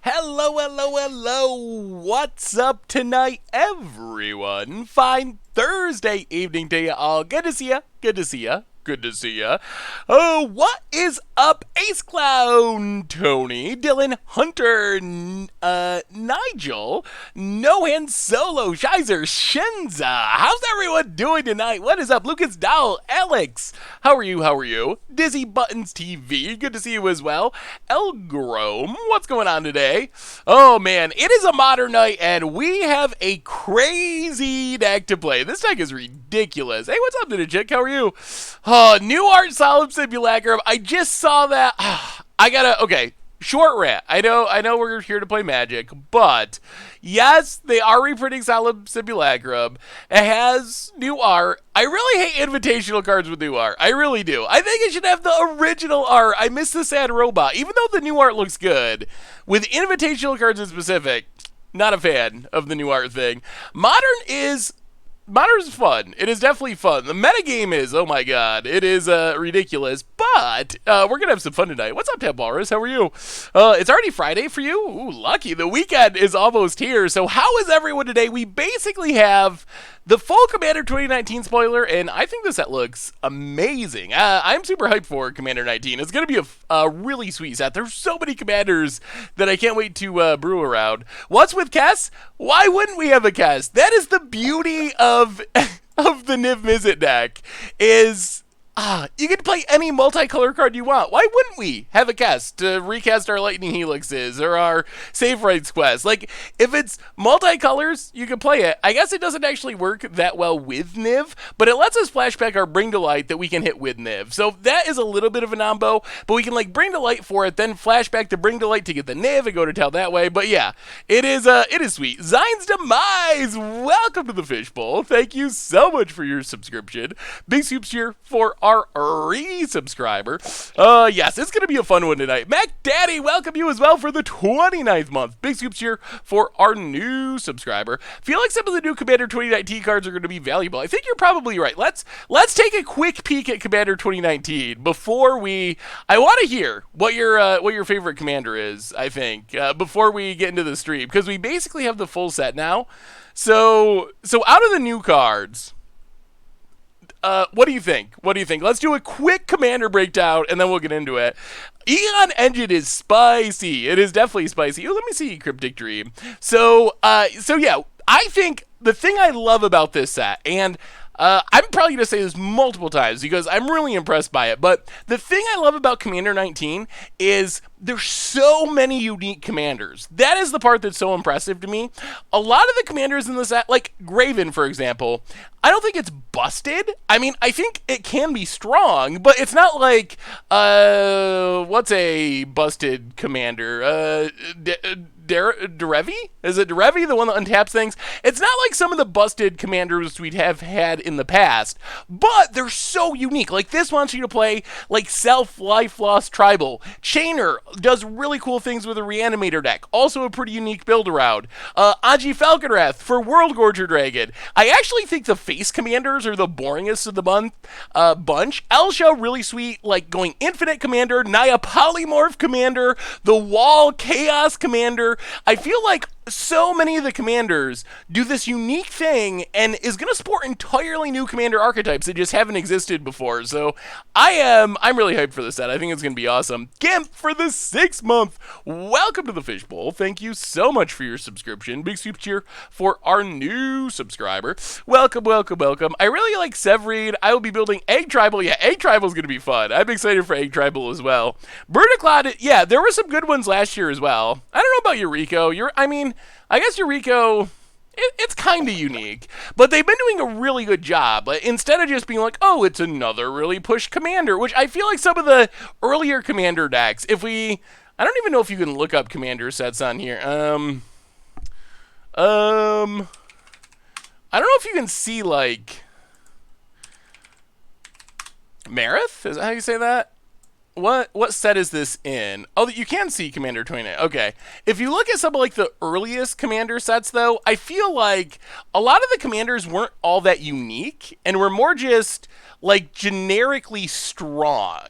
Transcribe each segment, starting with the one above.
Hello, hello, hello. What's up tonight, everyone? Fine Thursday evening to you all. Good to see ya. Good to see ya. Good to see ya. Oh, what is up, Ace Clown, Tony, Dylan, Hunter, Nigel, No Hand Solo, Shizer, Shinza? How's everyone doing tonight? What is up, Lucas Dowell, Alex? How are you? How are you? Dizzy Buttons TV, good to see you as well. El Grome, what's going on today? Oh man, it is a modern night and we have a crazy deck to play. This deck is ridiculous. Hey, what's up, Ninja? How are you? Oh, new art Solemn Simulacrum. I just saw that. Okay. Short rant. I know we're here to play Magic, but yes, they are reprinting Solemn Simulacrum. It has new art. I really hate invitational cards with new art. I really do. I think it should have the original art. I miss the sad robot. Even though the new art looks good, with invitational cards in specific, not a fan of the new art thing. Modern is fun. It is definitely fun. The metagame is, oh my god, it is ridiculous, but we're going to have some fun tonight. What's up, Tab Walrus? How are you? It's already Friday for you? Ooh, lucky. The weekend is almost here. So how is everyone today? We basically have the full Commander 2019 spoiler, and I think this set looks amazing. I'm super hyped for Commander 19. It's going to be a really sweet set. There's so many commanders that I can't wait to brew around. What's with Kess? Why wouldn't we have a Kess? That is the beauty of the Niv-Mizzet deck, is you can play any multicolor card you want. Why wouldn't we have a cast to recast our Lightning Helixes or our Save Rights quest? Like, if it's multicolors, you can play it. I guess it doesn't actually work that well with Niv, but it lets us flashback our Bring to Light that we can hit with Niv. So that is a little bit of an ombo, but we can like Bring to Light for it, then flashback to Bring to Light to get the Niv and go to town that way. But yeah, it is sweet. Zion's Demise, welcome to the Fishbowl. Thank you so much for your subscription. Big soups here for our re-subscriber. Yes, it's going to be a fun one tonight. Mac Daddy, welcome you as well for the 29th month. Big scoops here for our new subscriber. Feel like some of the new Commander 2019 cards are going to be valuable. I think you're probably right. Let's take a quick peek at Commander 2019 before we... I want to hear what your favorite commander is, I think, before we get into the stream, because we basically have the full set now. So out of the new cards... what do you think? What do you think? Let's do a quick commander breakdown, and then we'll get into it. Eon Engine is spicy. It is definitely spicy. Ooh, let me see Cryptic Dream. So yeah, I think the thing I love about this set, and I'm probably going to say this multiple times because I'm really impressed by it, but the thing I love about Commander 19 is there's so many unique commanders. That is the part that's so impressive to me. A lot of the commanders in the set, like Graven, for example, I don't think it's busted. I mean, I think it can be strong, but it's not like, what's a busted commander? Derevi? Is it Derevi, the one that untaps things? It's not like some of the busted commanders we'd have had in the past, but they're so unique. Like, this wants you to play, like, Self-Life Lost Tribal. Chainer does really cool things with a Reanimator deck. Also a pretty unique build around. Aji Falconwrath for World Gorger Dragon. I actually think the face commanders are the boringest of the bunch. Elsha, really sweet, like, going Infinite Commander. Naya Polymorph Commander. The Wall Chaos Commander. I feel like so many of the commanders do this unique thing and is going to support entirely new commander archetypes that just haven't existed before. So I'm really hyped for this set. I think it's going to be awesome. Gimp for the 6th month. Welcome to the Fishbowl. Thank you so much for your subscription. Big super cheer for our new subscriber. Welcome, welcome, welcome. I really like Severeed. I will be building Egg Tribal. Yeah, Egg Tribal is going to be fun. I'm excited for Egg Tribal as well. Burnaclad, yeah, there were some good ones last year as well. I don't know about Eureka. I guess Eureka, it's kind of unique, but they've been doing a really good job. Instead of just being like, oh, it's another really pushed commander, which I feel like some of the earlier commander decks, I don't even know if you can look up commander sets on here. I don't know if you can see, like, Marith? Is that how you say that? What set is this in? Oh, you can see Commander 29. Okay. If you look at some of like the earliest Commander sets, though, I feel like a lot of the Commanders weren't all that unique and were more just like generically strong.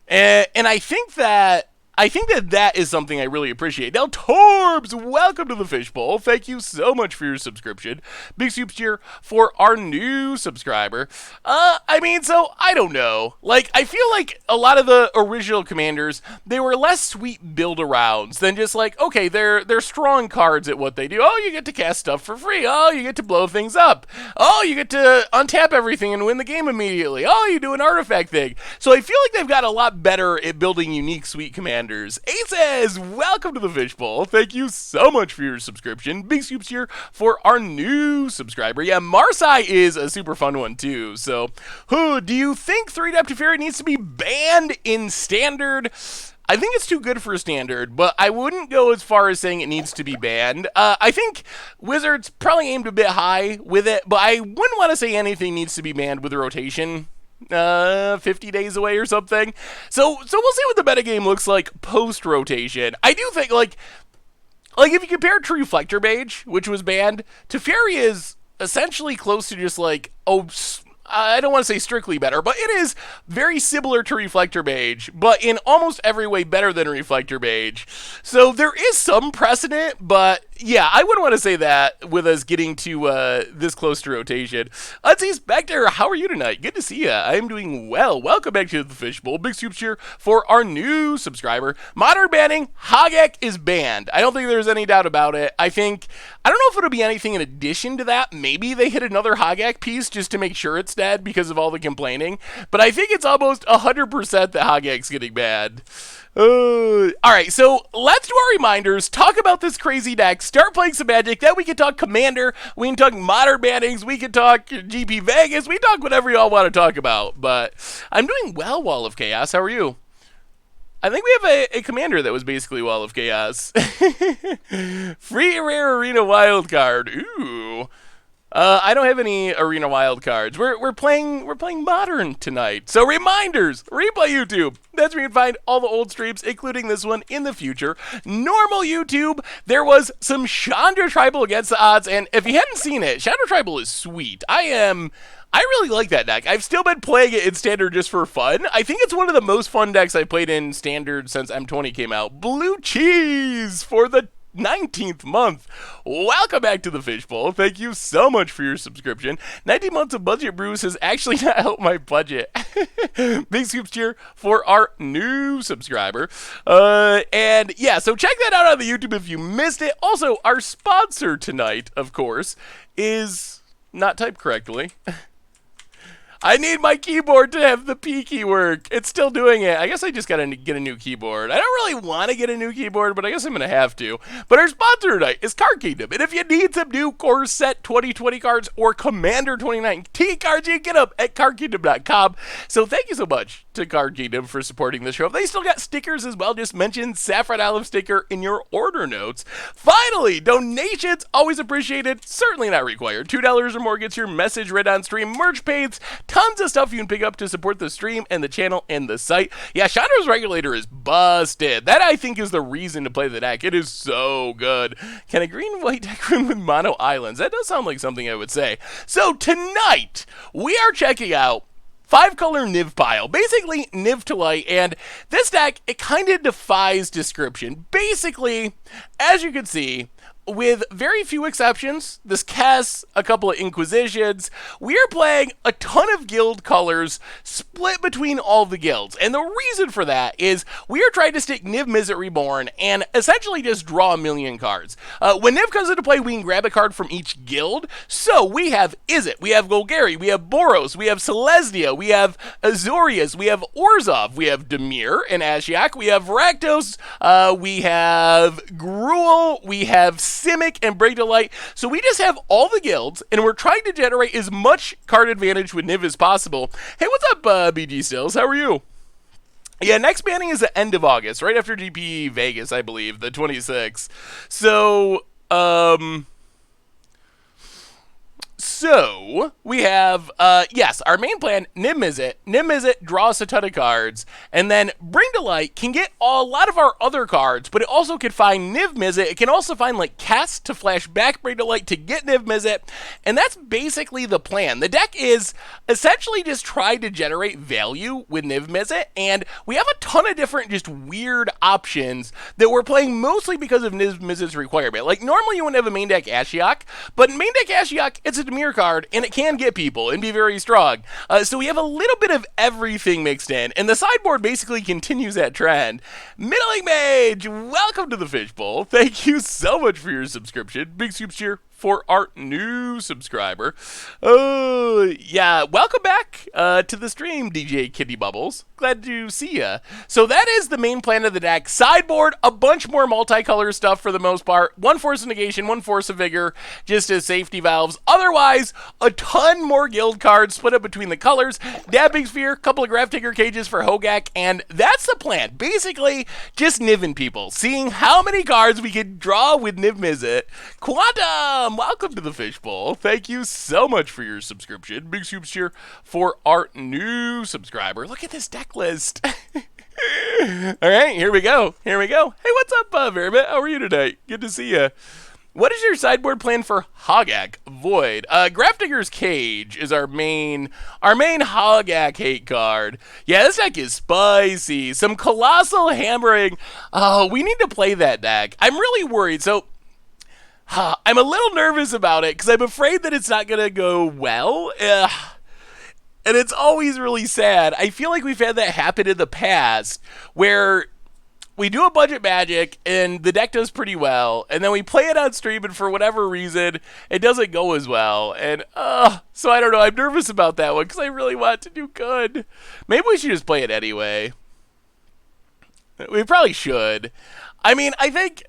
And I think that I think that is something I really appreciate. Now, Torbs, welcome to the Fishbowl. Thank you so much for your subscription. Big soups here for our new subscriber. So I don't know. Like, I feel like a lot of the original commanders, they were less sweet build-arounds than just like, okay, they're strong cards at what they do. Oh, you get to cast stuff for free. Oh, you get to blow things up. Oh, you get to untap everything and win the game immediately. Oh, you do an artifact thing. So I feel like they've got a lot better at building unique sweet commanders. Aces, welcome to the Fishbowl. Thank you so much for your subscription. Big soups here for our new subscriber. Yeah, Marsai is a super fun one too. So, do you think 3 Depth Fairy needs to be banned in Standard? I think it's too good for Standard, but I wouldn't go as far as saying it needs to be banned. I think Wizards probably aimed a bit high with it, but I wouldn't want to say anything needs to be banned with the rotation 50 days away or something. So we'll see what the metagame looks like post-rotation. I do think, like if you compare True Reflector Mage, which was banned, Teferi is essentially close to just like, I don't want to say strictly better, but it is very similar to Reflector Mage, but in almost every way better than Reflector Mage. So there is some precedent, but yeah, I wouldn't want to say that with us getting to this close to rotation. Let's see, Spectre, how are you tonight? Good to see you. I am doing well. Welcome back to the Fishbowl. Big soups here for our new subscriber. Modern banning, Hogaak is banned. I don't think there's any doubt about it. I don't know if it'll be anything in addition to that. Maybe they hit another Hogaak piece just to make sure it's dead because of all the complaining. But I think it's almost 100% that Hogaak's getting banned. Alright, so let's do our reminders, talk about this crazy deck, start playing some Magic, then we can talk Commander, we can talk Modern bannings, we can talk GP Vegas, we can talk whatever y'all want to talk about. But I'm doing well, Wall of Chaos. How are you? I think we have a Commander that was basically Wall of Chaos. Free rare Arena wild card. Ooh. I don't have any Arena wild cards. We're playing Modern tonight. So reminders, replay YouTube. That's where you can find all the old streams, including this one in the future. Normal YouTube, there was some Chandra Tribal against the odds, and if you hadn't seen it, Chandra Tribal is sweet. I really like that deck. I've still been playing it in Standard just for fun. I think it's one of the most fun decks I played in Standard since M20 came out. Blue Cheese for the 19th month. Welcome back to the Fishbowl. Thank you so much for your subscription. 19 months of budget brews has actually not helped my budget. Big scoops here for our new subscriber. And yeah, so check that out on the YouTube if you missed it. Also, our sponsor tonight, of course, is not typed correctly. I need my keyboard to have the P key work. It's still doing it. I guess I just gotta get a new keyboard. I don't really want to get a new keyboard, but I guess I'm gonna have to. But our sponsor tonight is Card Kingdom. And if you need some new Core Set 2020 cards or Commander 2019 cards, you can get them at cardkingdom.com. So thank you so much to Card Kingdom for supporting the show. They still got stickers as well. Just mention Saffron Olive sticker in your order notes. Finally, donations, always appreciated, certainly not required. $2 or more gets your message read on stream. Merch pages, tons of stuff you can pick up to support the stream and the channel and the site. Yeah, Chandra's Regulator is busted. That, I think, is the reason to play the deck. It is so good. Can a green-white deck run with mono islands? That does sound like something I would say. So tonight, we are checking out 5-color Niv pile, basically Niv to light, and this deck, it kind of defies description. Basically, as you can see, with very few exceptions, this casts a couple of Inquisitions, we are playing a ton of guild colors split between all the guilds. And the reason for that is we are trying to stick Niv-Mizzet Reborn and essentially just draw a million cards. When Niv comes into play, we can grab a card from each guild. So we have Izzet, we have Golgari, we have Boros, we have Selesnya, we have Azorius, we have Orzhov, we have Dimir and Ashiok, we have Rakdos, we have Gruul, we have Simic and Break Delight. So we just have all the guilds, and we're trying to generate as much card advantage with Niv as possible. Hey, what's up, BG Stills? How are you? Yeah, next banning is the end of August, right after GP Vegas, I believe, the 26th. So, So, we have, yes, our main plan, Niv-Mizzet. Niv-Mizzet draws a ton of cards, and then Bring to Light can get a lot of our other cards, but it also can find Niv-Mizzet. It can also find, like, Cast to flash back Bring to Light to get Niv-Mizzet, and that's basically the plan. The deck is essentially just trying to generate value with Niv-Mizzet, and we have a ton of different just weird options that we're playing mostly because of Niv-Mizzet's requirement. Like, normally you wouldn't have a main deck Ashiok, but in main deck Ashiok, it's a Demir card, and it can get people and be very strong. So we have a little bit of everything mixed in, and the sideboard basically continues that trend. Middling Mage, welcome to the Fishbowl. Thank you so much for your subscription. Big soups here for our new subscriber. Yeah, welcome back to the stream, DJ Kitty Bubbles. Glad to see ya. So that is the main plan of the deck. Sideboard, a bunch more multicolor stuff for the most part. One Force of Negation, one Force of Vigor, just as safety valves. Otherwise, a ton more guild cards split up between the colors. Dabbing Sphere, couple of Grafdigger cages for Hogaak, and that's the plan. Basically, just niving people, seeing how many cards we can draw with Niv-Mizzet. Quantum, welcome to the Fishbowl. Thank you so much for your subscription. Big soups here for our new subscriber. Look at this deck list. All right, here we go. Here we go. Hey, what's up, Veribit? How are you today? Good to see you. What is your sideboard plan for Hogaak Void? Grafdigger's Cage is our main Hogaak hate card. Yeah, this deck is spicy. Some Colossal Hammering. Oh, we need to play that deck. I'm really worried. So, I'm a little nervous about it because I'm afraid that it's not going to go well. And it's always really sad. I feel like we've had that happen in the past where we do a budget Magic and the deck does pretty well, and then we play it on stream and for whatever reason it doesn't go as well. And so I don't know, I'm nervous about that one because I really want it to do good. Maybe we should just play it anyway. We probably should. I mean, I think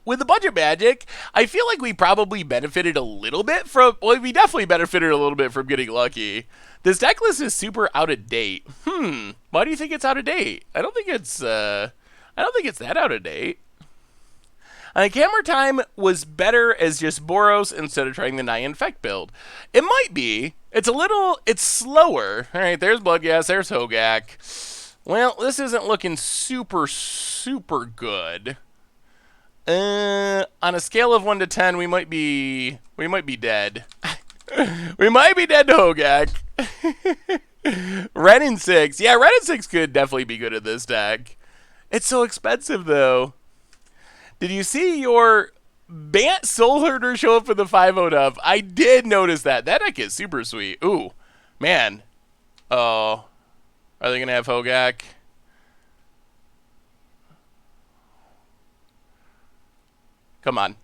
with the budget Magic, I feel like we probably benefited a little bit from, well, we definitely benefited a little bit from getting lucky. This deck list is super out of date. Why do you think it's out of date? I don't think it's that out of date. I think Hammer Time was better as just Boros instead of trying the Nigh-Infect build. It might be. It's slower. All right, there's Bloodghast, there's Hogaak. Well, this isn't looking super, super good. On a scale of 1 to 10, we might be dead. We might be dead to Hogaak. Ren in 6. Yeah, Ren in 6 could definitely be good at this deck. It's so expensive, though. Did you see your Bant Soul Herder show up for the 5-0 dub? I did notice that. That deck is super sweet. Ooh, man. Oh, are they going to have Hogaak? Come on.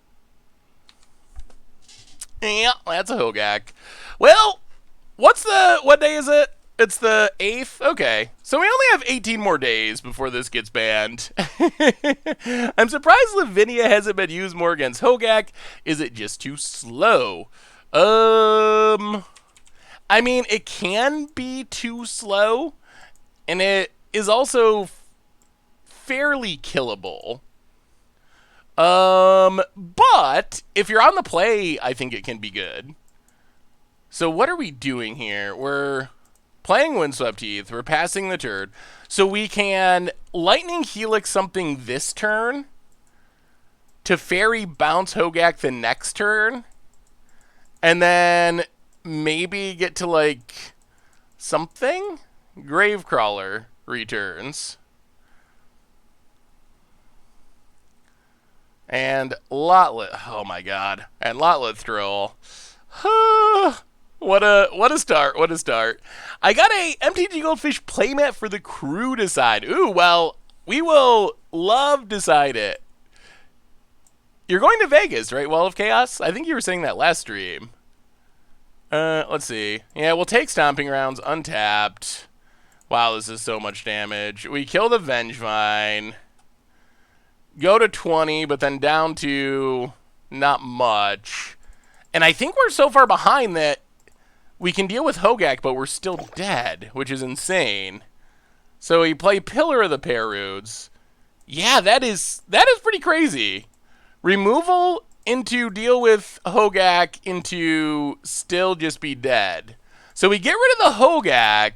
Yeah, that's a Hogaak. Well, what day is it? It's the 8th? Okay. So we only have 18 more days before this gets banned. I'm surprised Lavinia hasn't been used more against Hogaak. Is it just too slow? I mean, it can be too slow, and it is also fairly killable. But if you're on the play, I think it can be good. So what are we doing here? We're playing Windswept Heath. We're passing the turn. So we can Lightning Helix something this turn to Fairy bounce Hogaak the next turn. And then maybe get to, like, something? Gravecrawler returns. And Lotleth. Oh my god. And Lotleth Troll. What a start. What a start. I got a MTGGoldfish playmat for the crew to decide. Ooh, well, we will love decide it. You're going to Vegas, right, Wall of Chaos? I think you were saying that last stream. Let's see. Yeah, we'll take Stomping Grounds untapped. Wow, this is so much damage. We kill the Vengevine. Go to 20, but then down to not much. And I think we're so far behind that we can deal with Hogaak, but we're still dead, which is insane. So we play Pillar of the Perudes. Yeah, that is pretty crazy. Removal into deal with Hogaak into still just be dead. So we get rid of the Hogaak,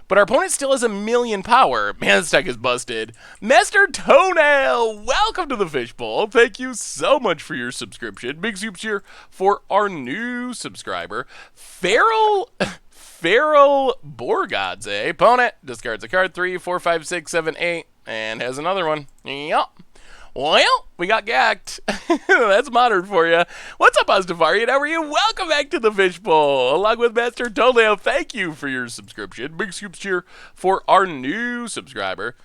but our opponent still has 1,000,000 power. Man, this deck is busted. Master Toenail, welcome to the Fishbowl. Thank you so much for your subscription. Big soups here for our new subscriber, Feral Borgadze. Opponent discards a card 3, 4, 5, 6, 7, 8, and has another one. Yup. Well, we got gacked. That's modern for you. What's up, Ostafarian? How are you? Welcome back to the Fishbowl. Along with Master Toenail, thank you for your subscription. Big scoops cheer for our new subscriber.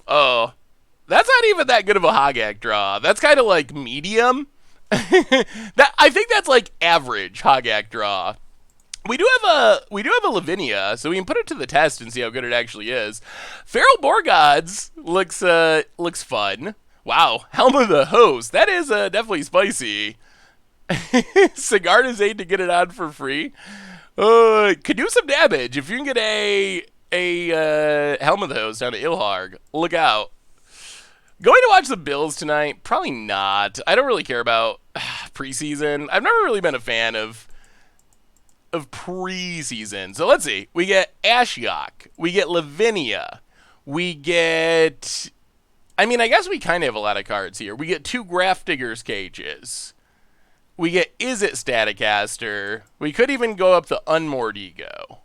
Oh, that's not even that good of a Hogaak draw. That's kind of like medium. I think that's like average Hogaak draw. We do have a Lavinia, so we can put it to the test and see how good it actually is. Feral Borgods looks fun. Wow, Helm of the Host. That is definitely spicy. Sigarda's 8 to get it on for free. Could do some damage. If you can get a Helm of the Host down to Ilharg, look out. Going to watch the Bills tonight? Probably not. I don't really care about preseason. I've never really been a fan of preseason. So let's see. We get Ashiok. We get Lavinia. We get... I mean, I guess we kind of have a lot of cards here. We get 2 Graph Digger's Cages. We get Izzet Staticaster. We could even go up to Unmoored Ego.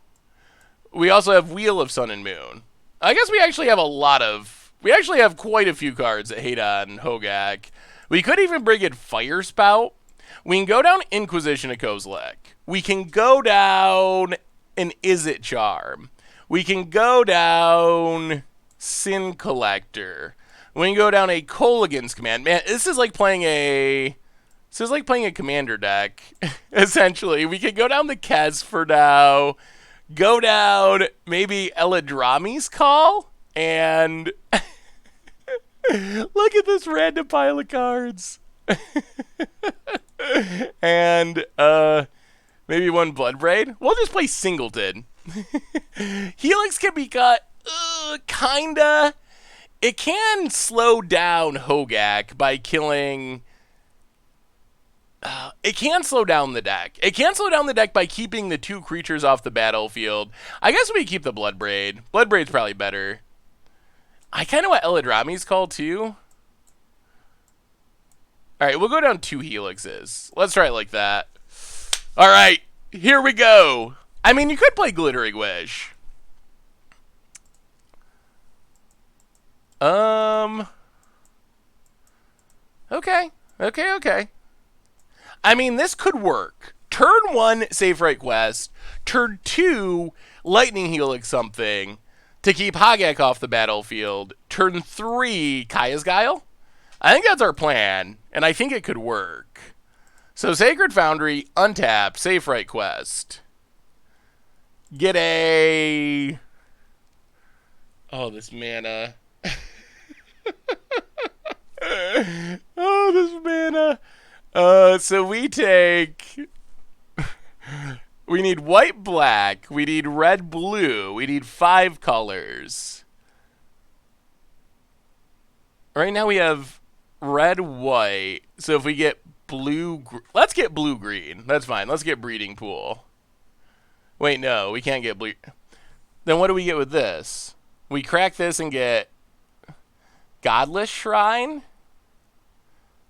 We also have Wheel of Sun and Moon. I guess we actually have we actually have quite a few cards that hate on Hogaak. We could even bring in Fire Spout. We can go down Inquisition of Kozilek. We can go down an Izzet Charm. We can go down Sin Collector. We can go down a Kolaghan's Command. Man, this is like playing a commander deck, essentially. We can go down the Kez for now. Go down maybe Eladrami's Call. And look at this random pile of cards. And maybe one Bloodbraid. We'll just play Singleton. Helix can be cut, kinda. It can slow down Hogaak by killing... it can slow down the deck. It can slow down the deck by keeping the 2 creatures off the battlefield. I guess we keep the Bloodbraid. Bloodbraid's probably better. I kind of want Eladrami's Call, too. Alright, we'll go down 2 Helixes. Let's try it like that. Alright, here we go. I mean, you could play Glittering Wish. Okay. I mean, this could work. Turn 1, Safe Right Quest. Turn 2, Lightning Helix something to keep Hogaak off the battlefield. Turn 3, Kaya's Guile. I think that's our plan, and I think it could work. So Sacred Foundry, untap, Safe Right Quest. Get a... Oh, this mana. Oh, this mana. So we take... We need white, black. We need red, blue. We need 5 colors. Right now we have red, white. So if we get blue... Let's get blue, green. That's fine. Let's get Breeding Pool. Wait, no. We can't get blue... Then what do we get with this? We crack this and get... Godless Shrine?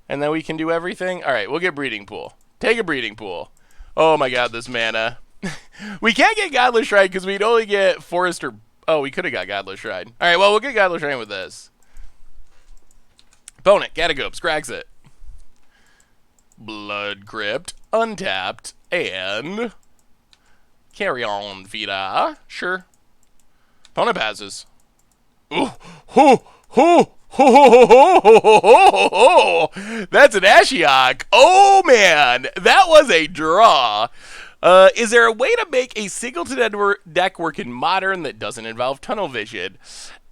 And then we can do everything? Alright, we'll get Breeding Pool. Take a Breeding Pool. Oh my god, this mana. We can't get Godless Shrine because we'd only get Forester... Oh, we could have got Godless Shrine. Alright, well, we'll get Godless Shrine with this. Opponent, Catacomb, cracks it. Blood Crypt, untapped, and... Carry on, Vita. Sure. Opponent passes. Ooh, hoo, hoo. That's an Ashiok. Oh, man. That was a draw. Is there a way to make a Singleton deck work in Modern that doesn't involve Tunnel Vision?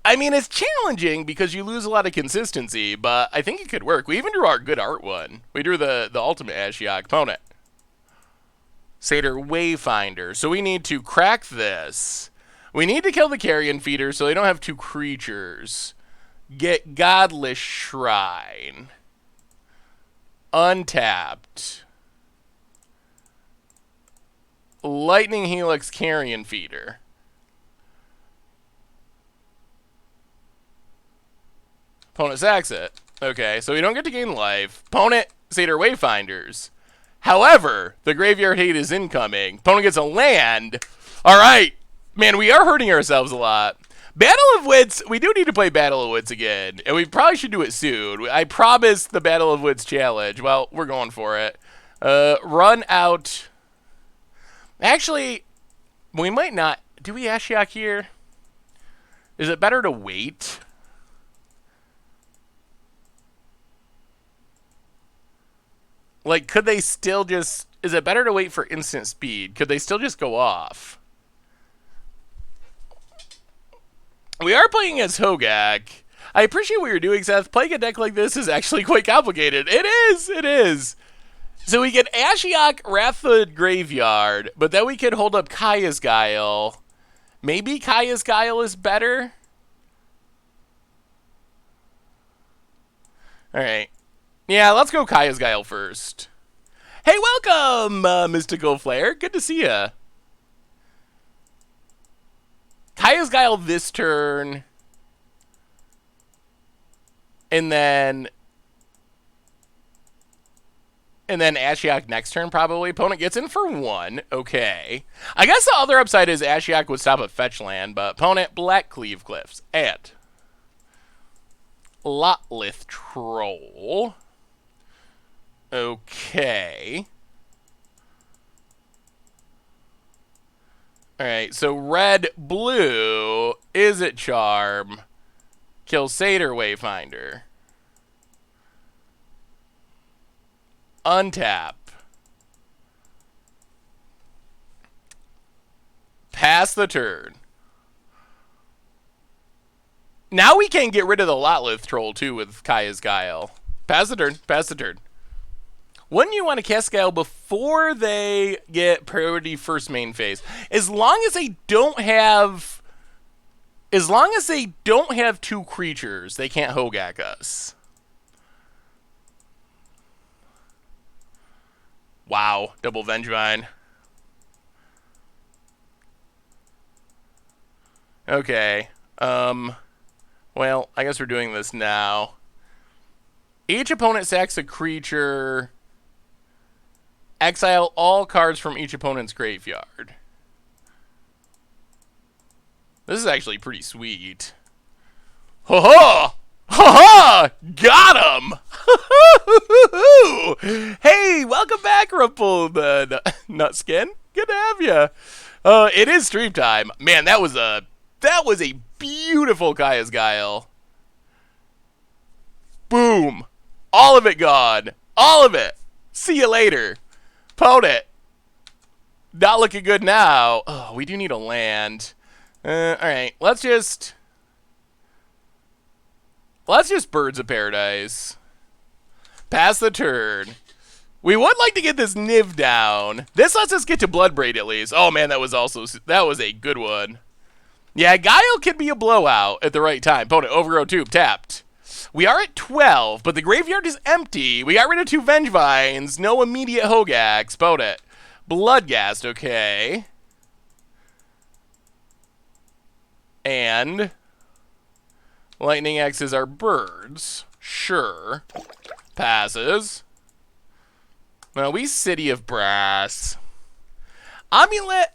I mean, it's challenging because you lose a lot of consistency, but I think it could work. We even drew our good art one. We drew the ultimate Ashiok opponent. Satyr Wayfinder. So we need to crack this. We need to kill the Carrion Feeder so they don't have 2 creatures. Get Godless Shrine. Untapped. Lightning Helix Carrion Feeder. Opponent sacks it. Okay, so we don't get to gain life. Opponent Satyr Wayfinders. However, the Graveyard Hate is incoming. Opponent gets a land. All right. Man, we are hurting ourselves a lot. Battle of Wits, we do need to play Battle of Wits again, and we probably should do it soon. I promised the Battle of Wits challenge. Well, we're going for it. Run out. Actually, we might not. Do we Ashiok here? Is it better to wait? Like, could they still just... Is it better to wait for instant speed? Could they still just go off? We are playing as Hogaak. I appreciate what you're doing, Seth. Playing a deck like this is actually quite complicated. It is! It is! So we get Ashiok, Wrathwood Graveyard, but then we can hold up Kaya's Guile. Maybe Kaya's Guile is better? Alright. Yeah, let's go Kaya's Guile first. Hey, welcome, Mystical Flare. Good to see ya. Kaya's Guile this turn. And then Ashiok next turn, probably. Opponent gets in for 1. Okay. I guess the other upside is Ashiok would stop at fetch land, but opponent Black Cleave Cliffs. And Lotlith Troll. Okay. Alright, so red, blue, is it Charm? Kill Satyr Wayfinder. Untap. Pass the turn. Now we can get rid of the Lotlith Troll, too, with Kaya's Guile. Pass the turn. Pass the turn. Wouldn't you want to cast Guile before they get priority first main phase? As long as they don't have... As long as they don't have 2 creatures, they can't Hogaak us. Wow, double Vengevine. Okay. Well, I guess we're doing this now. Each opponent sacks a creature. Exile all cards from each opponent's graveyard. This is actually pretty sweet. Ho-ho! Ha-ha! Got him! Hey, welcome back, Rumple Nutskin. Good to have you. It is stream time. Man, that was a beautiful Kaya's Guile. Boom. All of it gone. All of it. See you later. Opponent. Not looking good now. Oh, we do need a land. Alright, let's just Birds of Paradise. Pass the turn. We would like to get this Niv down. This lets us get to Bloodbraid at least. Oh man, that was a good one. Yeah, Guile can be a blowout at the right time. Opponent, Overgrow Tube, tapped. We are at 12, but the graveyard is empty. We got rid of 2 Vengevines. No immediate Hogaaks. Opponent, Bloodghast, okay. And Lightning X's are birds. Sure. Passes. Well, we City of Brass. Amulet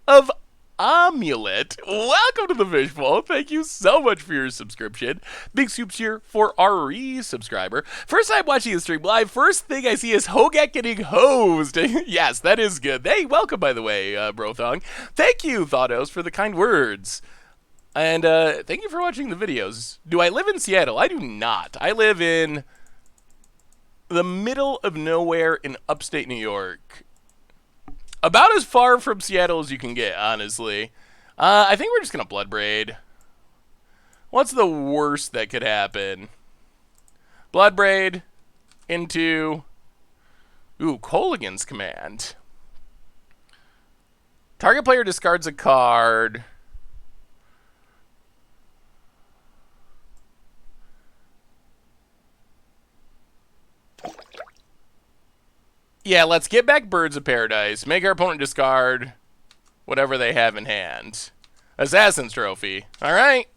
of Amulet. Welcome to the Fishbowl. Thank you so much for your subscription. Big soups here for our re-subscriber. First time watching the stream live. First thing I see is Hogaak getting hosed. Yes, that is good. Hey, welcome, by the way, Brothong. Thank you, Thoughtos, for the kind words. And thank you for watching the videos. Do I live in Seattle? I do not. I live in the middle of nowhere in upstate New York. About as far from Seattle as you can get, honestly. I think we're just going to Bloodbraid. What's the worst that could happen? Bloodbraid into... Ooh, Kolaghan's Command. Target player discards a card. Yeah, let's get back Birds of Paradise. Make our opponent discard whatever they have in hand. Assassin's Trophy. All right.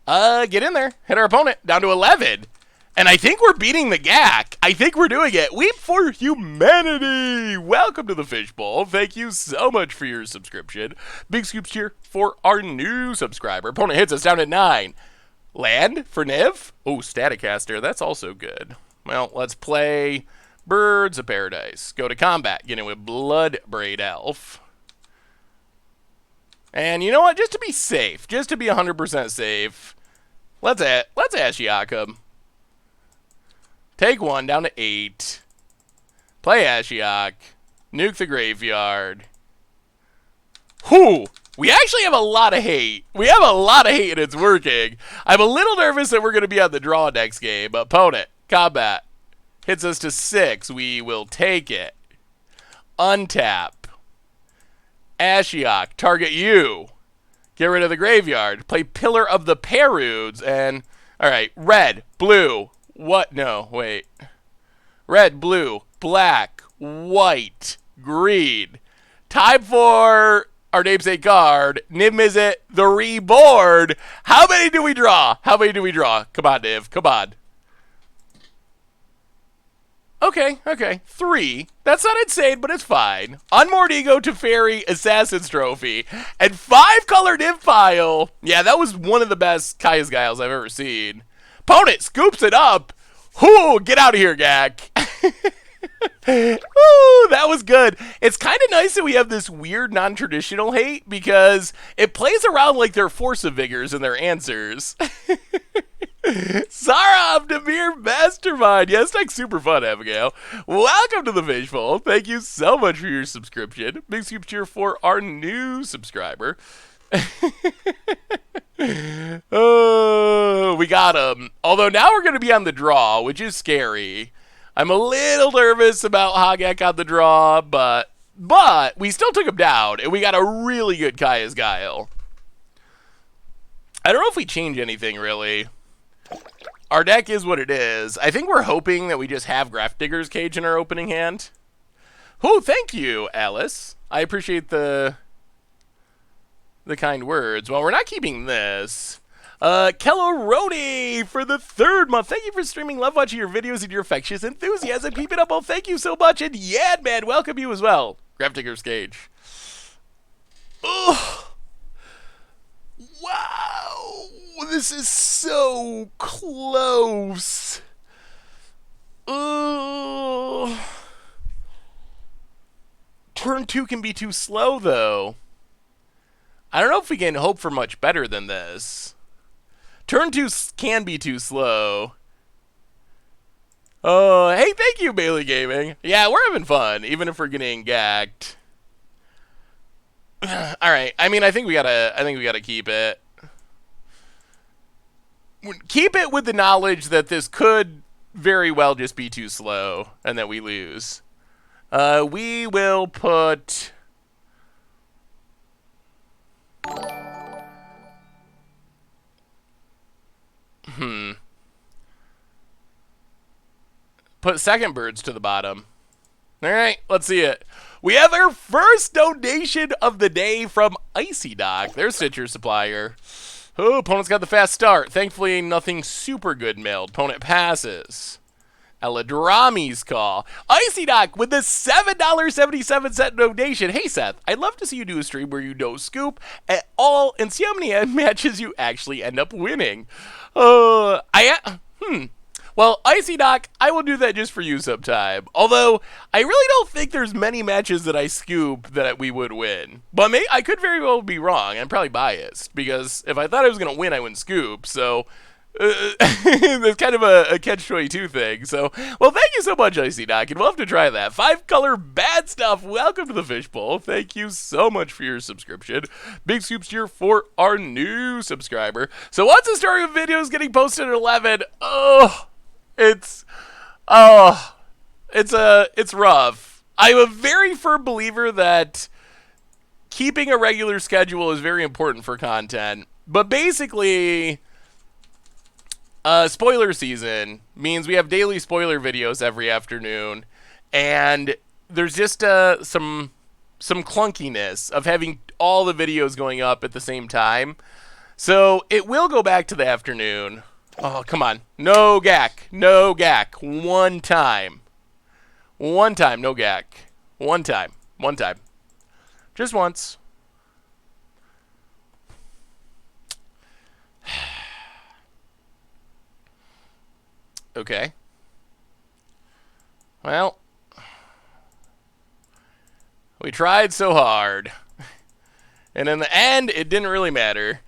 Get in there. Hit our opponent. Down to 11. And I think we're beating the GAC. I think we're doing it. Weep for Humanity. Welcome to the Fishbowl. Thank you so much for your subscription. Big scoops here for our new subscriber. Opponent hits us down at 9. Land for Niv. Oh, Staticaster. That's also good. Well, let's play Birds of Paradise. Go to combat. Get in with Bloodbraid Elf. And you know what? Just to be safe, just to be 100% safe, let's Ashiok him. Take 1 down to 8. Play Ashiok. Nuke the graveyard. Whew! We actually have a lot of hate. We have a lot of hate and it's working. I'm a little nervous that we're going to be on the draw next game. Opponent, combat. Hits us to 6. We will take it. Untap. Ashiok, target you. Get rid of the graveyard. Play Pillar of the Perudes. And, alright, red, blue. What? No, wait. Red, blue, black, white, green. Time for our namesake card. Niv-Mizzet, the Reborn. How many do we draw? How many do we draw? Come on, Niv. Come on. Okay. 3. That's not insane, but it's fine. Unmoored Ego, Teferi, Assassin's Trophy, and 5-color Niv pile. Yeah, that was one of the best Kaya's Guiles I've ever seen. Opponent scoops it up. Whoo, get out of here, Gak. Ooh, that was good. It's kind of nice that we have this weird non-traditional hate because it plays around like they're Force of Vigors and their answers. Sarah Niv-Mizzet Mastermind. Yes, like super fun, Abigail. Welcome to the Fishbowl. Thank you so much for your subscription. Big scoop cheer for our new subscriber. Oh, we got him. Although now we're going to be on the draw, which is scary. I'm a little nervous about Hogaak on the draw, but we still took him down, and we got a really good Kaya's Guile. I don't know if we change anything, really. Our deck is what it is. I think we're hoping that we just have Grafdigger's Cage in our opening hand. Oh, thank you, Alice. I appreciate the kind words. Well, we're not keeping this. Kelleroni for the 3rd month. Thank you for streaming. Love watching your videos and your infectious enthusiasm. Keep it up. Oh, thank you so much. And Yadman, welcome you as well. Grafdigger's Cage. Ugh. Wow. This is so close. Ugh. Turn 2 can be too slow, though. I don't know if we can hope for much better than this. Turn 2 can be too slow. Oh, hey, thank you, Bailey Gaming. Yeah, we're having fun, even if we're getting gagged. All right. I mean, I think we gotta keep it. Keep it with the knowledge that this could very well just be too slow and that we lose. We will put... Put second birds to the bottom. All right, let's see it. We have our first donation of the day from Icy Doc. Their Stitcher supplier. Oh, opponent's got the fast start. Thankfully, nothing super good milled. Opponent passes. Eladrami's call. Icy Doc with the $7.77 donation. Hey, Seth, I'd love to see you do a stream where you don't scoop at all and see how many matches you actually end up winning. Well, Icy Doc, I will do that just for you sometime. Although, I really don't think there's many matches that I scoop that we would win. But I could very well be wrong. I'm probably biased. Because if I thought I was going to win, I wouldn't scoop. So, there's kind of a catch-22 thing. So, well, thank you so much, Icy Doc. And we'll have to try that. 5-color bad stuff. Welcome to the Fishbowl. Thank you so much for your subscription. Big scoops here for our new subscriber. So, what's the story of videos getting posted at 11? It's rough. I'm a very firm believer that keeping a regular schedule is very important for content. But basically, spoiler season means we have daily spoiler videos every afternoon. And there's just some clunkiness of having all the videos going up at the same time. So it will go back to the afternoon. Oh, come on. No gack. No gack. One time. One time. No gack. One time. One time. Just once. Okay. Well, we tried so hard. And in the end, it didn't really matter.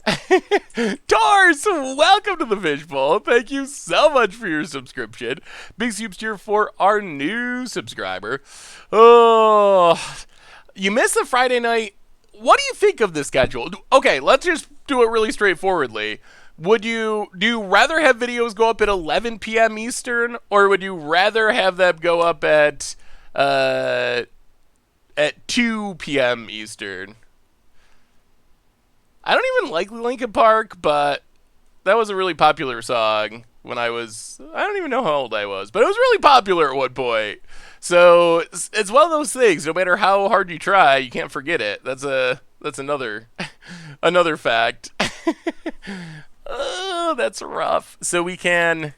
Tors, welcome to the Fishbowl. Thank you so much for your subscription. Big soups here for our new subscriber. Oh, you missed the Friday night. What do you think of the schedule? Okay, let's just do it really straightforwardly. Do you rather have videos go up at 11 p.m. Eastern, or would you rather have them go up at 2 p.m. Eastern? I don't even like Linkin Park, but that was a really popular song when I don't even know how old I was, but it was really popular at one point. So it's one of those things. No matter how hard you try, you can't forget it. That's another another fact. Oh, that's rough. So we can.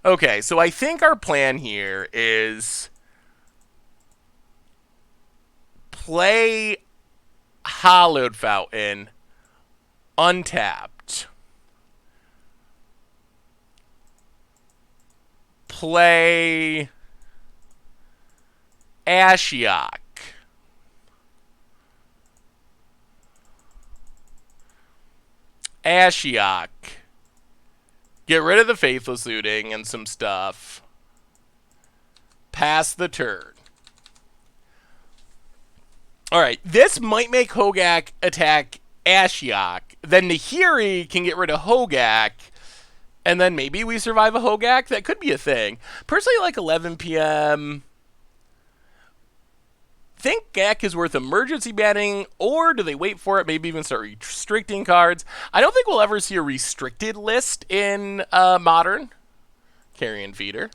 Okay, so I think our plan here is play Hollowed Fountain untapped. Play Ashiok. Ashiok. Get rid of the Faithless Looting and some stuff. Pass the turn. Alright, this might make Hogaak attack Ashiok. Then Nahiri can get rid of Hogaak. And then maybe we survive a Hogaak? That could be a thing. Personally, like 11 p.m. Think Gak is worth emergency banning, or do they wait for it, maybe even start restricting cards? I don't think we'll ever see a restricted list in Modern. Carrion Feeder.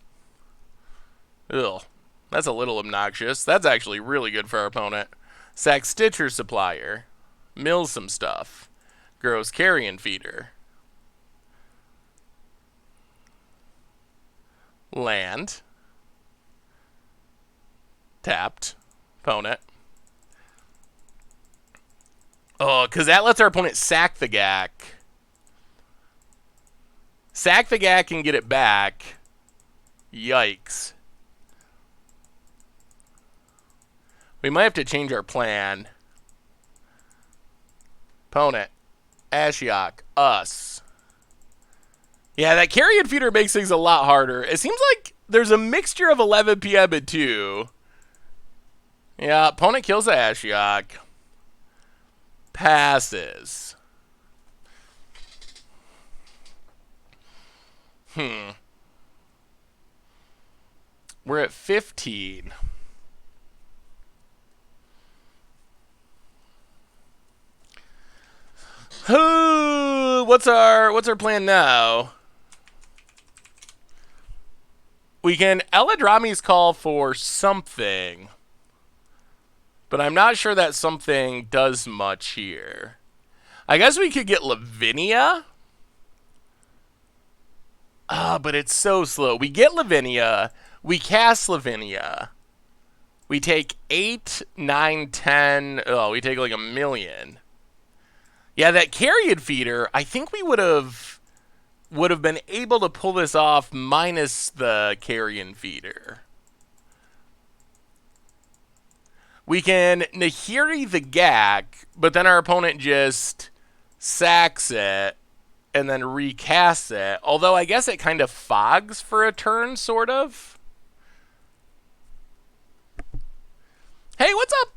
Ugh, that's a little obnoxious. That's actually really good for our opponent. Sack Stitcher Supplier. Mills some stuff. Grows Carrion Feeder. Land. Tapped. Opponent. Oh, because that lets our opponent sack the Gak. Sack the Gak and get it back. Yikes. We might have to change our plan. Opponent. Ashiok. Us. Yeah, that Carrion Feeder makes things a lot harder. It seems like there's a mixture of 11 p.m. and 2. Yeah, opponent kills the Ashiok. Passes. We're at 15. What's our plan now? We can Eladrami's call for something. But I'm not sure that something does much here. I guess we could get Lavinia. But it's so slow. We get Lavinia. We cast Lavinia. We take 8, 9, 10. Oh, we take like 1,000,000. Yeah, that Carrion Feeder, I think we would have been able to pull this off minus the Carrion Feeder. We can Nahiri the Gak, but then our opponent just sacks it and then recasts it. Although I guess it kind of fogs for a turn, sort of. Hey, what's up,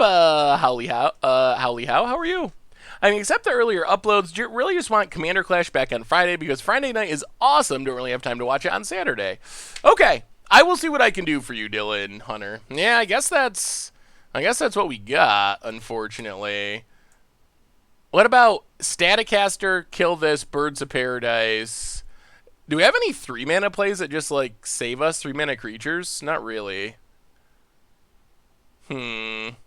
Howley How? How are you? I mean, except the earlier uploads, do you really just want Commander Clash back on Friday? Because Friday night is awesome. Don't really have time to watch it on Saturday. Okay, I will see what I can do for you, Dylan Hunter. Yeah, I guess that's what we got, unfortunately. What about Staticaster, kill this, Birds of Paradise? Do we have any 3-mana plays that just, like, save us 3-mana creatures? Not really. Alright.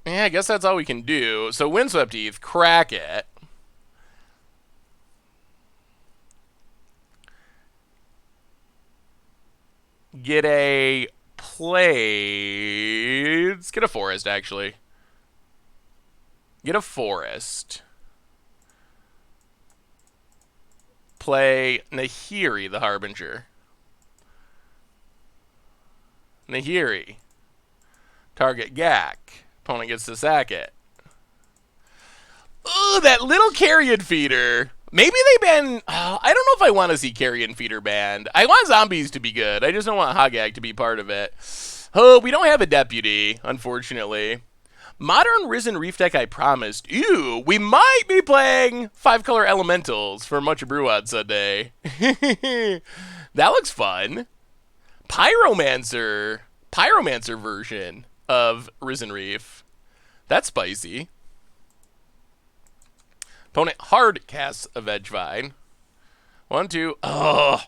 Yeah, I guess that's all we can do. So, Windswept Heath, crack it. Get a play. Let's get a forest, actually. Get a forest. Play Nahiri, the Harbinger. Nahiri. Target Gak. Opponent gets to sack it. Ooh, that little Carrion Feeder. Maybe they ban... I don't know if I want to see Carrion Feeder banned. I want zombies to be good. I just don't want Hogaak to be part of it. Oh, we don't have a deputy, unfortunately. Modern Risen Reef deck, I promised. Ew, we might be playing 5-color elementals for Much Brew on Sunday. That looks fun. Pyromancer version of Risen Reef. That's spicy. Opponent hard casts a Vegevine. 1, 2. Oh.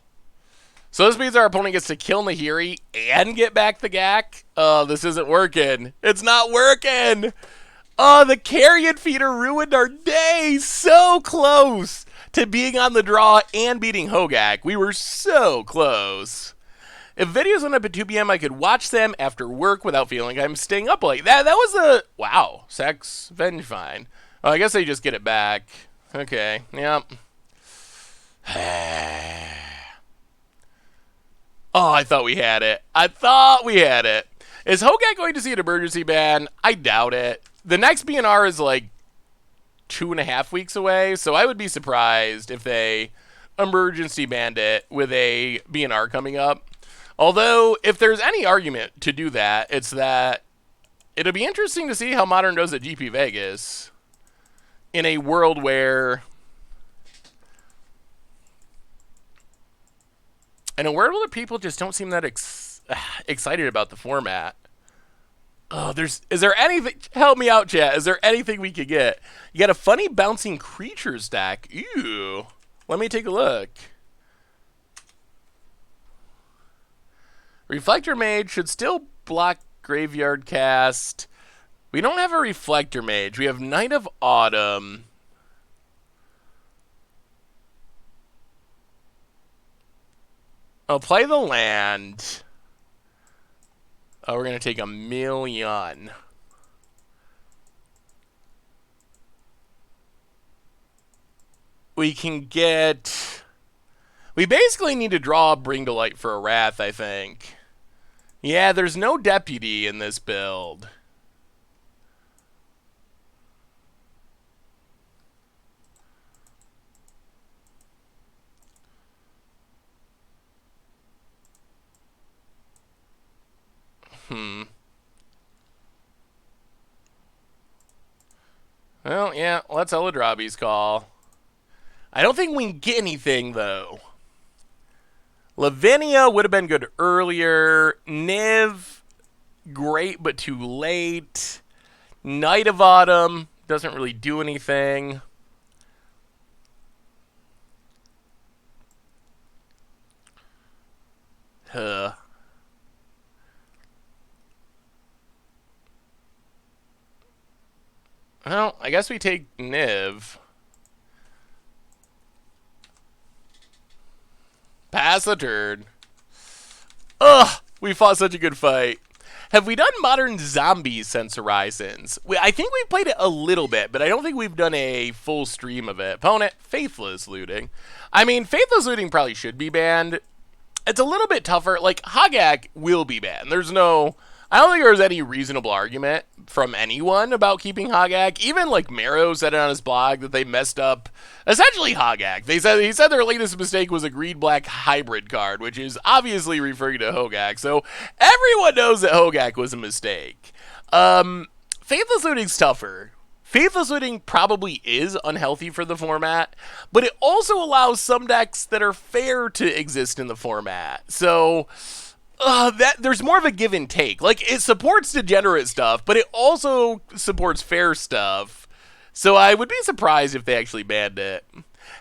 So this means our opponent gets to kill Nahiri and get back the Gak. Oh, this isn't working. It's not working. Oh, the Carrion Feeder ruined our day. So close to being on the draw and beating Hogaak. We were so close. If videos went up at 2 p.m., I could watch them after work without feeling I'm staying up late. That was a... Wow. Sex Vengevine. Oh, I guess they just get it back. Okay. Yep. Oh, I thought we had it. Is Hogaak going to see an emergency ban? I doubt it. The next BNR is like 2.5 weeks away, so I would be surprised if they emergency banned it with a BNR coming up. Although, if there's any argument to do that, it's that it'll be interesting to see how Modern does at GP Vegas in a world where... In a world where people just don't seem that excited about the format. Oh, is there anything... Help me out, chat. Is there anything we could get? You got a funny bouncing creatures deck. Ew. Let me take a look. Reflector Mage should still block Graveyard Cast. We don't have a Reflector Mage. We have Knight of Autumn. Oh, play the land. Oh, we're going to take 1,000,000. We can get... We basically need to draw a Bring to Light for a Wrath, I think. Yeah, there's no Deputy in this build. Well, yeah, let's Eladrabi's call. I don't think we can get anything, though. Lavinia would have been good earlier. Niv, great, but too late. Knight of Autumn doesn't really do anything. Well, I guess we take Niv. Pass the turn. Ugh! We fought such a good fight. Have we done Modern Zombies since Horizons? I think we've played it a little bit, but I don't think we've done a full stream of it. Opponent, Faithless Looting. I mean, Faithless Looting probably should be banned. It's a little bit tougher. Like, Hogaak will be banned. There's no... I don't think there's any reasonable argument from anyone about keeping Hogaak. Even, like, Marrow said it on his blog that they messed up, essentially, Hogaak. He said their latest mistake was a green-black hybrid card, which is obviously referring to Hogaak. So, everyone knows that Hogaak was a mistake. Faithless Looting's tougher. Faithless Looting probably is unhealthy for the format, but it also allows some decks that are fair to exist in the format. So... there's more of a give and take. Like, it supports degenerate stuff, but it also supports fair stuff. So I would be surprised if they actually banned it.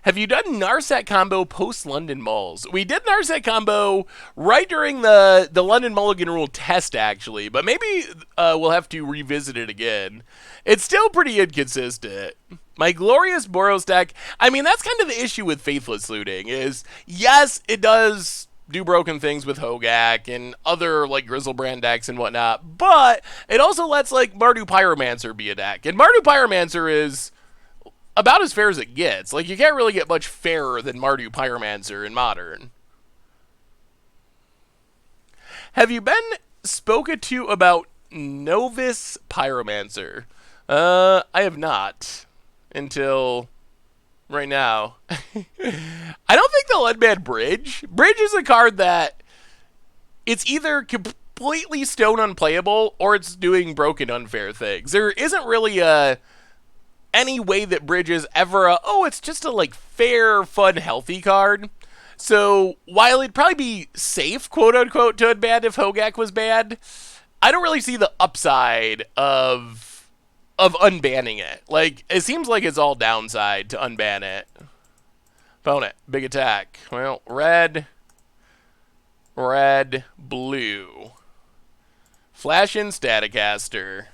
Have you done Narset combo post London Mulls? We did Narset combo right during the London Mulligan Rule test, actually, but maybe we'll have to revisit it again. It's still pretty inconsistent. My Glorious Boros deck, I mean, that's kind of the issue with Faithless Looting, is, yes, it does do broken things with Hogaak and other, like, Grizzlebrand decks and whatnot, but it also lets, like, Mardu Pyromancer be a deck. And Mardu Pyromancer is about as fair as it gets. Like, you can't really get much fairer than Mardu Pyromancer in Modern. Have you been spoken to about Novice Pyromancer? I have not. Until right now. I don't think they'll unban Bridge. Bridge is a card that it's either completely stone unplayable or it's doing broken unfair things. There isn't really any way that Bridge is ever it's just a like fair, fun, healthy card. So while it'd probably be safe, quote unquote, to unban if Hogaak was banned, I don't really see the upside of unbanning it. Like, it seems like it's all downside to unban it. Opponent, big attack. Well, red, blue. Flash in Staticaster.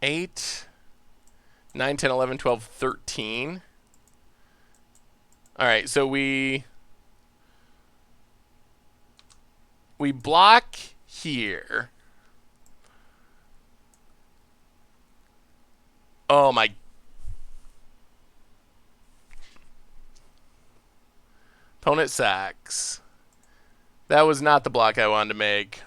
8, 9, 10, 11, 12, 13. Alright, so we block here. Oh my. Opponent sacks. That was not the block I wanted to make.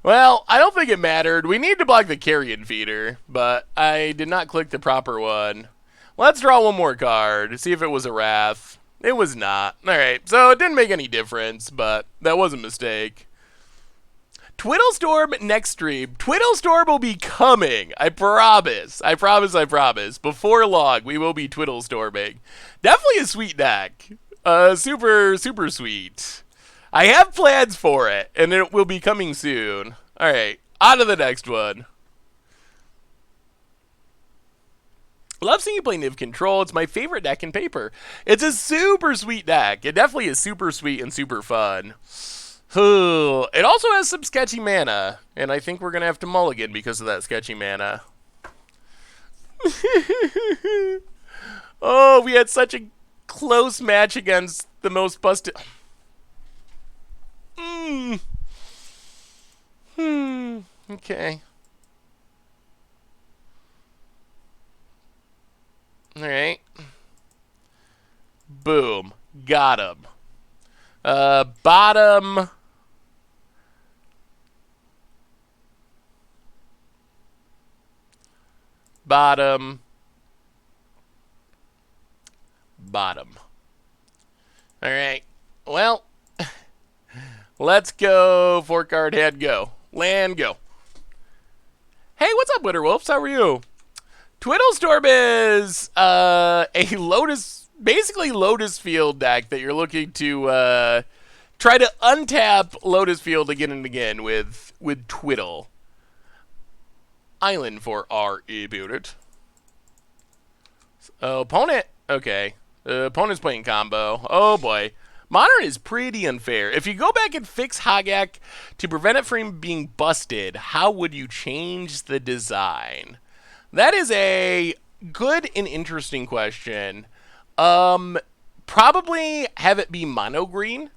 Well, I don't think it mattered. We need to block the Carrion Feeder, but I did not click the proper one. Let's draw one more card, see if it was a Wrath. It was not. Alright, so it didn't make any difference, but that was a mistake. Twiddlestorm next stream. Twiddlestorm will be coming. I promise. I promise. Before long, we will be Twiddlestorming. Definitely a sweet deck. Super sweet. I have plans for it, and it will be coming soon. Alright, on to the next one. Love seeing you play Niv Control. It's my favorite deck in Paper. It's a super sweet deck. It definitely is super sweet and super fun. It also has some sketchy mana, and I think we're going to have to mulligan because of that sketchy mana. Oh, we had such a close match against the most busted... Okay. Alright. Boom. Got him. Bottom. Bottom. Alright. Well, let's go. 4-card hand, go. Land, go. Hey, what's up, Winterwolves? How are you? Twiddlestorm is a basically Lotus Field deck that you're looking to try to untap Lotus Field again and again with Twiddle. Island for our opponent. Opponent, okay. Opponent's playing combo. Oh boy. Modern is pretty unfair. If you go back and fix Hogaak to prevent it from being busted, how would you change the design? That is a good and interesting question. Probably have it be mono green.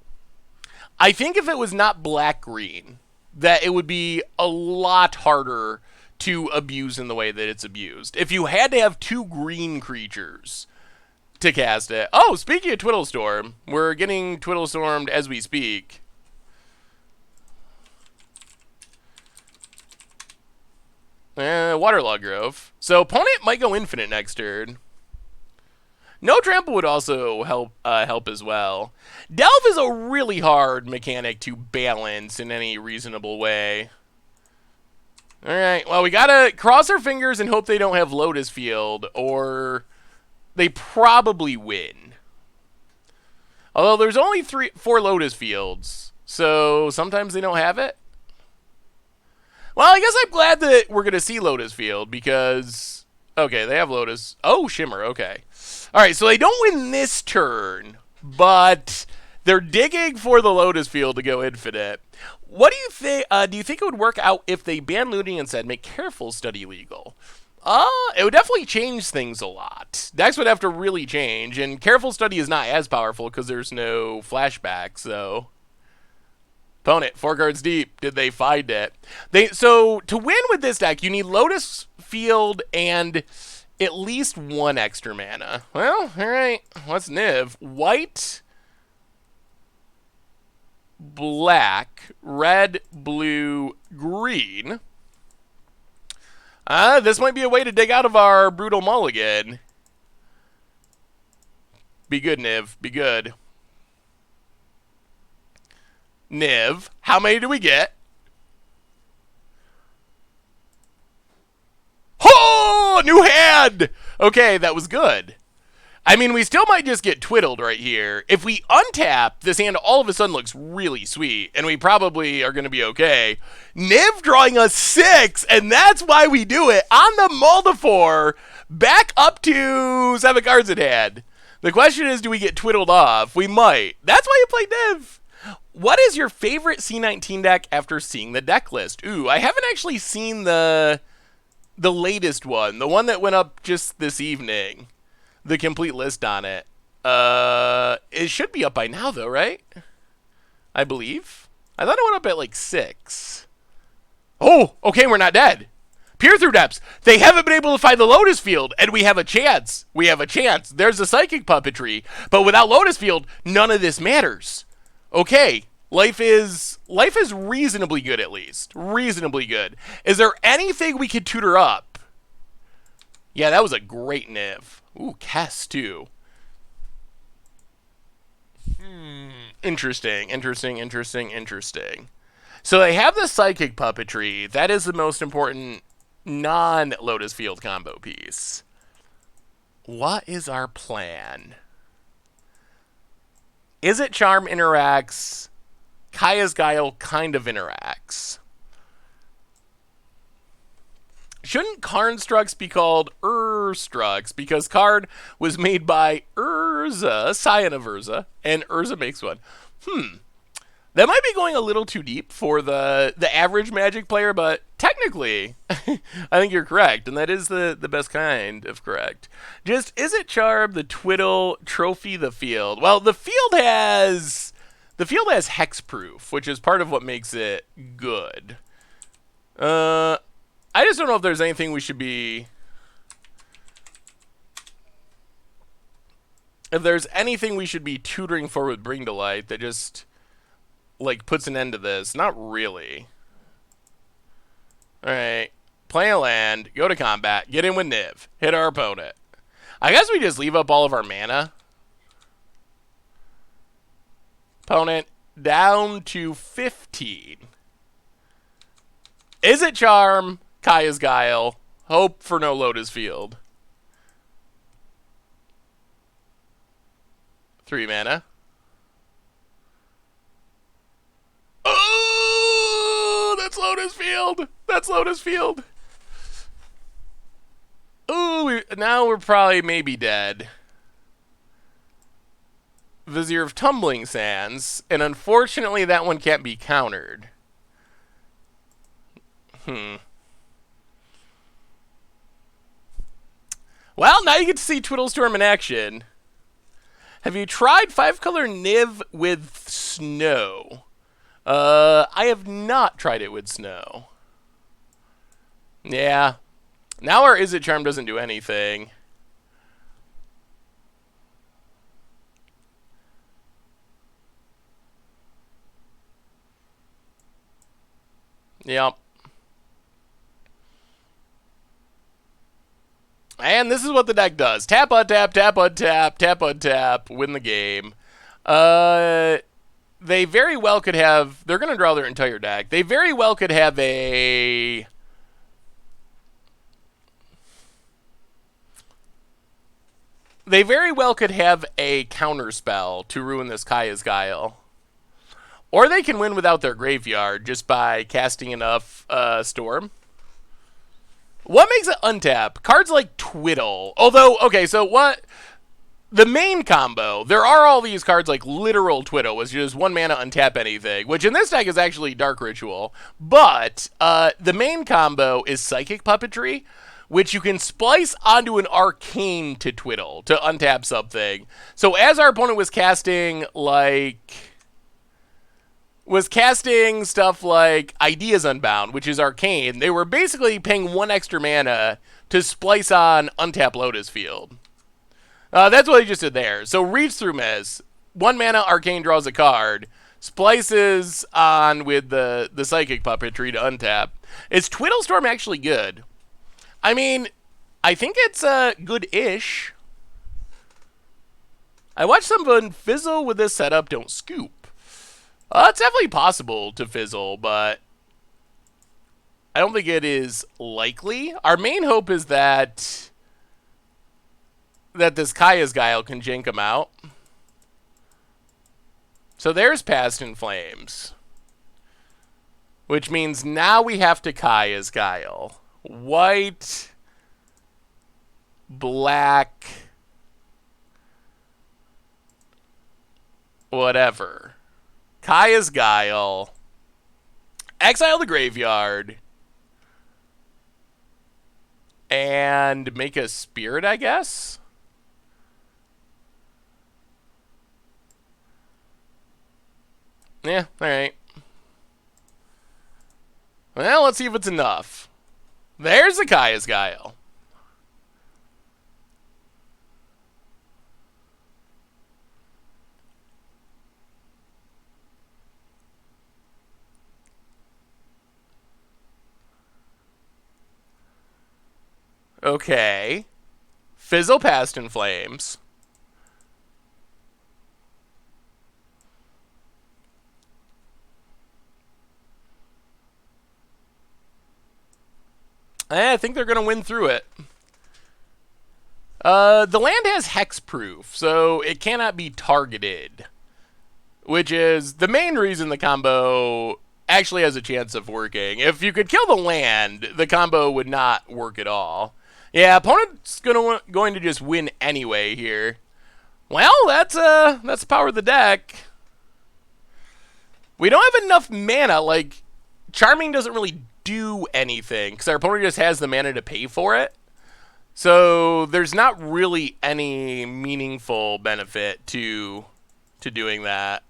I think if it was not black green, that it would be a lot harder to abuse in the way that it's abused. If you had to have 2 green creatures to cast it. Oh, speaking of Twiddlestorm, we're getting Twiddlestormed as we speak. Waterlog Grove. So opponent might go infinite next turn. No trample would also help as well. Delve is a really hard mechanic to balance in any reasonable way. Alright, well, we gotta cross our fingers and hope they don't have Lotus Field, or they probably win. Although there's only 4 Lotus Fields, So sometimes they don't have it. Well, I guess I'm glad that we're going to see Lotus Field because... Okay, they have Lotus. Oh, Shimmer, okay. All right, so they don't win this turn, but they're digging for the Lotus Field to go infinite. What do you think? Do you think it would work out if they ban looting and said make Careful Study legal? It would definitely change things a lot. Decks would have to really change, and Careful Study is not as powerful because there's no flashback, so... Opponent, 4 cards deep. Did they find it? So to win with this deck, you need Lotus Field and at least 1 extra mana. Well, all right. What's Niv? White, black, red, blue, green. This might be a way to dig out of our brutal mulligan. Be good, Niv. Be good. Niv, how many do we get? Oh, new hand! Okay, that was good. I mean, we still might just get twiddled right here. If we untap, this hand all of a sudden looks really sweet, and we probably are going to be okay. Niv drawing us 6, and that's why we do it. On the Multifor, back up to 7 cards in hand. The question is, do we get twiddled off? We might. That's why you play Niv. What is your favorite C19 deck after seeing the deck list? Ooh, I haven't actually seen the latest one. The one that went up just this evening. The complete list on it. It should be up by now, though, right? I believe. I thought it went up at like 6. Oh, okay, we're not dead. Peer through depths. They haven't been able to find the Lotus Field, and we have a chance. We have a chance. There's a psychic puppetry. But without Lotus Field, none of this matters. Okay, life is reasonably good, at least. Reasonably good. Is there anything we could tutor up? Yeah, that was a great Niv. Ooh, Kess, too. Interesting, interesting, interesting, interesting. So they have the psychic puppetry. That is the most important non-Lotus Field combo piece. What is our plan? Izzet Charm interacts. Kaya's Guile kind of interacts. Shouldn't Karnstrux be called Strux? Because card was made by Urza, Scion of Urza, and Urza makes one. That might be going a little too deep for the average Magic player, but technically, I think you're correct, and that is the best kind of correct. Just, is it Charm, the Twiddle, Trophy the Field? Well, the field has hexproof, which is part of what makes it good. I just don't know if there's anything we should be... If there's anything we should be tutoring for with Bring to Light that just... like, puts an end to this. Not really. Alright. Play a land. Go to combat. Get in with Niv. Hit our opponent. I guess we just leave up all of our mana. Opponent down to 15. Izzet Charm? Kaya's Guile. Hope for no Lotus Field. 3 mana. Oh, that's Lotus Field. That's Lotus Field. Ooh, now we're probably maybe dead. Vizier of Tumbling Sands, and unfortunately that one can't be countered. Well, now you get to see Twiddlestorm in action. Have you tried 5-color Niv with snow? I have not tried it with snow. Yeah. Now our Izzet Charm doesn't do anything. Yep. And this is what the deck does. Tap, untap, tap, untap, tap, untap, win the game. They very well could have... They're going to draw their entire deck. They very well could have a... They very well could have a counter spell to ruin this Kaya's Guile. Or they can win without their graveyard just by casting enough Storm. What makes it untap? Cards like Twiddle. Although, okay, so what... The main combo, there are all these cards like literal Twiddle, which is 1 mana untap anything, which in this deck is actually Dark Ritual. But the main combo is Psychic Puppetry, which you can splice onto an Arcane to Twiddle, to untap something. So as our opponent was casting, stuff like Ideas Unbound, which is Arcane, they were basically paying 1 extra mana to splice on Untap Lotus Field. That's what he just did there. So Reach Through Miss, 1 mana Arcane draws a card, splices on with the Psychic Puppetry to untap. Is Twiddle Storm actually good? I mean, I think it's good-ish. I watched someone fizzle with this setup, don't scoop. It's definitely possible to fizzle, but I don't think it is likely. Our main hope is that this Kaya's Guile can jank him out. So there's Past in Flames. Which means now we have to Kaya's Guile. White, black, whatever. Kaya's Guile. Exile the graveyard. And make a spirit, I guess? Yeah, alright. Well, let's see if it's enough. There's the Kaya's Guile. Okay. Fizzle Past in Flames. I think they're going to win through it. The land has hexproof, so it cannot be targeted. Which is the main reason the combo actually has a chance of working. If you could kill the land, the combo would not work at all. Yeah, opponent's going to just win anyway here. Well, that's the power of the deck. We don't have enough mana. Like, Charming doesn't really do anything because our opponent just has the mana to pay for it. So there's not really any meaningful benefit to doing that.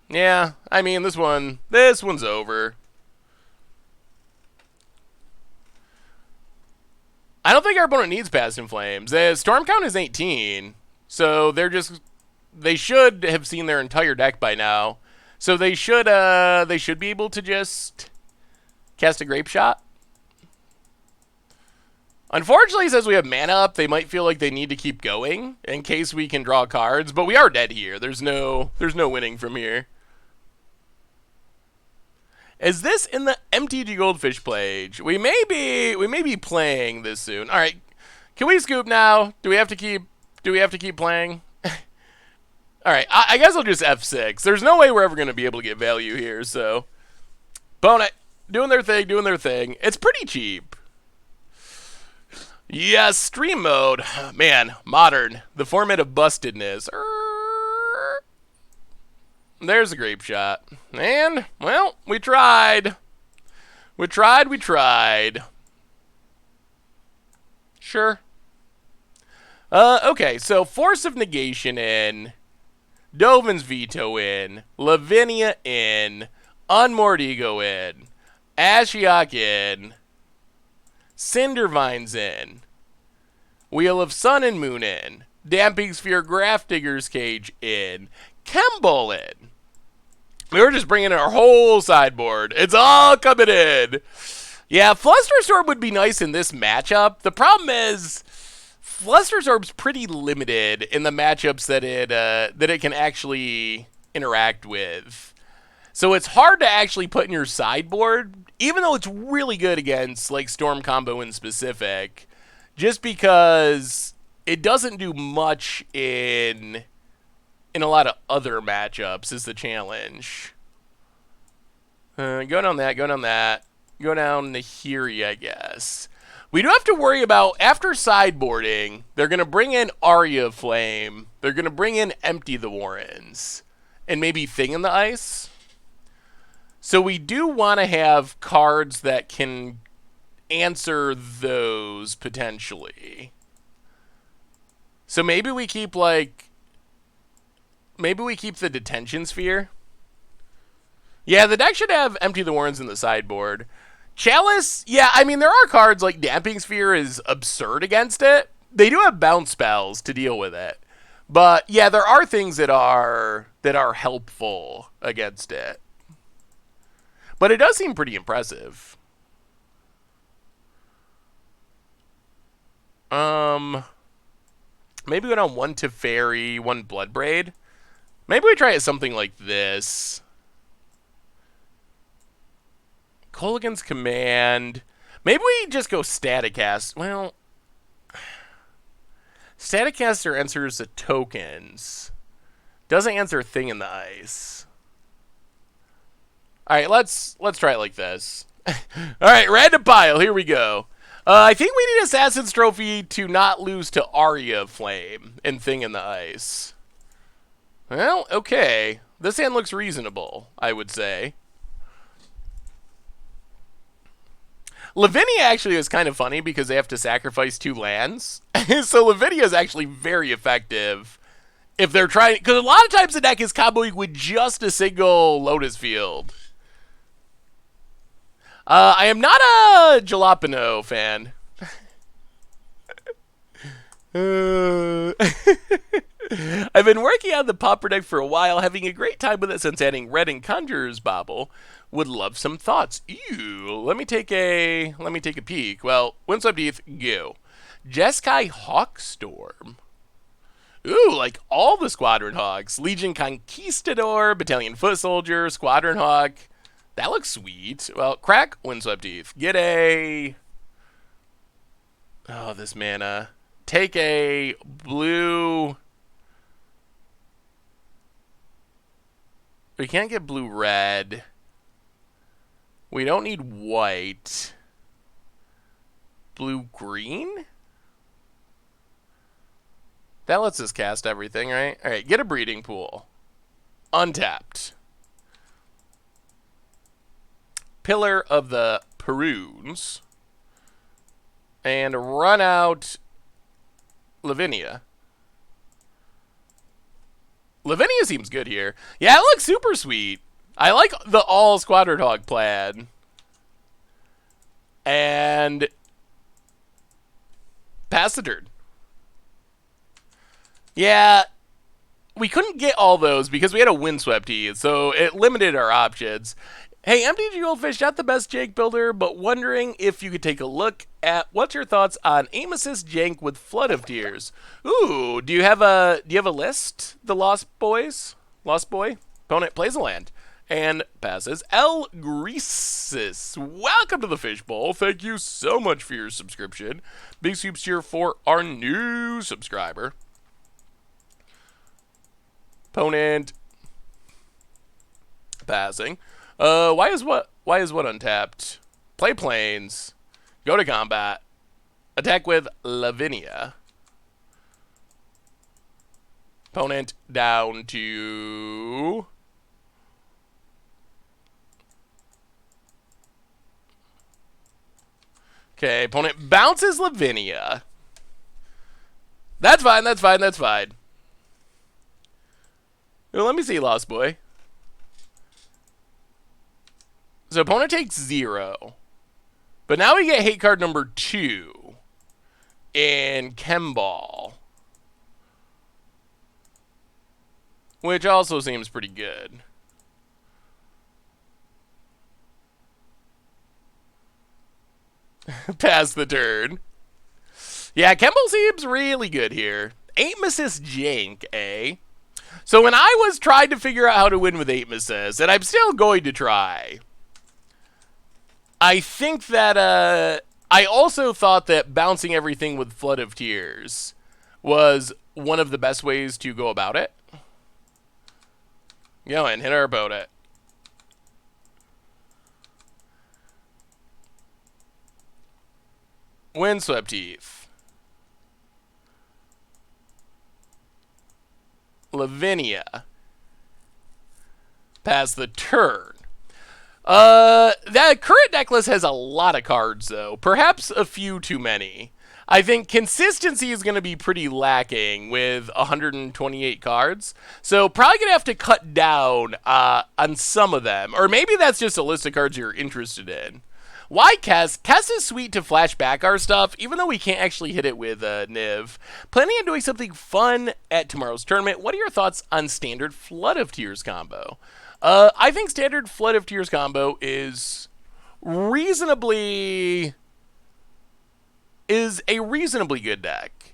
Yeah, I mean this one's over. I don't think our opponent needs Past in Flames. The storm count is 18, so they should have seen their entire deck by now. So they should be able to just cast a Grape Shot. Unfortunately, since we have mana up, they might feel like they need to keep going in case we can draw cards, but we are dead here. There's no winning from here. Is this in the MTGGoldfish page? We may be playing this soon. All right, can we scoop now? Do we have to keep playing? All right, I guess I'll just F6. There's no way we're ever going to be able to get value here, so. Opponent, doing their thing. It's pretty cheap. Yes, stream mode. Man, modern. The format of bustedness. There's a Grape Shot. And, well, we tried. We tried. Sure. Okay, so Force of Negation in. Dovin's Veto in, Lavinia in, Unmoored Ego in, Ashiok in, Cindervine's in, Wheel of Sun and Moon in, Damping Sphere Grafdigger's Cage in, Kemble in. We were just bringing in our whole sideboard. It's all coming in. Yeah, Flusterstorm would be nice in this matchup. The problem is Flusterstorm's pretty limited in the matchups that it can actually interact with. So it's hard to actually put in your sideboard, even though it's really good against like Storm combo in specific, just because it doesn't do much in in a lot of other matchups is the challenge. Go down that, go down that. Go down to here, I guess. We do have to worry about, after sideboarding, they're going to bring in Arya Flame. They're going to bring in Empty the Warrens. And maybe Thing in the Ice. So we do want to have cards that can answer those, potentially. So maybe we keep, like... Maybe we keep the Detention Sphere. Yeah, the deck should have Empty the Warrens in the sideboard. Chalice, yeah, I mean, there are cards like Damping Sphere is absurd against it. They do have bounce spells to deal with it. But, yeah, there are things that are helpful against it. But it does seem pretty impressive. Maybe go down 1 Teferi, 1 Bloodbraid. Maybe we try it something like this. Kolaghan's Command. Maybe we just go Static Cast. Well, Static Caster answers the tokens. Doesn't answer a Thing in the Ice. Alright, let's try it like this. Alright, random pile. Here we go. I think we need Assassin's Trophy to not lose to Arya Flame and Thing in the Ice. Well, okay. This hand looks reasonable, I would say. Lavinia actually is kind of funny because they have to sacrifice 2 lands. So Lavinia is actually very effective if they're trying... Because a lot of times the deck is comboing with just a single Lotus Field. I am not a Jalapeno fan. I've been working on the Pauper deck for a while, having a great time with it since adding Red and Conjurer's Bauble. Would love some thoughts. Ew. Let me take a peek. Well, Windswept Heath, go. Jeskai Hawkstorm. Ooh, like all the Squadron Hawks. Legion Conquistador, Battalion Foot Soldier, Squadron Hawk. That looks sweet. Well, crack Windswept Heath. Get a... Oh, this mana. Take a blue... We can't get blue-red. We don't need white. Blue-green? That lets us cast everything, right? Alright, get a Breeding Pool. Untapped. Pillar of the Perunes. And run out Lavinia. Lavinia seems good here. Yeah, it looks super sweet. I like the all Squadron Hawk plaid. And pass the turn. Yeah, we couldn't get all those because we had a Windswept Heath, so it limited our options. Hey, MTGGoldfish, not the best Jank builder, but wondering if you could take a look at what's your thoughts on Aim-Assist Jank with Flood of Tears. Ooh, do you have a list? The Lost Boys? Lost Boy? Opponent plays a land and passes. El Greasis, welcome to the Fishbowl. Thank you so much for your subscription. Big soups here for our new subscriber. Opponent passing. Why is what untapped? Play planes. Go to combat. Attack with Lavinia. Opponent down to... Okay, opponent bounces Lavinia. That's fine, that's fine, that's fine. Well, let me see, Lost Boy. So opponent takes 0. But now we get hate card number 2 in Chemball. Which also seems pretty good. Pass the turn. Yeah, Chemball seems really good here. Aim-Assist Jank, eh? So when I was trying to figure out how to win with Aim-Assist, and I'm still going to try... I think that, I also thought that bouncing everything with Flood of Tears was one of the best ways to go about it. Go in, hit our opponent. Windswept Heath. Lavinia. Pass the turn. That current deck list has a lot of cards, though. Perhaps a few too many. I think consistency is going to be pretty lacking with 128 cards. So probably going to have to cut down on some of them. Or maybe that's just a list of cards you're interested in. Why Kess? Kess is sweet to flash back our stuff, even though we can't actually hit it with Niv. Planning on doing something fun at tomorrow's tournament. What are your thoughts on standard Flood of Tears combo? I think standard Flood of Tears combo is a reasonably good deck.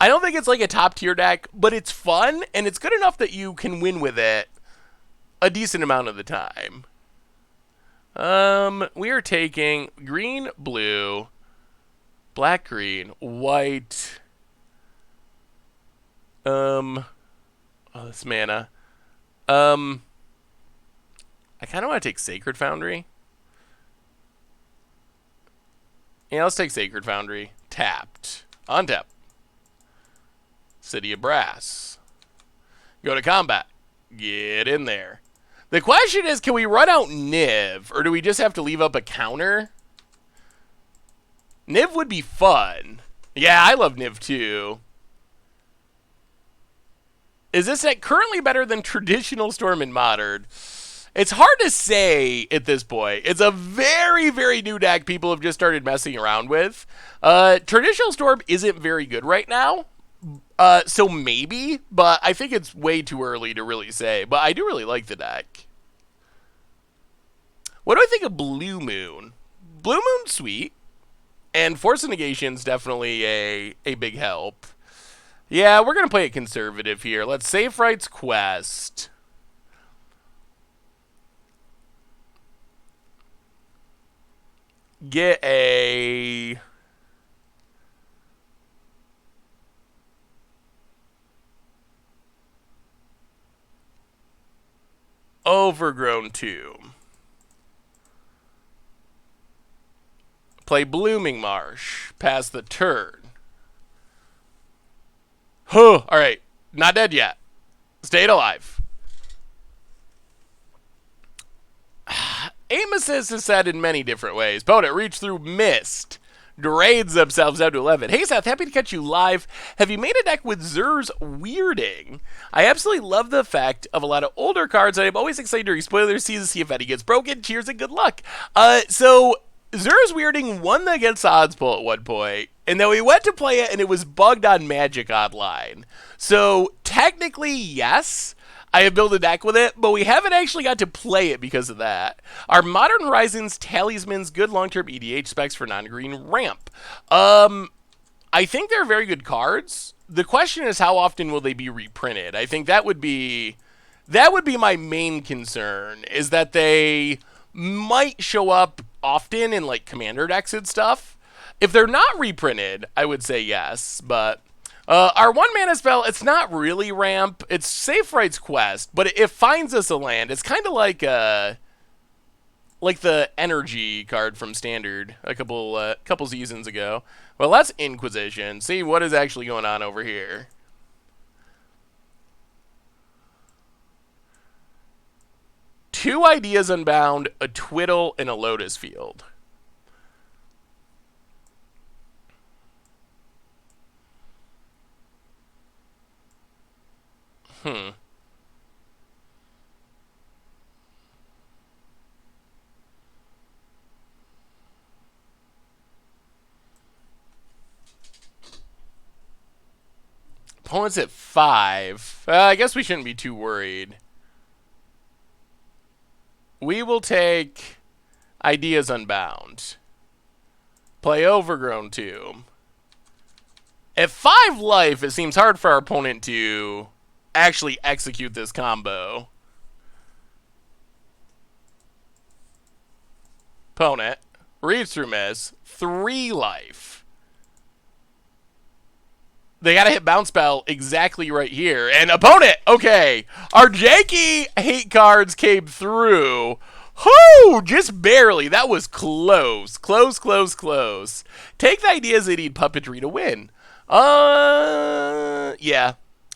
I don't think it's like a top tier deck, but it's fun, and it's good enough that you can win with it a decent amount of the time. We are taking green, blue, black, green, white. Oh, this mana. I kind of want to take Sacred Foundry. Yeah, let's take Sacred Foundry. Tapped. Untap. City of Brass. Go to combat. Get in there. The question is, can we run out Niv, or do we just have to leave up a counter? Niv would be fun. Yeah, I love Niv too. Is this deck currently better than traditional Storm in Modern? It's hard to say at this point. It's a very, very new deck people have just started messing around with. Traditional Storm isn't very good right now. So maybe, but I think it's way too early to really say. But I do really like the deck. What do I think of Blue Moon? Blue Moon's sweet. And Force of Negation's definitely a big help. Yeah, we're going to play it conservative here. Let's Safe Rights Quest. Get a... Overgrown Tomb. Play Blooming Marsh. Pass the turn. Huh. Alright. Not dead yet. Stayed alive. Aim assist is said in many different ways. Opponent reach through mist. Degrades themselves down to 11. Hey Seth, happy to catch you live. Have you made a deck with Zur's Weirding? I absolutely love the effect of a lot of older cards, and I'm always excited during spoiler season to see if any gets broken. Cheers and good luck. So Zur's Weirding won the Against Odds poll at one point, and then we went to play it, and it was bugged on Magic Online. So technically, yes, I have built a deck with it, but we haven't actually got to play it because of that. Are Modern Horizons Talismans good long-term EDH specs for non-green ramp? I think they're very good cards. The question is, how often will they be reprinted? I think that would be my main concern, is that they might show up often in like commander decks and stuff. If they're not reprinted, I would say yes, but our 1-mana spell, it's not really ramp. It's Safe Rights Quest, but it finds us a land. It's kind of like the energy card from Standard a couple seasons ago. Well, that's Inquisition. See what is actually going on over here. Two Ideas Unbound, a Twiddle, and a Lotus Field. Opponent's at 5. I guess we shouldn't be too worried. We will take Ideas Unbound. Play Overgrown Tomb. At 5 life, it seems hard for our opponent to actually execute this combo. Opponent. Reach through miss. 3 life. They gotta hit bounce spell exactly right here. And opponent, okay. Our janky hate cards came through. Whoo! Just barely. That was close. Close, close, close. Take the ideas they need puppetry to win. Yeah.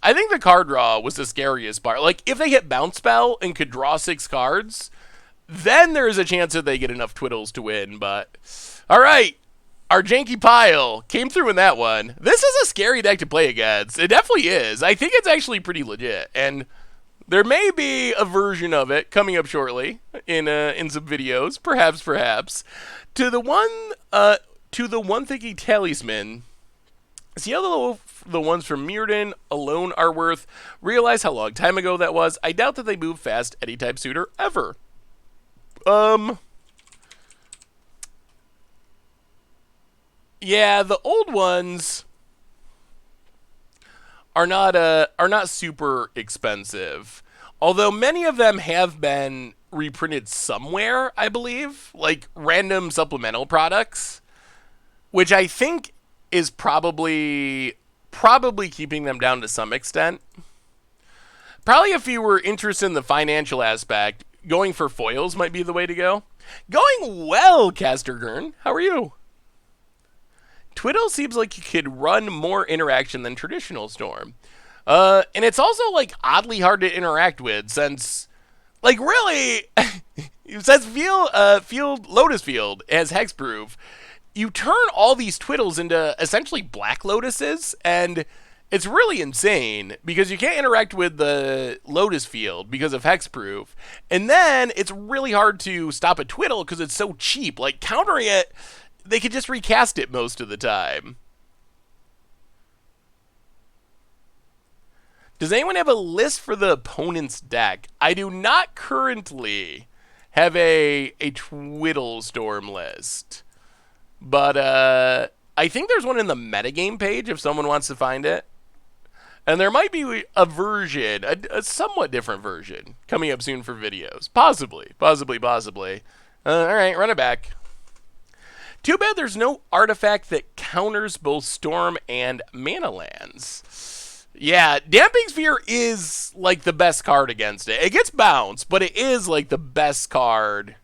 I think the card draw was the scariest part. Like, if they hit bounce spell and could draw 6 cards, then there's a chance that they get enough Twiddles to win, but... Alright. Our janky pile came through in that one. This is a scary deck to play against. It definitely is. I think it's actually pretty legit. And there may be a version of it coming up shortly in some videos. Perhaps. To the one thinking talisman. See how the ones from Mirrodin alone are worth? Realize how long time ago that was. I doubt that they move fast any type suitor ever. Yeah, the old ones are not super expensive. Although many of them have been reprinted somewhere, I believe, like random supplemental products, which I think is probably keeping them down to some extent. Probably if you were interested in the financial aspect, going for foils might be the way to go. Going well, Castergern. How are you? Twiddle seems like you could run more interaction than traditional Storm. And it's also, like, oddly hard to interact with since, like, really, since Lotus Field has Hexproof, you turn all these Twiddles into essentially Black Lotuses, and it's really insane because you can't interact with the Lotus Field because of Hexproof, and then it's really hard to stop a Twiddle because it's so cheap. Like, countering it... They could just recast it most of the time. Does anyone have a list for the opponent's deck? I do not currently have a Twiddle Storm list. But I think there's one in the metagame page if someone wants to find it. And there might be a version, a somewhat different version, coming up soon for videos. Possibly. Alright, run it back. Too bad there's no artifact that counters both Storm and Mana lands. Yeah, Damping Sphere is, like, the best card against it. It gets bounced, but it is, like, the best card.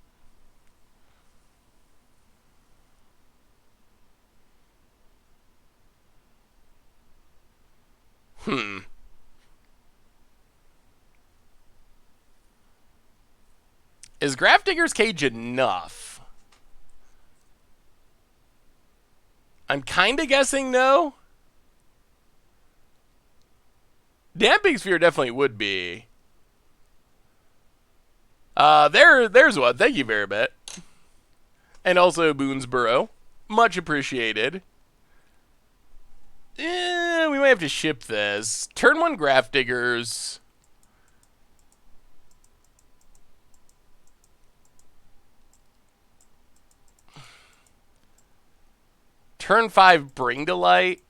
Is Grafdigger's Cage enough? I'm kind of guessing no. Damping Sphere definitely would be. There's one. Thank you very much. And also Boonsboro. Much appreciated. We might have to ship this. Turn 1 Grafdiggers. Turn 5 Bring to Light.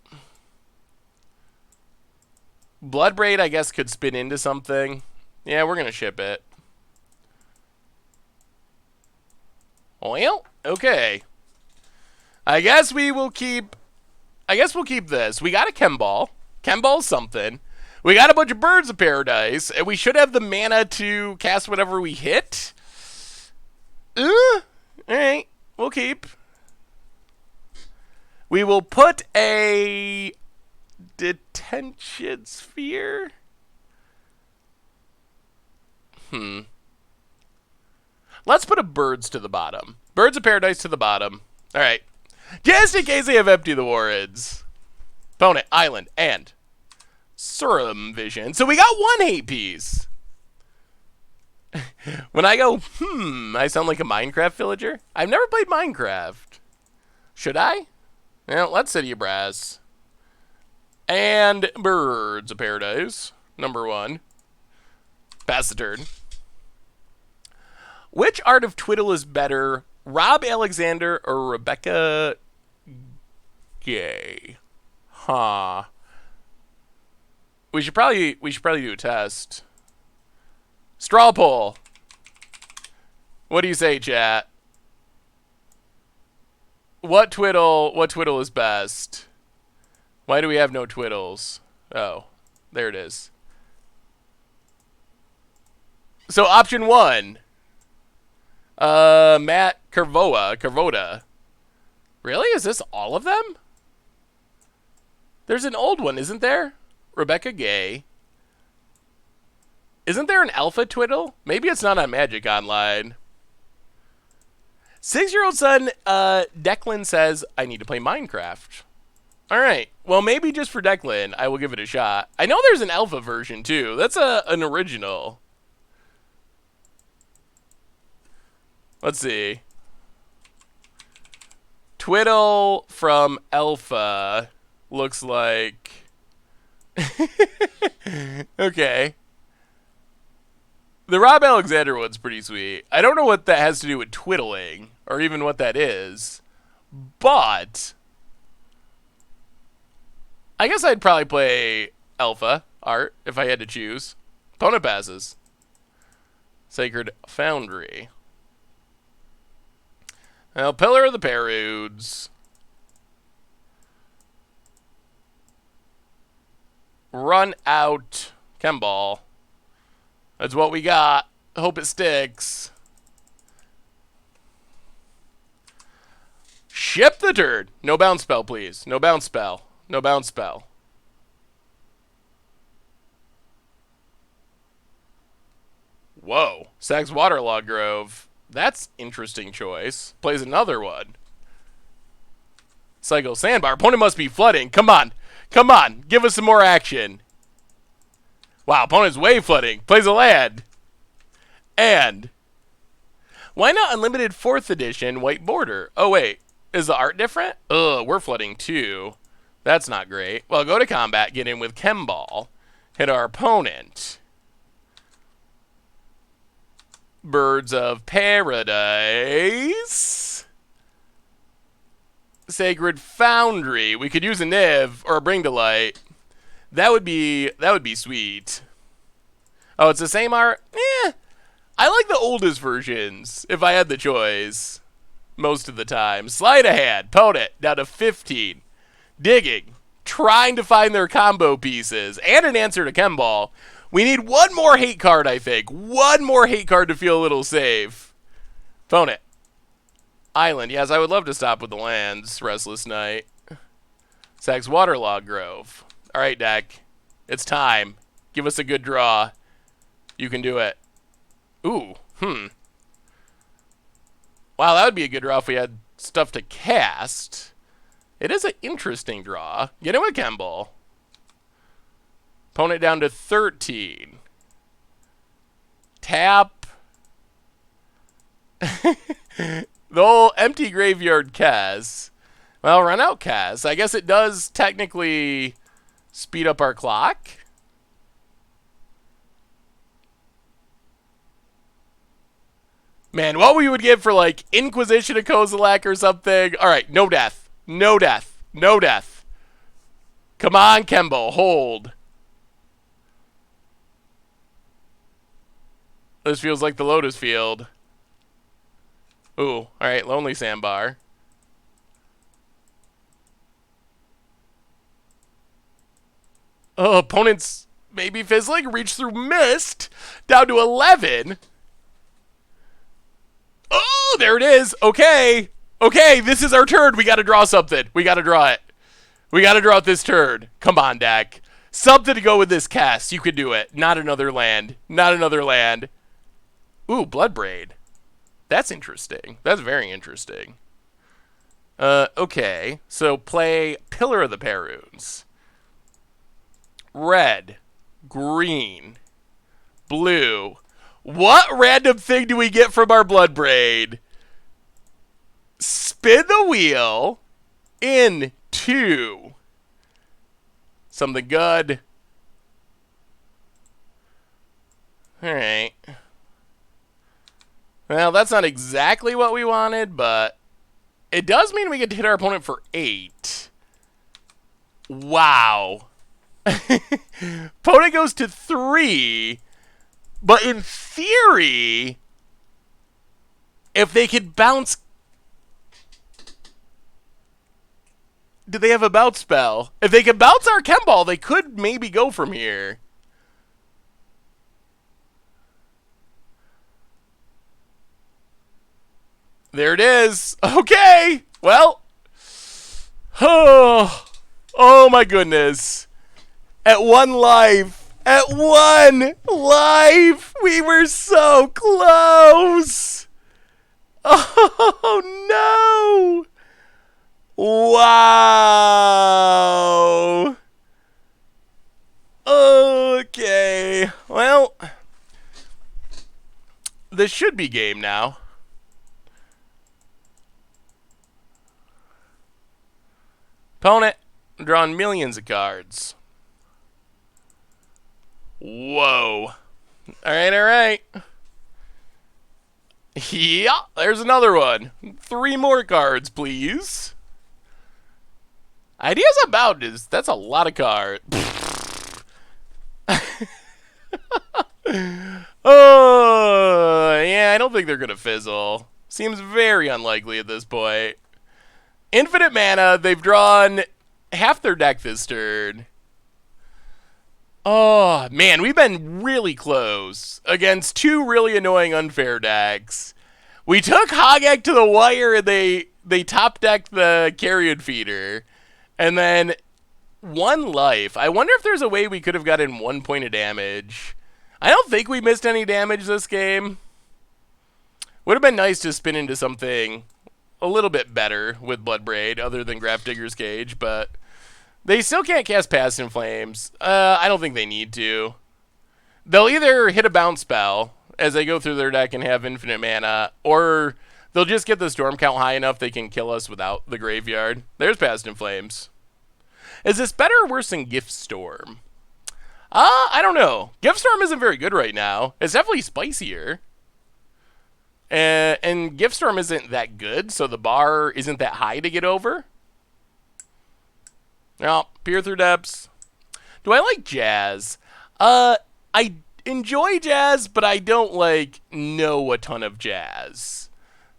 Bloodbraid, I guess, could spin into something. Yeah, we're going to ship it. Well, okay. I guess we'll keep this. We got a Chemball. Chemball's something. We got a bunch of Birds of Paradise, and we should have the mana to cast whatever we hit. Alright, we'll keep. We will put a Detention Sphere. Let's put a Birds to the bottom. Birds of Paradise to the bottom. Alright. Just in case they have Empty the Warrens. Opponent, Island, and Surum Vision. So we got one hate piece. When I go, I sound like a Minecraft villager. I've never played Minecraft. Should I? Well, let's City of Brass. And Birds of Paradise. Number 1. Pass the turn. Which art of Twiddle is better? Rob Alexander or Rebecca Gay? Huh. We should probably do a test. Straw poll. What do you say, chat? What Twiddle is best? Why do we have no Twiddles? Oh, there it is. So option 1. Matt Carvoda. Really? Is this all of them? There's an old one, isn't there? Rebecca Gay. Isn't there an alpha Twiddle? Maybe it's not on Magic Online. 6-year-old son, Declan says, I need to play Minecraft. Alright, well maybe just for Declan, I will give it a shot. I know there's an alpha version too. That's an original. Let's see. Twiddle from alpha looks like... Okay. The Rob Alexander one's pretty sweet. I don't know what that has to do with twiddling, or even what that is, but I guess I'd probably play alpha art if I had to choose. Opponent passes. Sacred Foundry. Now, Pillar of the Perudes. Run out Chemball. That's what we got. Hope it sticks. Ship the turd. No bounce spell, please. No bounce spell. No bounce spell. Whoa. Sax Waterlog Grove. That's interesting choice. Plays another one. Cycle Sandbar. Opponent must be flooding. Come on. Come on. Give us some more action. Wow, opponent's wave flooding. Plays a land. And why not unlimited 4th edition white border? Oh, wait. Is the art different? Ugh, we're flooding too. That's not great. Well, go to combat, get in with Chemball. Hit our opponent. Birds of Paradise. Sacred Foundry. We could use a Niv or a Bring to Light. That would be sweet. Oh, it's the same art? Eh. I like the oldest versions, if I had the choice. Most of the time. Sleight of hand. Opponent down to 15. Digging. Trying to find their combo pieces. And an answer to Chemball. We need one more hate card, I think. One more hate card to feel a little safe. Opponent. Island. Yes, I would love to stop with the lands. Restless Night. Sax Waterlog Grove. Alright, deck. It's time. Give us a good draw. You can do it. Ooh. Wow, that would be a good draw if we had stuff to cast. It is an interesting draw. Get in with Chemball. Opponent down to 13. Tap. The whole empty graveyard cast. Well, run out cast. I guess it does technically speed up our clock. Man, what we would give for, like, Inquisition of Kozilek or something. Alright, no death. No death. No death. Come on, Chemball. Hold. This feels like the Lotus Field. Ooh, alright, Lonely Sandbar. Oh, opponent's maybe fizzling. Reach through Mist. Down to 11. Oh, there it is. Okay. Okay, this is our turn. We got to draw something. We got to draw it. We got to draw this turn. Come on, deck. Something to go with this cast. You can do it. Not another land. Not another land. Ooh, Bloodbraid. That's interesting. That's very interesting. Okay. So play Pillar of the Perudes. Red. Green. Blue. What random thing do we get from our Bloodbraid? Spin the wheel into something good. Alright. Well, that's not exactly what we wanted, but it does mean we get to hit our opponent for 8. Wow. Opponent goes to 3. But in theory, if they could bounce... do they have a bounce spell? If they could bounce our chem ball, they could maybe go from here. There it is. Okay. Well. Oh my goodness. At 1 life. At 1 life. We were so close. Oh no. Wow. Okay. Well, this should be game now. Opponent, drawing millions of cards. Whoa. Alright, alright. Yeah, there's another one. 3 more cards, please. Ideas about this. That's a lot of cards. Oh, yeah, I don't think they're going to fizzle. Seems very unlikely at this point. Infinite mana. They've drawn half their deck this turn. Oh, man, we've been really close against 2 really annoying unfair decks. We took Hogaak to the wire and they top-decked the Carrion Feeder. And then 1 life. I wonder if there's a way we could have gotten 1 point of damage. I don't think we missed any damage this game. Would have been nice to spin into something a little bit better with Bloodbraid other than Grafdigger's Cage, but they still can't cast Past in Flames. I don't think they need to. They'll either hit a bounce spell as they go through their deck and have infinite mana, or they'll just get the storm count high enough they can kill us without the graveyard. There's Past in Flames. Is this better or worse than Gift Storm? I don't know. Gift Storm isn't very good right now. It's definitely spicier. And Gift Storm isn't that good, so the bar isn't that high to get over. No, Peer Through Depths. Do I like Jazz? I enjoy Jazz, but I don't, know a ton of Jazz.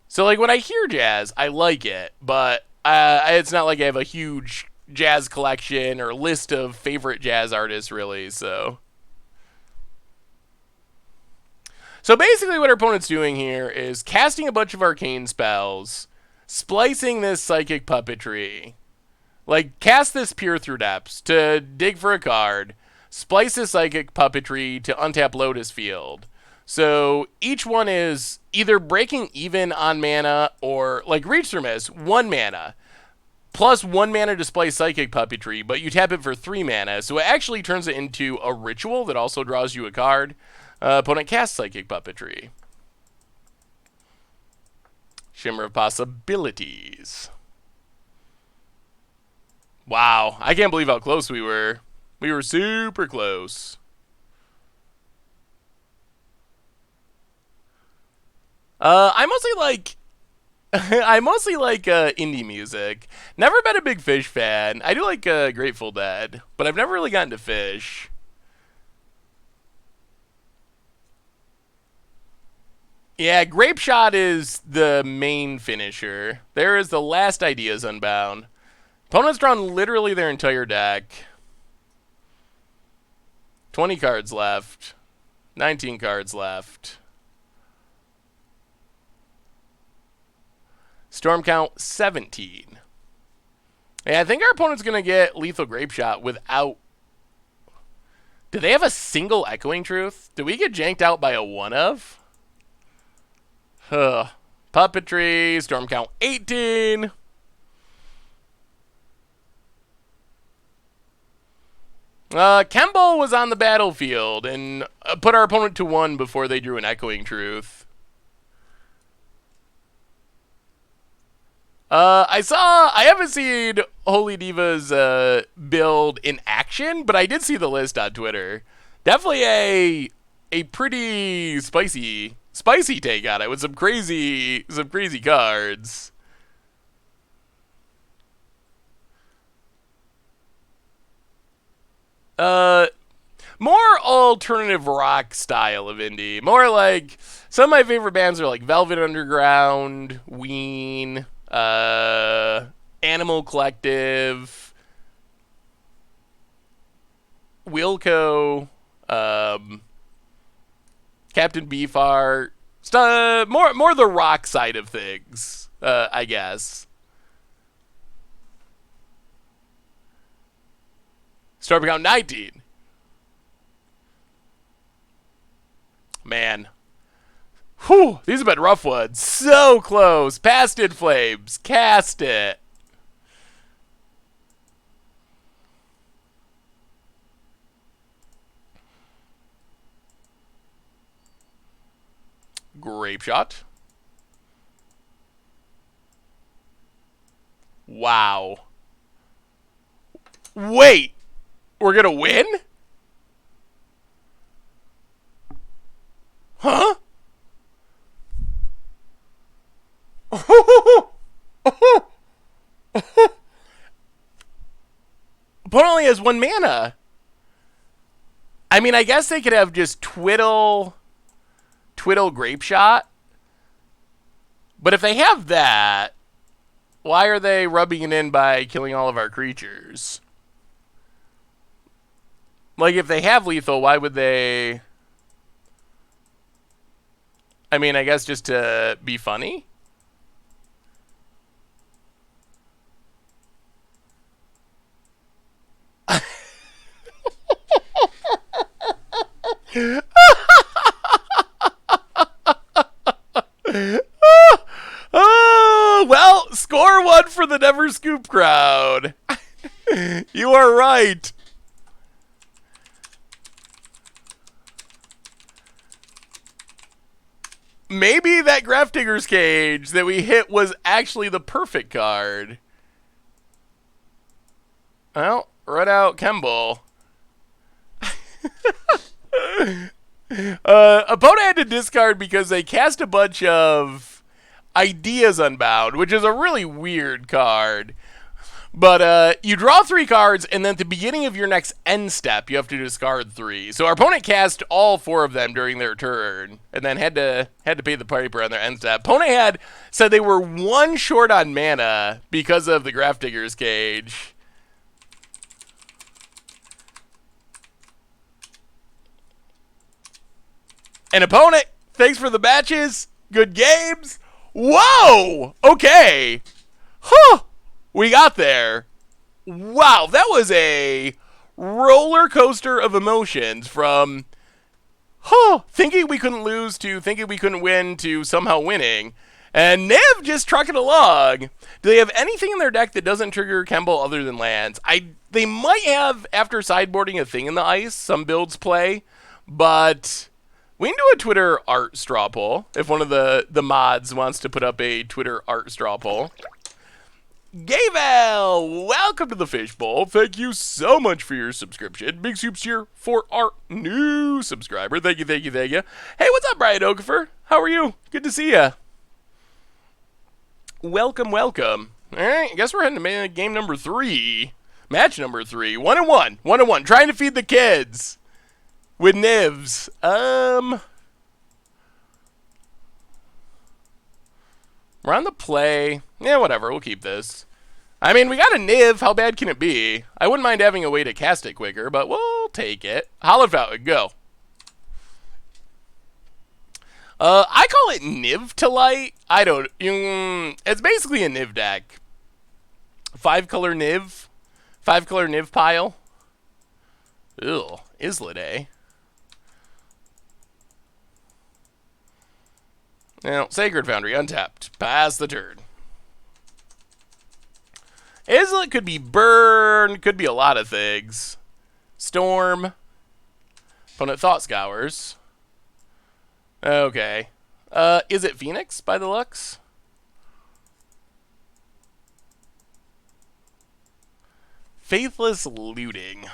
So, when I hear Jazz, I like it, but it's not like I have a huge Jazz collection or list of favorite Jazz artists, really, so. So basically what our opponent's doing here is casting a bunch of arcane spells, splicing this psychic puppetry. Cast this Peer Through Depths to dig for a card, splice this psychic puppetry to untap Lotus Field. So each one is either breaking even on mana or, Reach Through Miss, 1 mana. Plus 1 mana to splice Psychic Puppetry, but you tap it for 3 mana, so it actually turns it into a ritual that also draws you a card. Opponent casts Psychic Puppetry. Shimmer of Possibilities. Wow, I can't believe how close we were. We were super close. I mostly like indie music. Never been a big Fish fan. I do like Grateful Dead, but I've never really gotten to Fish. Yeah, Grape Shot is the main finisher. There is the last Ideas Unbound. Opponent's drawn literally their entire deck. 20 cards left. 19 cards left. Storm count 17. Yeah, I think our opponent's going to get Lethal Grape Shot without... Do they have a single Echoing Truth? Do we get janked out by a one of? Puppetry, Storm count 18. Kemble was on the battlefield and put our opponent to 1 before they drew an Echoing Truth. I haven't seen Holy Diva's build in action, but I did see the list on Twitter. Definitely a pretty spicy take on it with some crazy cards. More alternative rock style of indie. More like some of my favorite bands are like Velvet Underground, Ween, Animal Collective, Wilco, Captain Beefheart, more the rock side of things, I guess. Storm Account 19. Man. Whew, these have been rough ones. So close. Past in Flames. Cast it. Grape Shot. Wow. Wait. We're going to win? Huh? Opponent only has 1 mana. I mean, I guess they could have just Twiddle Grape Shot. But if they have that, why are they rubbing it in by killing all of our creatures? Like, if they have lethal, why would they... I mean, I guess just to be funny? Oh, well, score 1 for the Never Scoop crowd. You are right. Maybe that Grafdigger's Cage that we hit was actually the perfect card. Well, run out Kemble. Opponent had to discard because they cast a bunch of Ideas Unbound, which is a really weird card. But you draw 3 cards, and then at the beginning of your next end step, you have to discard 3. So our opponent cast all 4 of them during their turn, and then had to pay the piper on their end step. Opponent had said they were 1 short on mana because of the Grafdigger's Cage. And opponent, thanks for the matches. Good games. Whoa! Okay. Huh. We got there. Wow, that was a roller coaster of emotions from thinking we couldn't lose to thinking we couldn't win to somehow winning. And Niv just trucking along. Do they have anything in their deck that doesn't trigger Kemble other than lands? They might have, after sideboarding a thing in the ice, some builds play, but we can do a Twitter art straw poll if one of the mods wants to put up a Twitter art straw poll. Gavel, welcome to the Fishbowl. Thank you so much for your subscription. Big soups here for our new subscriber. Thank you, thank you, thank you. Hey, what's up, Brian Okafor? How are you? Good to see ya. Welcome, welcome. All right, I guess we're heading to game number 3. Match number 3. 1-1. 1-1. Trying to feed the kids with Nivs. We're on the play. Yeah, whatever. We'll keep this. I mean, we got a Niv. How bad can it be? I wouldn't mind having a way to cast it quicker, but we'll take it. Hallowed Fountain, go. I call it Niv to Light. I don't... it's basically a Niv deck. 5-color Niv. 5-color Niv pile. Ew. Islet, eh? Now, Sacred Foundry, untapped. Pass the turn. Islet could be Burn, could be a lot of things. Storm. Opponent Thought Scours. Okay. Is it Phoenix by the looks? Faithless Looting.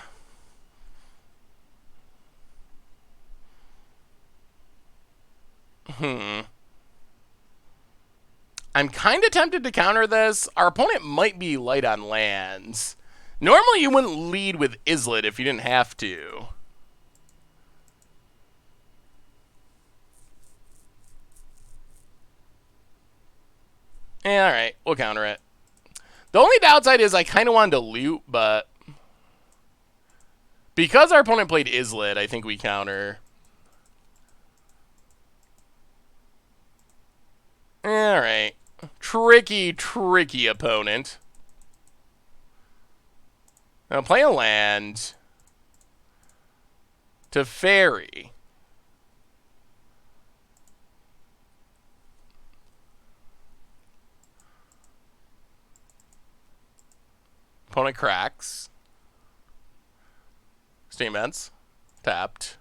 I'm kind of tempted to counter this. Our opponent might be light on lands. Normally you wouldn't lead with Islet if you didn't have to. Yeah, alright. We'll counter it. The only downside is I kind of wanted to loot, but because our opponent played Islet, I think we counter. Alright. Tricky, tricky opponent. Now play a land to Fairy. Opponent cracks. Statements. Tapped.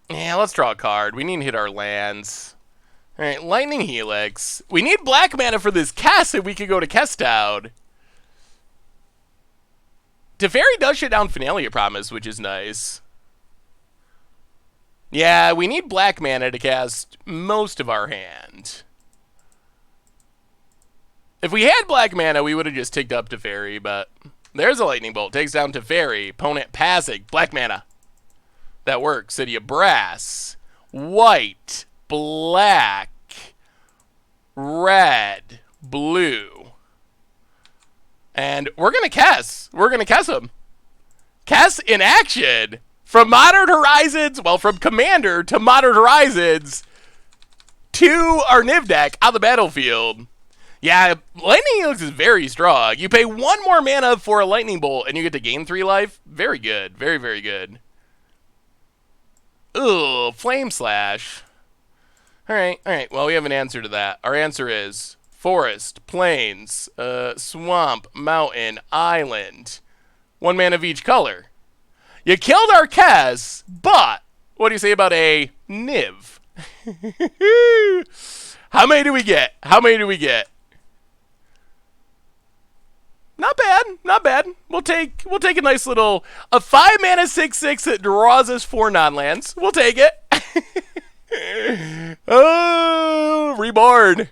Yeah, let's draw a card. We need to hit our lands. Alright, Lightning Helix. We need black mana for this Kess if we could go to Kestown. Teferi does shut down Finalia Promise, which is nice. Yeah, we need black mana to cast most of our hand. If we had black mana, we would have just ticked up Teferi, but there's a Lightning Bolt. Takes down Teferi. Opponent passing. Black mana. That works. City of Brass. White. Black. Red. Blue. And we're going to Kess. We're going to Kess him. Kess in action. From Modern Horizons, well, from Commander to Modern Horizons to our Niv deck on the battlefield. Yeah, Lightning Helix is very strong. You pay 1 more mana for a Lightning Bolt and you get to gain 3 life. Very good. Very, very good. Ugh, Flame Slash. Alright, alright. Well, we have an answer to that. Our answer is Forest, Plains, Swamp, Mountain, Island. 1 mana of each color. You killed our Kess, but what do you say about a Niv? How many do we get? How many do we get? Not bad, not bad. We'll take a nice little 5 mana 6/6 that draws us 4 non-lands. We'll take it. Oh, Reborn.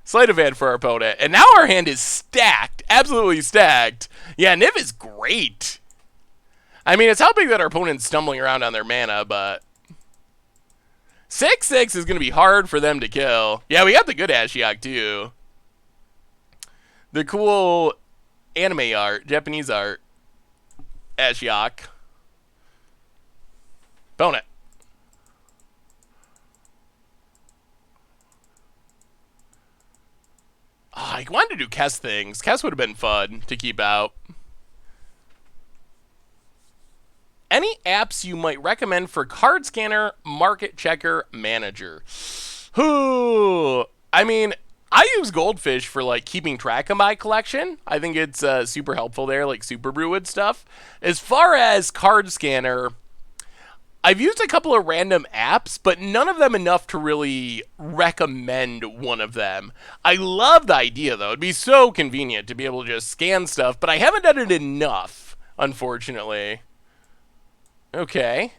Sleight of hand for our opponent, and now our hand is stacked, absolutely stacked. Yeah, Niv is great. I mean, it's helping that our opponent's stumbling around on their mana, but 6/6 is gonna be hard for them to kill. Yeah, we got the good Ashiok too. The cool anime art, Japanese art. Ashiok. Opponent. Oh, I wanted to do Kess things. Kess would have been fun to keep out. Any apps you might recommend for Card Scanner, Market Checker, Manager? Who? I mean, I use Goldfish for like keeping track of my collection. I think it's super helpful there, like Super Brewwood stuff. As far as Card Scanner, I've used a couple of random apps, but none of them enough to really recommend one of them. I love the idea, though. It'd be so convenient to be able to just scan stuff, but I haven't done it enough, unfortunately. Okay.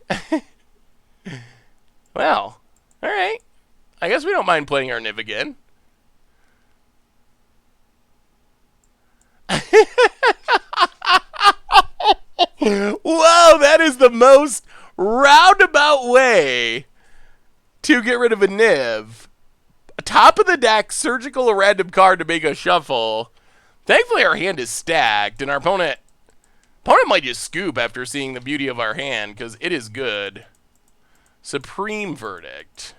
Well, all right. I guess we don't mind playing our Niv again. Whoa, that is the most roundabout way to get rid of a Niv. Top of the deck, surgical a random card to make a shuffle. Thankfully, our hand is stacked, and our opponent might just scoop after seeing the beauty of our hand, because it is good. Supreme Verdict.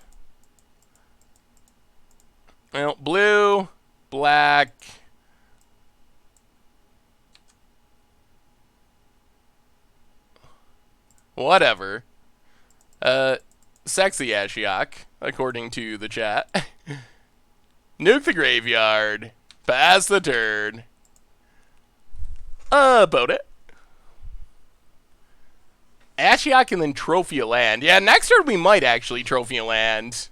Well, blue, black. Whatever. Sexy Ashiok, according to the chat. Nuke the graveyard. Pass the turn. Boat it. Ashiok and then trophy a land. Yeah, next turn we might actually trophy a land.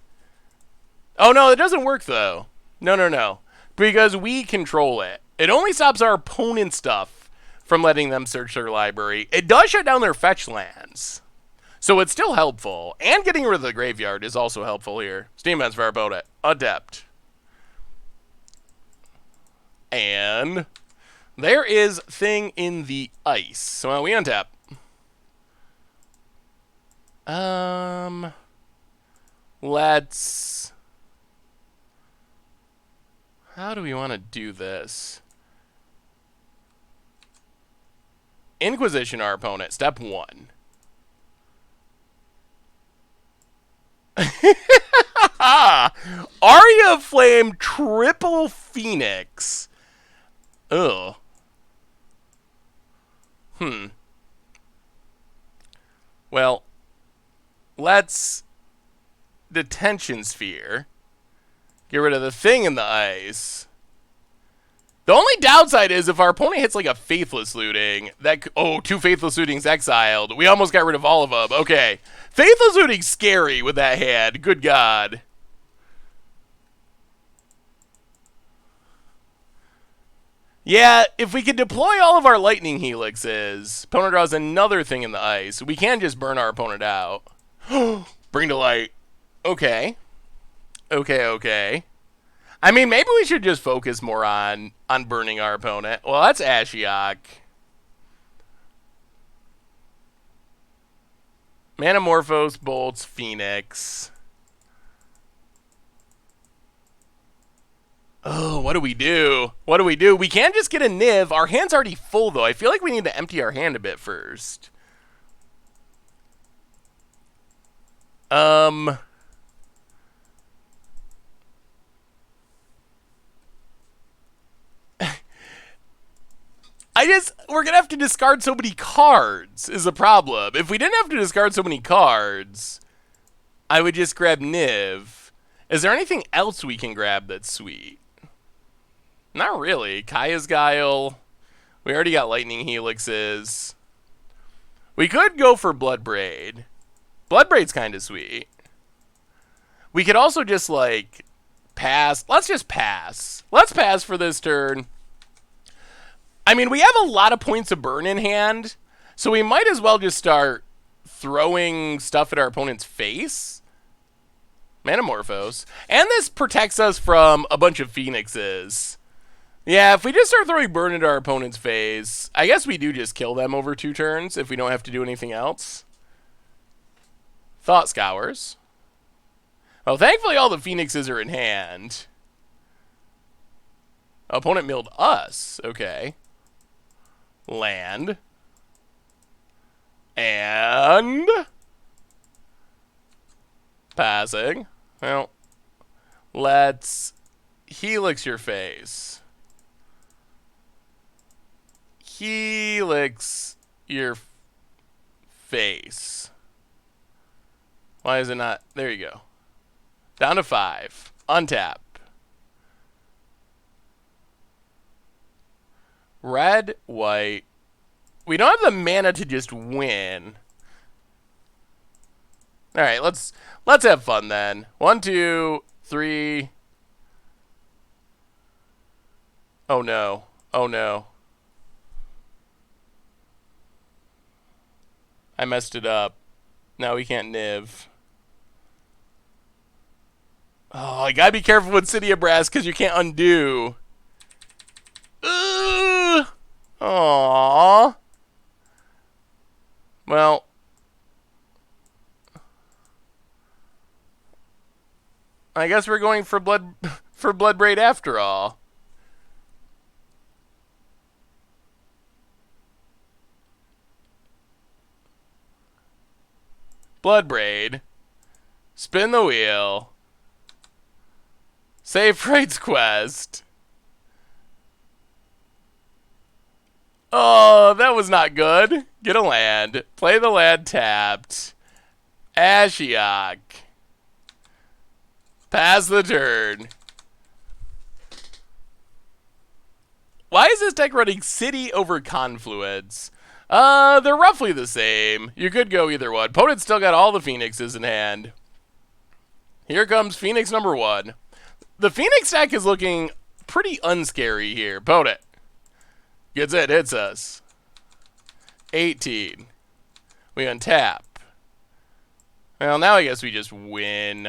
Oh, no, it doesn't work, though. No. Because we control it. It only stops our opponent's stuff from letting them search their library. It does shut down their fetch lands. So it's still helpful. And getting rid of the graveyard is also helpful here. Steam Vents for our opponent. Adept. And there is Thing in the Ice. So we untap. Let's How do we want to do this? Inquisition our opponent. Step 1. Aria of Flame triple Phoenix. Ugh. Well, let's Detention Sphere. Get rid of the thing in the ice. The only downside is if our opponent hits like a Faithless Looting, that oh, 2 Faithless Lootings exiled. We almost got rid of all of them. Okay. Faithless Looting's scary with that hand. Good God. Yeah, if we could deploy all of our Lightning Helixes, opponent draws another thing in the ice. We can just burn our opponent out. Bring to light. Okay. Okay. I mean, maybe we should just focus more on burning our opponent. Well, that's Ashiok. Manamorphose, Bolts, Phoenix. Oh, what do we do? What do we do? We can't just get a Niv. Our hand's already full, though. I feel like we need to empty our hand a bit first. We're going to have to discard so many cards is the problem. If we didn't have to discard so many cards, I would just grab Niv. Is there anything else we can grab that's sweet? Not really. Kaya's Guile. We already got Lightning Helixes. We could go for Bloodbraid. Bloodbraid's kind of sweet. We could also just, like, pass. Let's just pass. Let's pass for this turn. I mean, we have a lot of points of burn in hand, so we might as well just start throwing stuff at our opponent's face. Manamorphose. And this protects us from a bunch of Phoenixes. Yeah, if we just start throwing burn into our opponent's face, I guess we do just kill them over 2 turns if we don't have to do anything else. Thought Scours. Oh, thankfully all the Phoenixes are in hand. Opponent milled us. Okay. Land. And passing. Well, let's Helix your face. Helix your face. Why is it not? There you go. Down to 5. Untap. Red, white. We don't have the mana to just win. All right, let's have fun then. 1, 2, 3. Oh no. Oh no. I messed it up. Now we can't Niv. Oh, I gotta be careful with City of Brass because you can't undo. Aww. Well. I guess we're going for Bloodbraid after all. Bloodbraid. Spin the wheel. Save Freight's Quest. Oh, that was not good. Get a land. Play the land tapped. Ashiok. Pass the turn. Why is this deck running City over Confluence? They're roughly the same. You could go either one. Opponent still got all the Phoenixes in hand. Here comes Phoenix number 1. The Phoenix deck is looking pretty unscary here. Opponent gets it, hits us. 18. We untap. Well, now I guess we just win.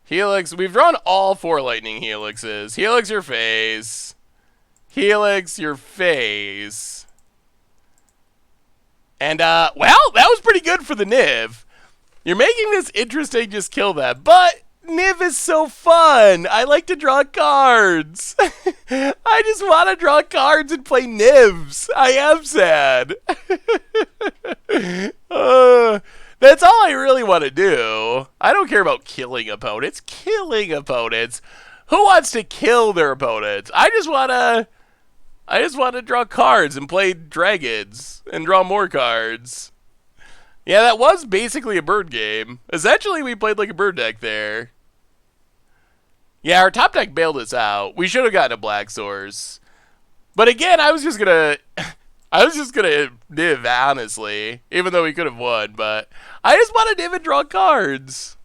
Helix. We've drawn all 4 Lightning Helixes. Helix your face. Helix your face. And, well, that was pretty good for the Niv. You're making this interesting, just kill that. But Niv is so fun. I like to draw cards. I just want to draw cards and play Nivs. I am sad. That's all I really want to do. I don't care about killing opponents. Killing opponents. Who wants to kill their opponents? I just want to draw cards and play dragons and draw more cards. Yeah, that was basically a bird game. Essentially, we played like a bird deck there. Yeah, our top deck bailed us out. We should have gotten a Black Source. But again, I was just gonna Niv, honestly. Even though we could have won, but I just want to Niv and draw cards.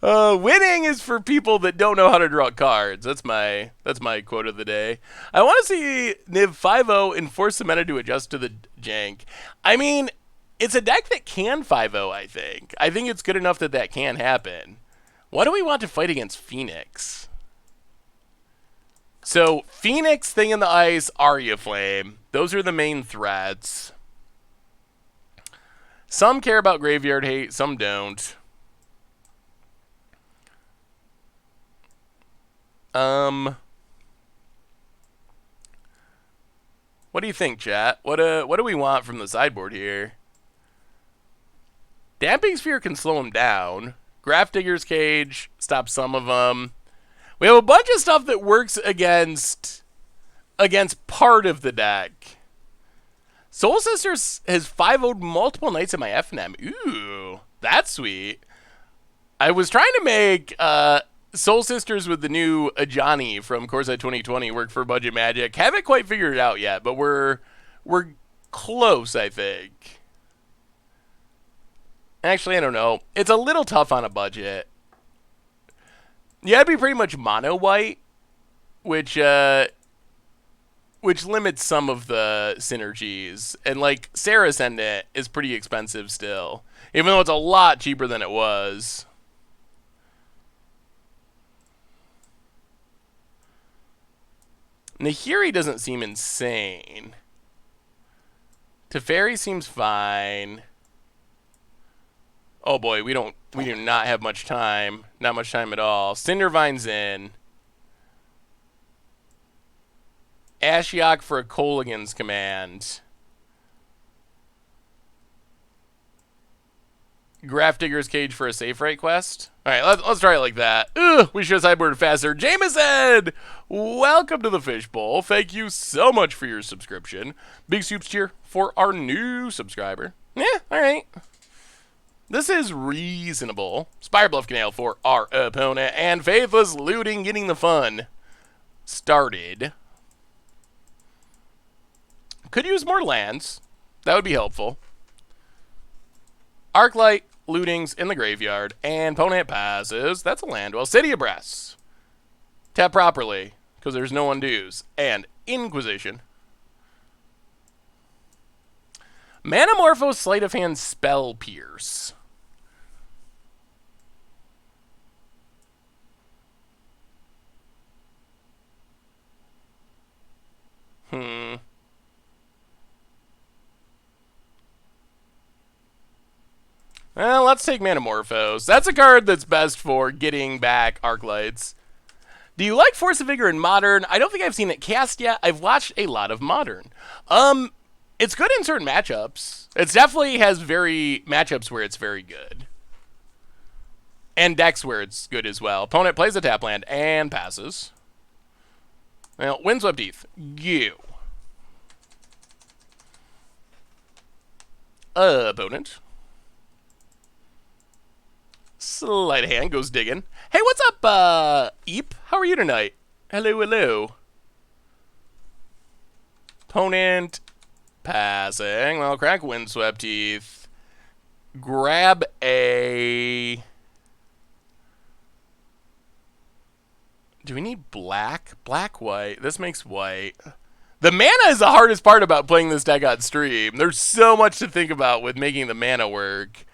Winning is for people that don't know how to draw cards. That's my quote of the day. I want to see Niv 5-0 and force the meta to adjust to the jank. I mean, it's a deck that can 5-0, I think. I think it's good enough that that can happen. What do we want to fight against Phoenix? So, Phoenix, Thing in the Ice, Arya Flame. Those are the main threats. Some care about Graveyard Hate, some don't. What do you think, chat? What do we want from the sideboard here? Damping Sphere can slow him down. Graph Digger's Cage stops some of them. We have a bunch of stuff that works against part of the deck. Soul Sisters has 5-0'd multiple nights in my FNM. Ooh, that's sweet. I was trying to make Soul Sisters with the new Ajani from Corset 2020 work for Budget Magic. Haven't quite figured it out yet, but we're close, I think. Actually, I don't know. It's a little tough on a budget. Yeah, it'd be pretty much mono white, which limits some of the synergies. And like Sarah Ascendant is pretty expensive still, even though it's a lot cheaper than it was. Nahiri doesn't seem insane. Teferi seems fine. Oh boy, we do not have much time. Not much time at all. Cindervine's in. Ashiok for a Kolaghan's command. Graph Digger's Cage for a Safe Right quest. Alright, let's try it like that. Ugh, we should have sideboarded faster. Jameson! Welcome to the Fishbowl. Thank you so much for your subscription. Big soups cheer for our new subscriber. Yeah, alright. This is reasonable. Spire Bluff Canal for our opponent. And Faithless Looting getting the fun started. Could use more lands. That would be helpful. Arclight, Looting's in the graveyard, and opponent passes. That's a land. Well, City of Brass. Tap properly, because there's no undos. And Inquisition. Manamorphose, Sleight of Hand, Spell Pierce. Well, let's take Manamorphose. That's a card that's best for getting back Arclights. Do you like Force of Vigor in Modern? I don't think I've seen it cast yet. I've watched a lot of Modern. It's good in certain matchups. It definitely has matchups where it's very good. And decks where it's good as well. Opponent plays a tap land and passes. Well, Windswept Heath. You. Opponent. Sleight of Hand goes digging. Hey, what's up, Eep? How are you tonight? Hello, hello. Opponent passing. Well, crack Windswept Heath. Grab a... Do we need black? Black, white. This makes white. The mana is the hardest part about playing this deck on stream. There's so much to think about with making the mana work.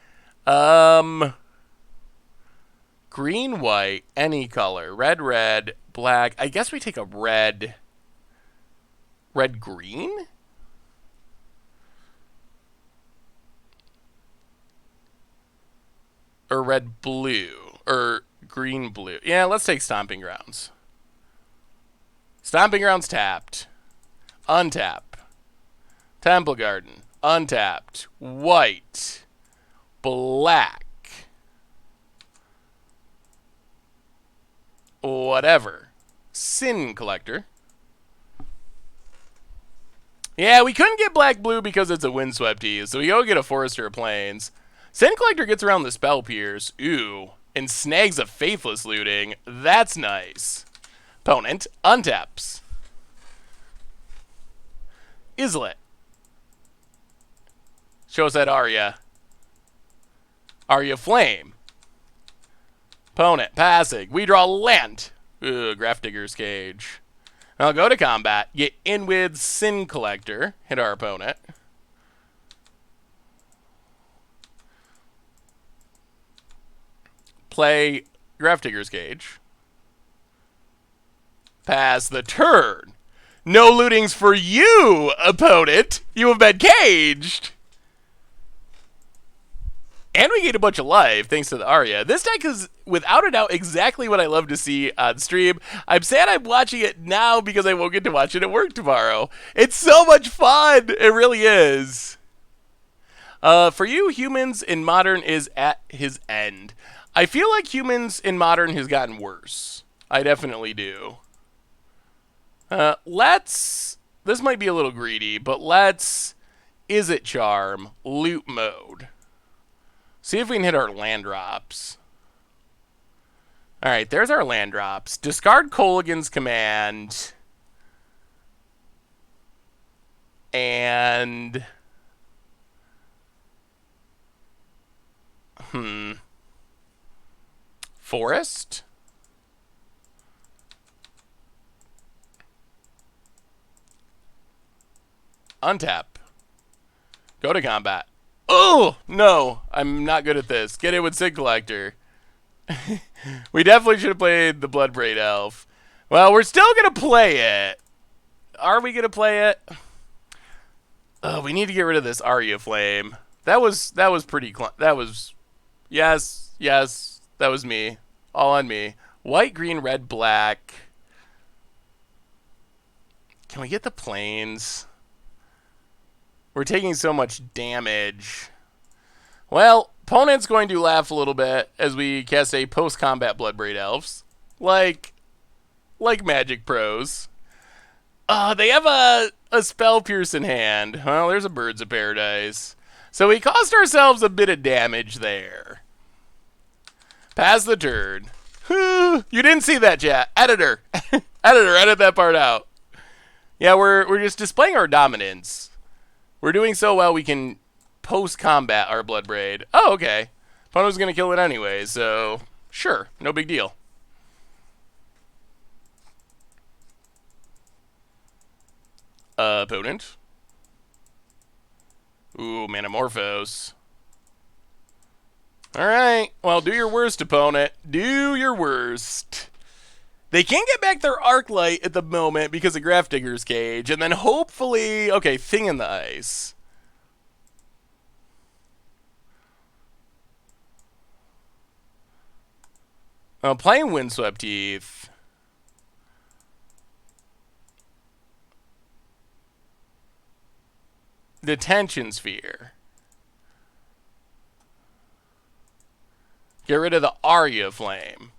Green, white, any color. Red, red, black. I guess we take a red. Red, green? or red-blue, or green-blue. Yeah, let's take Stomping Grounds. Stomping Grounds tapped. Untap. Temple Garden. Untapped. White. Black. Whatever. Sin Collector. Yeah, we couldn't get black-blue because it's a Windswept Eve, so we go get a Forester of Plains. Sin Collector gets around the Spell Pierce. Ooh. And snags a Faithless Looting. That's nice. Opponent untaps. Islet. Shows that Arya. Arya Flame. Opponent passing. We draw land. Ooh, Grafdigger's Cage. I'll go to combat. Get in with Sin Collector. Hit our opponent. Play Grafdigger's Cage. Pass the turn. No lootings for you, opponent. You have been caged. And we get a bunch of life thanks to the Arya. This deck is, without a doubt, exactly what I love to see on stream. I'm sad I'm watching it now because I won't get to watch it at work tomorrow. It's so much fun. It really is. For you, Humans in Modern is at his end. I feel like Humans in Modern has gotten worse. I definitely do. This might be a little greedy, but let's Izzet Charm, Loot Mode. See if we can hit our land drops. Alright, there's our land drops. Discard Kolaghan's Command. And... Forest? Untap. Go to combat. Oh, no. I'm not good at this. Get in with Sin Collector. We definitely should have played the Bloodbraid Elf. Well, we're still going to play it. Are we going to play it? Oh, we need to get rid of this Arya Flame. That was pretty... That was... Yes. That was me. All on me. White, green, red, black. Can we get the plains? We're taking so much damage. Well, opponent's going to laugh a little bit as we cast a post-combat Bloodbraid Elves. Like Magic Pros. They have a Spell Pierce in hand. Well, there's a Birds of Paradise. So we cost ourselves a bit of damage there. Pass the turn. You didn't see that, chat. Editor. Editor, edit that part out. Yeah, we're just displaying our dominance. We're doing so well we can post-combat our Bloodbraid. Oh, okay. Opponent was going to kill it anyway, so sure. No big deal. Opponent. Ooh, Manamorphose. Alright. Well, do your worst, opponent. Do your worst. They can't get back their Arclight at the moment because of Grafdigger's Cage. And then hopefully... Okay, Thing in the Ice. Playing Windswept Teeth. Detention Sphere. Get rid of the Arya Flame.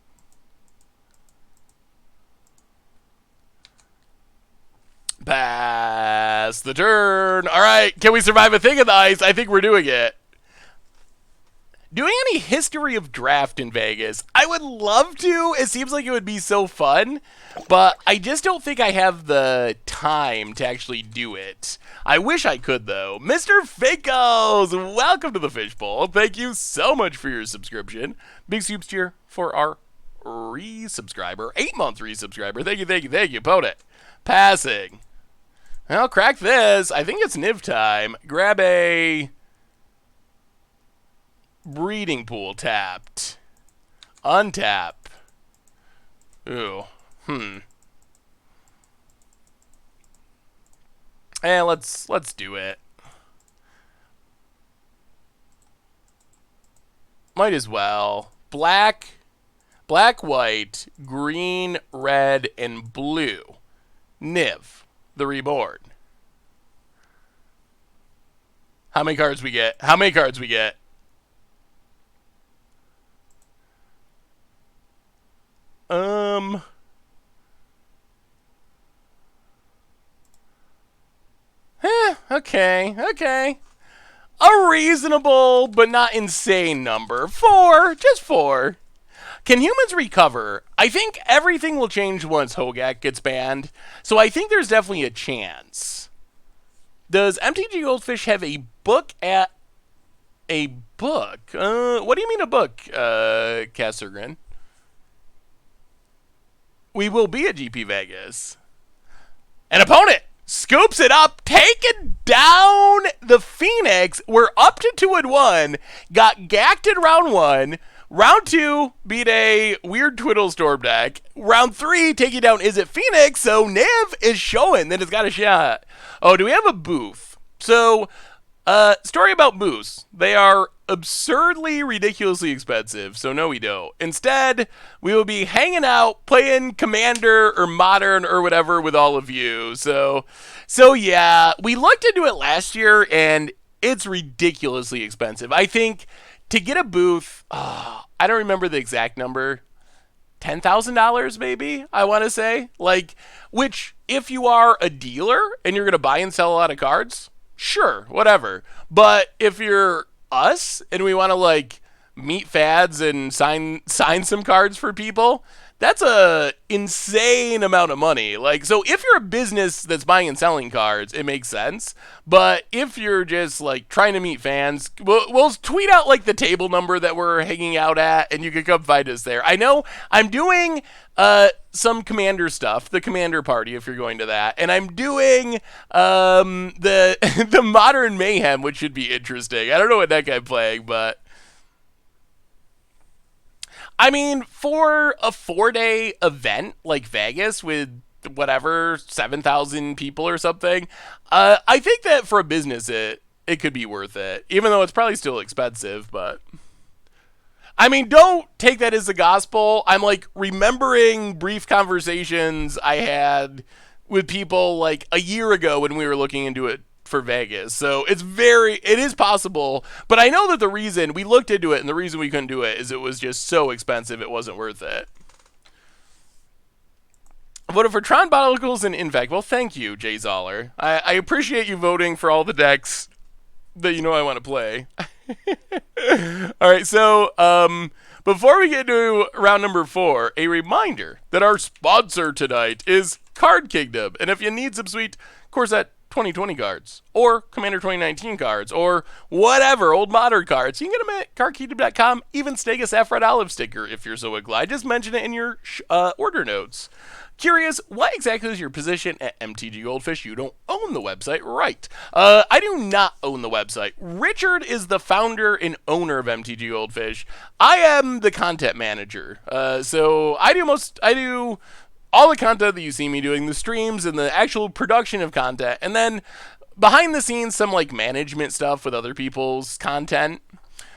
Pass the turn. All right, can we survive a Thing in the Ice? I think we're doing it. Doing any history of draft in Vegas? I would love to. It seems like it would be so fun, but I just don't think I have the time to actually do it. I wish I could, though. Mr. Fakos, welcome to the Fishbowl. Thank you so much for your subscription. Big soups cheer for our resubscriber, 8-month resubscriber. Thank you, opponent. Passing. I'll crack this. I think it's Niv time. Grab a Breeding Pool tapped. Untap. Ooh. Let's do it. Might as well. Black, white, green, red, and blue. Niv, the Reborn. How many cards we get? How many cards we get? Okay. A reasonable but not insane number. 4, just 4. Can humans recover? I think everything will change once Hogaak gets banned, so I think there's definitely a chance. Does MTGGoldfish have a book at... A book? What do you mean a book, Kassergren? We will be at GP Vegas. An opponent scoops it up, taking down the Phoenix. We're up to 2-1. Got gacked in round 1. Round 2 beat a weird Twiddle Storm deck. Round 3 taking down Is It Phoenix. So Niv is showing that it's got a shot. Oh, do we have a booth? So, story about booths. They are absurdly, ridiculously expensive, so no we don't. Instead, we will be hanging out, playing Commander or Modern or whatever with all of you. So yeah, we looked into it last year, and it's ridiculously expensive. I think to get a booth, I don't remember the exact number, $10,000 maybe, I want to say. Like, which, if you are a dealer and you're going to buy and sell a lot of cards, sure, whatever. But if you're us and we want to like meet fads and sign some cards for people, that's a insane amount of money. Like, so if you're a business that's buying and selling cards, it makes sense. But if you're just like trying to meet fans, we'll tweet out like the table number that we're hanging out at, and you can come find us there. I know I'm doing some Commander stuff, the Commander party, if you're going to that, and I'm doing the Modern Mayhem, which should be interesting. I don't know what deck I'm playing, but I mean, for a 4-day event like Vegas with whatever 7,000 people or something, I think that for a business it could be worth it, even though it's probably still expensive. But I mean, don't take that as the gospel. I'm like remembering brief conversations I had with people like a year ago when we were looking into it for Vegas. So it is possible, but I know that the reason we looked into it and the reason we couldn't do it is it was just so expensive it wasn't worth it. Voted for Tron Botanicals and Infact. Well, thank you, Jay Zoller. I appreciate you voting for all the decks that you know I want to play. Alright, so before we get to round number 4, a reminder that our sponsor tonight is Card Kingdom. And if you need some sweet Corset 2020 cards, or Commander 2019 cards, or whatever, old Modern cards, you can get them at cardkingdom.com, even snag a Saffron Olive sticker if you're so inclined. Just mention it in your order notes. Curious, what exactly is your position at MTG Goldfish? You don't own the website, right? I do not own the website. Richard is the founder and owner of MTG Goldfish. I am the content manager. So I do all the content that you see me doing, the streams and the actual production of content, and then behind the scenes, some like management stuff with other people's content.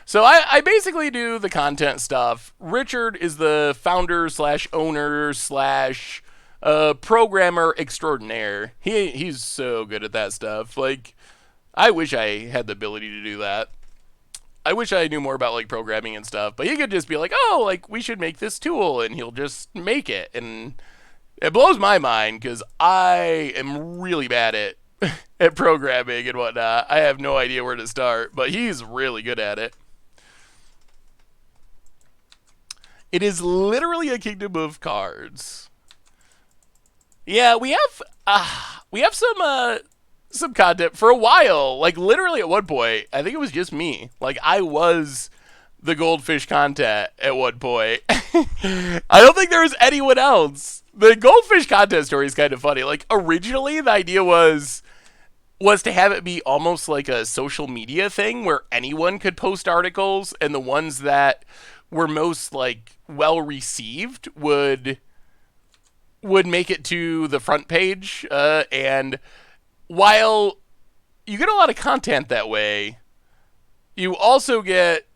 So I basically do the content stuff. Richard is the founder / owner / programmer extraordinaire. He's so good at that stuff. Like, I wish I had the ability to do that. I wish I knew more about like programming and stuff, but he could just be like, oh, like we should make this tool, and he'll just make it. And it blows my mind because I am really bad at programming and whatnot. I have no idea where to start, but he's really good at it. It is literally a kingdom of cards. Yeah, we have some content for a while. Like literally at one point, I think it was just me. Like I was the Goldfish content at one point. I don't think there was anyone else. The Goldfish content story is kind of funny. Like originally the idea was to have it be almost like a social media thing where anyone could post articles, and the ones that were most like well received would make it to the front page. And while you get a lot of content that way, you also get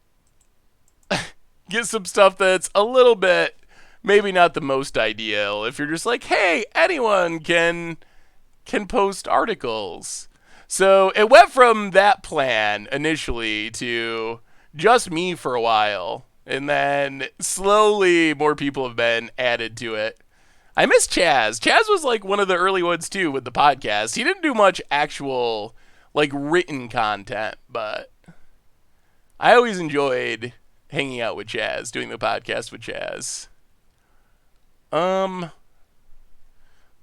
get some stuff that's a little bit, maybe not the most ideal. If you're just like, hey, anyone can post articles. So it went from that plan initially to just me for a while. And then slowly more people have been added to it. I miss Chaz. Chaz was like one of the early ones too with the podcast. He didn't do much actual like written content, but I always enjoyed hanging out with Chaz, doing the podcast with Chaz.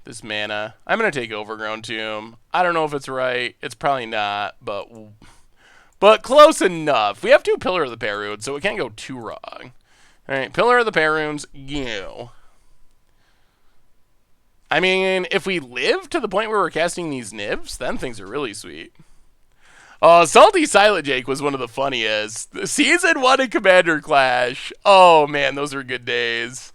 This mana. I'm going to take Overgrown Tomb. I don't know if it's right. It's probably not, but close enough. We have 2 Pillar of the Perunes, so it can't go too wrong. Alright, Pillar of the Perunes, you. I mean, if we live to the point where we're casting these Nivs, then things are really sweet. Salty Silent Jake was one of the funniest. Season 1 in Commander Clash. Oh, man, those were good days.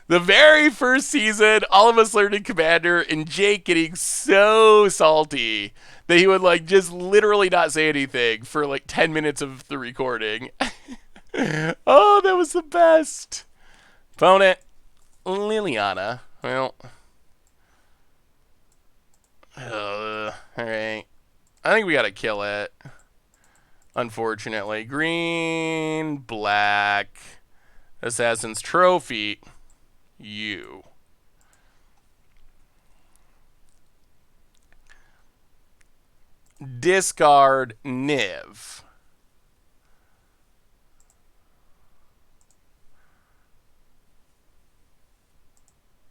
The very first season, all of us learned in Commander, and Jake getting so salty that he would, like, just literally not say anything for, like, 10 minutes of the recording. Oh, that was the best. Opponent, Liliana. Well, alright. I think we gotta kill it. Unfortunately. Green, black, Assassin's Trophy. You. Discard Niv.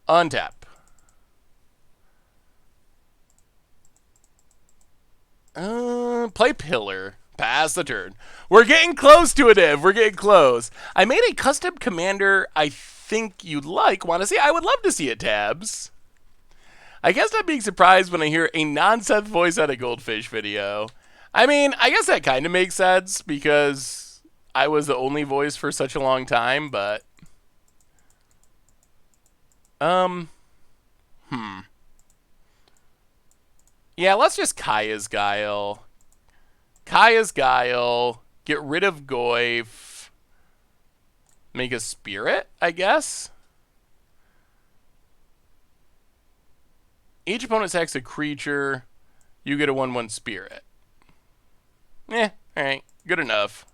Untap. Play Pillar. Pass the turn. We're getting close to a Niv. We're getting close. I made a custom commander I think you'd like. Want to see? I would love to see it, Tabs. I guess not being surprised when I hear a non-Seth voice on a Goldfish video. I mean, I guess that kind of makes sense because I was the only voice for such a long time, but... Yeah, let's just Kaya's Guile. Kaya's Guile. Get rid of Goyf. Make a Spirit, I guess? Each opponent attacks a creature. You get a 1/1 Spirit. Alright. Good enough.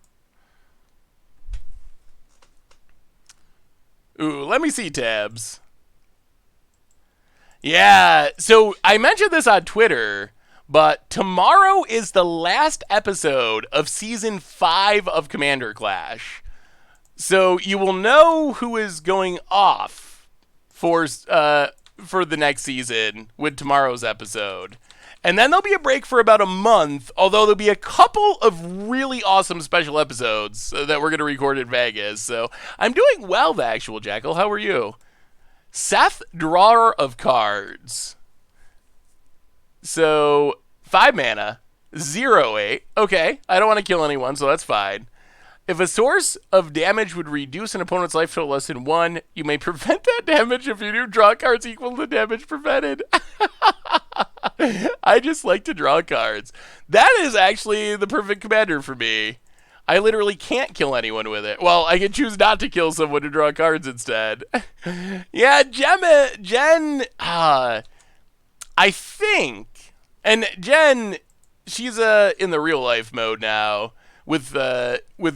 Ooh, let me see, Tabs. Yeah, so I mentioned this on Twitter, but tomorrow is the last episode of Season 5 of Commander Clash. So you will know who is going off for the next season with tomorrow's episode. And then there'll be a break for about a month, although there'll be a couple of really awesome special episodes that we're going to record in Vegas. So I'm doing well, the actual Jackal. How are you? Seth, Drawer of Cards. So, 5 mana, 0/8. Okay, I don't want to kill anyone, so that's fine. If a source of damage would reduce an opponent's life total less than 1, you may prevent that damage if you do draw cards equal to the damage prevented. I just like to draw cards. That is actually the perfect commander for me. I literally can't kill anyone with it. Well, I can choose not to kill someone to draw cards instead. Yeah, Jen, I think, and Jen, she's in the real life mode now with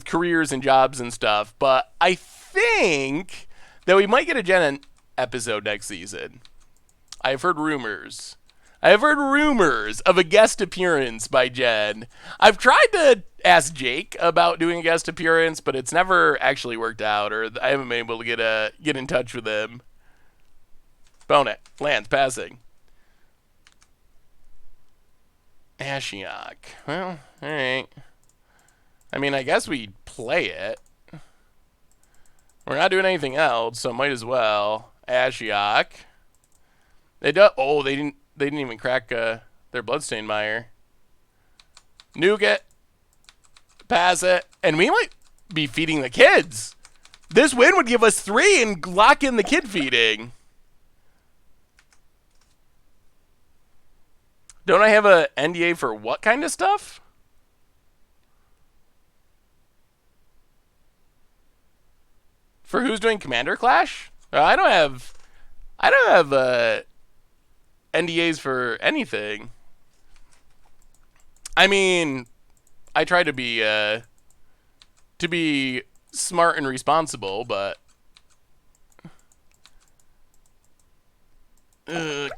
careers and jobs and stuff. But I think that we might get a Jen episode next season. I've heard rumors. I've heard rumors of a guest appearance by Jen. I've tried to ask Jake about doing a guest appearance, but it's never actually worked out, or I haven't been able to get in touch with him. Opponent. Lands. Passing. Ashiok. Well, alright. I mean, I guess we play it. We're not doing anything else, so might as well. Ashiok. They didn't even crack their Bloodstained Mire. Nuke it. Pass it. And we might be feeding the kids. This win would give us 3 and lock in the kid feeding. Don't I have a NDA for what kind of stuff? For who's doing Commander Clash? I don't have NDAs for anything. I mean, I try to be smart and responsible, but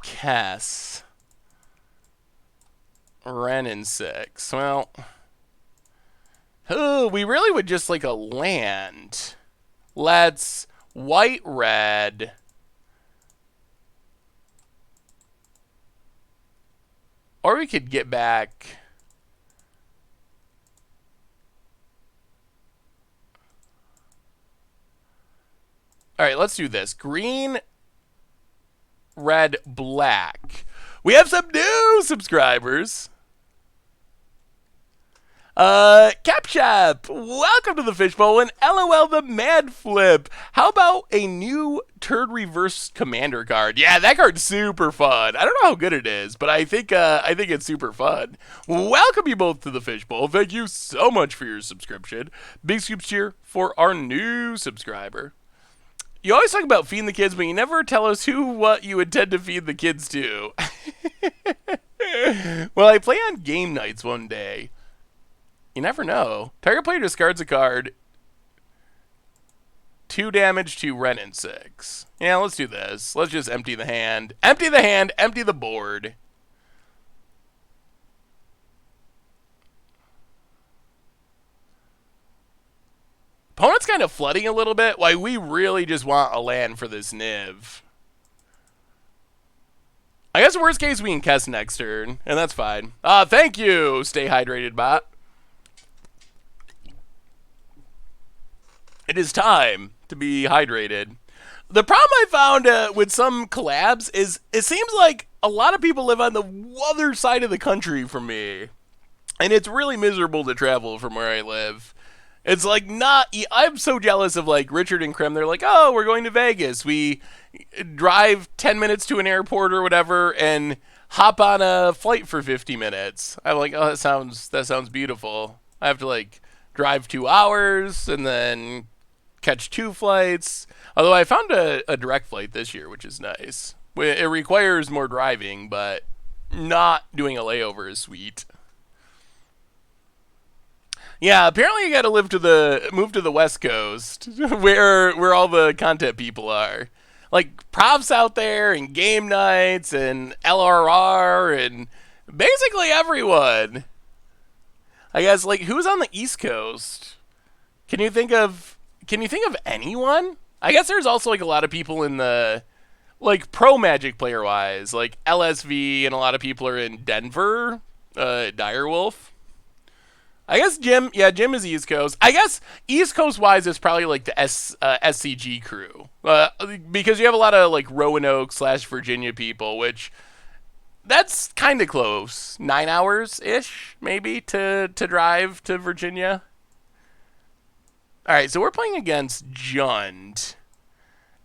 Cass. Ren and 6. Well, we really would just like a land. Let's white red. Or we could get back. All right, let's do this. Green, red, black. We have some new subscribers. Capshap, welcome to the Fishbowl, and LOL the Mad Flip. How about a new turd reverse commander card? Yeah, that card's super fun. I don't know how good it is, but I think it's super fun. Welcome you both to the Fishbowl. Thank you so much for your subscription. Big scoops cheer for our new subscriber. You always talk about feeding the kids, but you never tell us what you intend to feed the kids to. Well, I play on game nights one day. You never know. Target player discards a card. 2 damage to Ren and 6. Yeah, let's do this. Let's just empty the hand. Empty the hand, empty the board. Opponent's kind of flooding a little bit. Why, we really just want a land for this Niv. I guess worst case we can Kess next turn, and that's fine. Thank you, Stay Hydrated Bot. It is time to be hydrated. The problem I found with some collabs is it seems like a lot of people live on the other side of the country from me. And it's really miserable to travel from where I live. It's like I'm so jealous of like Richard and Krem. They're like, oh, we're going to Vegas. We drive 10 minutes to an airport or whatever and hop on a flight for 50 minutes. I'm like, oh, that sounds beautiful. I have to like drive 2 hours and then catch 2 flights. Although I found a direct flight this year, which is nice. It requires more driving, but not doing a layover is sweet. Yeah, apparently you got to move to the West Coast, where all the content people are. Like profs out there, and game nights, and LRR, and basically everyone. I guess like who's on the East Coast? Can you think of anyone? I guess there's also like a lot of people in the like pro Magic player wise, like LSV, and a lot of people are in Denver. Direwolf. I guess Jim is East Coast. I guess East Coast wise is probably like the SCG crew, because you have a lot of like Roanoke / Virginia people, which that's kind of close. 9 hours ish, maybe to drive to Virginia. All right, so we're playing against Jund,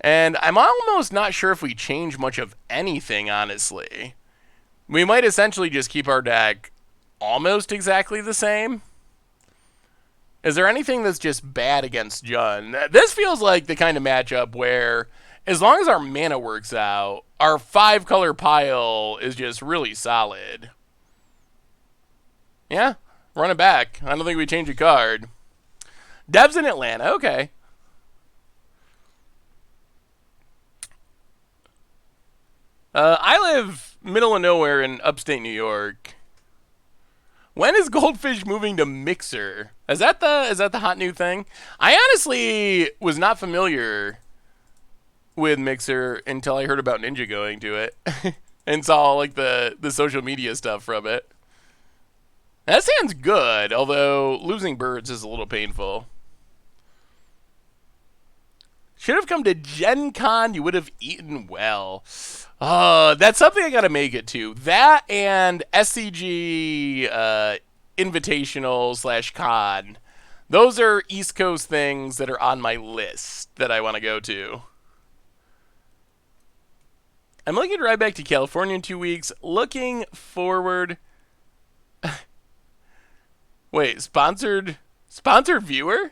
and I'm almost not sure if we change much of anything. Honestly, we might essentially just keep our deck almost exactly the same. Is there anything that's just bad against Jund? This feels like the kind of matchup where, as long as our mana works out, our 5-color pile is just really solid. Yeah, run it back. I don't think we change a card. Dev's in Atlanta. Okay. I live middle of nowhere in upstate New York. When is Goldfish moving to Mixer? Is that the hot new thing? I honestly was not familiar with Mixer until I heard about Ninja going to it and saw like the social media stuff from it. That sounds good, although losing birds is a little painful. Should have come to Gen Con. You would have eaten well. That's something I got to make it to. That and SCG Invitational / Con. Those are East Coast things that are on my list that I want to go to. I'm looking to ride back to California in 2 weeks. Looking forward. Wait, sponsored viewer?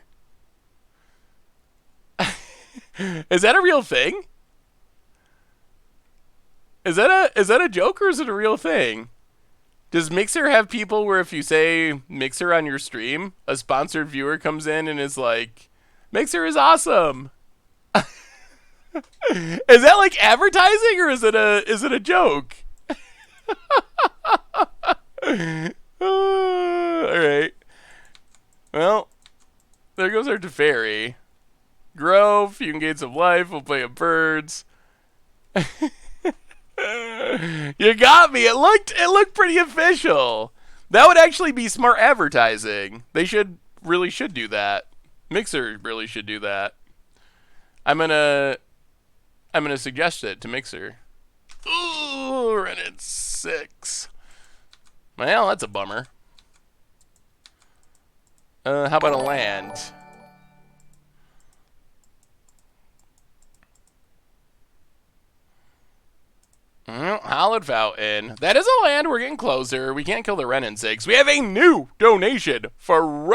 Is that a real thing? Is that a joke or is it a real thing? Does Mixer have people where if you say Mixer on your stream, a sponsored viewer comes in and is like, Mixer is awesome? Is that like advertising or is it a joke? Alright. Well, there goes our Teferi. Grove, you can gain some life, we'll play a birds. You got me. It looked pretty official. That would actually be smart advertising. They really should do that. Mixer really should do that. I'm gonna suggest it to Mixer. Ooh, run at 6. Well, that's a bummer. How about a land? Hallowed Fountain. That is a land. We're getting closer. We can't kill the Wrenn and 6. We have a new donation from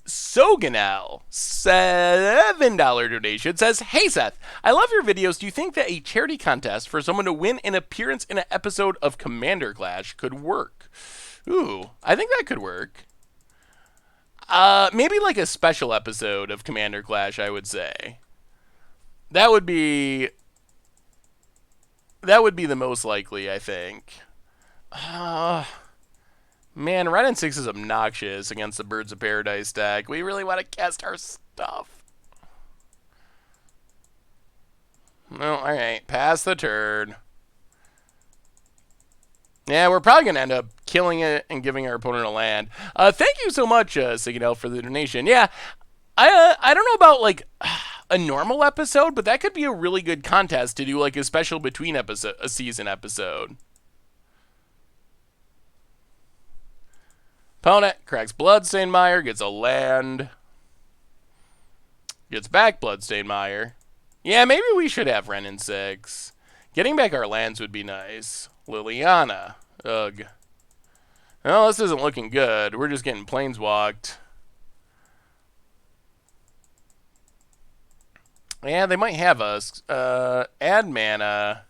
Soganel. $7 donation. Says, hey Seth, I love your videos. Do you think that a charity contest for someone to win an appearance in an episode of Commander Clash could work? Ooh, I think that could work. Maybe like a special episode of Commander Clash, I would say. That would be the most likely, I think. Man, Wrenn and 6 is obnoxious against the Birds of Paradise deck. We really want to cast our stuff. Well, alright. Pass the turn. Yeah, we're probably going to end up killing it and giving our opponent a land. Thank you so much, Signal, for the donation. Yeah, I don't know about, like, a normal episode, but that could be a really good contest to do, like, a special between a season episode. Opponent cracks Bloodstained Mire, gets a land. Gets back Bloodstained Mire. Yeah, maybe we should have Wrenn and 6. Getting back our lands would be nice. Liliana. Ugh. Well, this isn't looking good. We're just getting planeswalked. Yeah, they might have us. Add mana.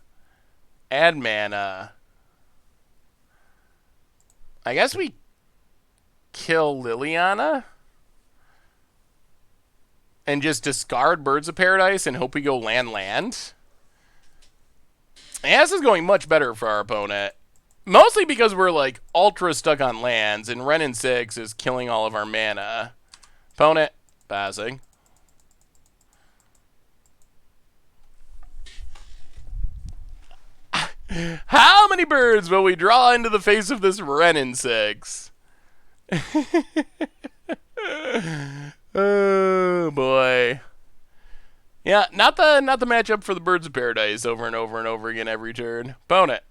Add mana. I guess we kill Liliana and just discard Birds of Paradise and hope we go land. Yeah, this is going much better for our opponent. Mostly because we're like ultra stuck on lands and Wrenn and 6 is killing all of our mana. Opponent, passing. How many birds will we draw into the face of this Wrenn and 6? Oh boy. Yeah, not the matchup for the Birds of Paradise over and over and over again every turn. Opponent.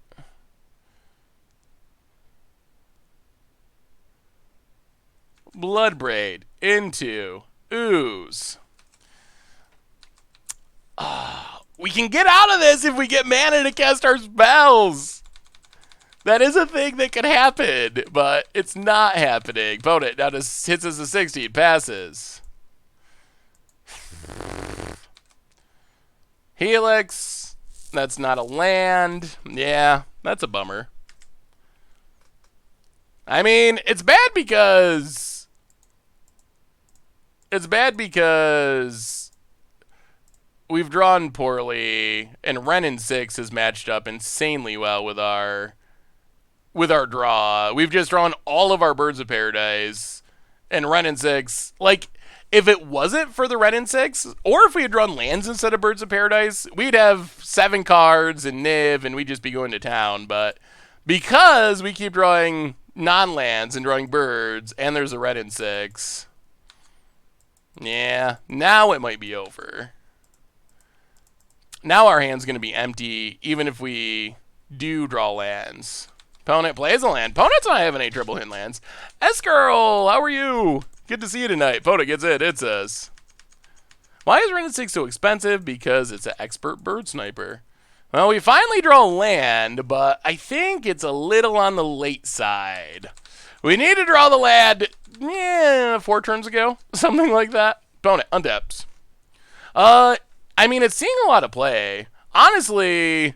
Bloodbraid into Ooze. We can get out of this if we get mana to cast our spells. That is a thing that could happen, but it's not happening. Opponent now just hits us a 60, passes. Helix. That's not a land. Yeah, that's a bummer. I mean, it's bad because we've drawn poorly, and Wrenn and 6 has matched up insanely well with our draw. We've just drawn all of our Birds of Paradise, and Wrenn and 6, like, if it wasn't for the Wrenn and 6, or if we had drawn lands instead of Birds of Paradise, we'd have 7 cards and Niv, and we'd just be going to town. But because we keep drawing non-lands and drawing birds, and there's a Wrenn and 6, yeah, now it might be over. Now our hand's going to be empty, even if we do draw lands. Opponent plays a land. Opponent's not having any trouble hitting lands. S-Girl, how are you? Good to see you tonight. Opponent gets it. It says. Why is Wrenn and 6 so expensive? Because it's an expert bird sniper. Well, we finally draw land, but I think it's a little on the late side. We need to draw the land, 4 turns ago, something like that. Opponent, untaps. I mean, it's seeing a lot of play. Honestly,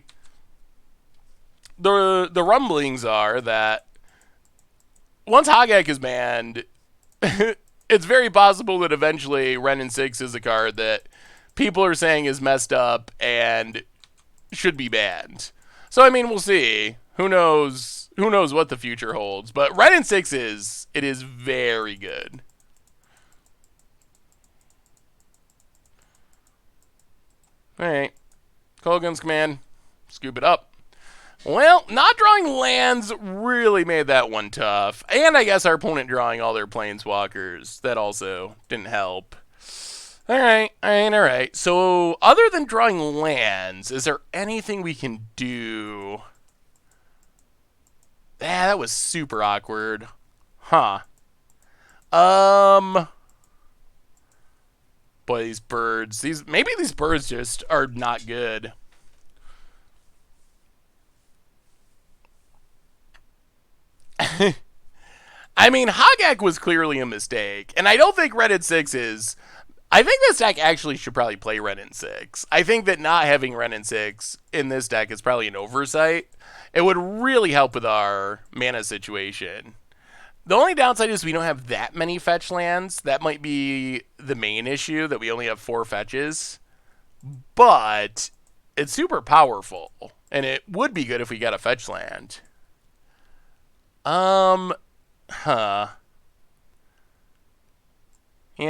the rumblings are that once Hogaak is banned, it's very possible that eventually Renin 6 is a card that people are saying is messed up and should be banned. So I mean, we'll see. Who knows? Who knows what the future holds? But Renin 6 is very good. All right, Kolgan's command, scoop it up. Well, not drawing lands really made that one tough. And I guess our opponent drawing all their planeswalkers, that also didn't help. Alright. So, other than drawing lands, is there anything we can do? That was super awkward. Huh. Boy, these birds. Maybe these birds just are not good. I mean, Hogaak was clearly a mistake, and I don't think Renin 6 is. I think this deck actually should probably play Renin 6. I think that not having Renin 6 in this deck is probably an oversight. It would really help with our mana situation. The only downside is we don't have that many fetch lands. That might be the main issue, that we only have 4 fetches. But it's super powerful, and it would be good if we got a fetch land. Yeah,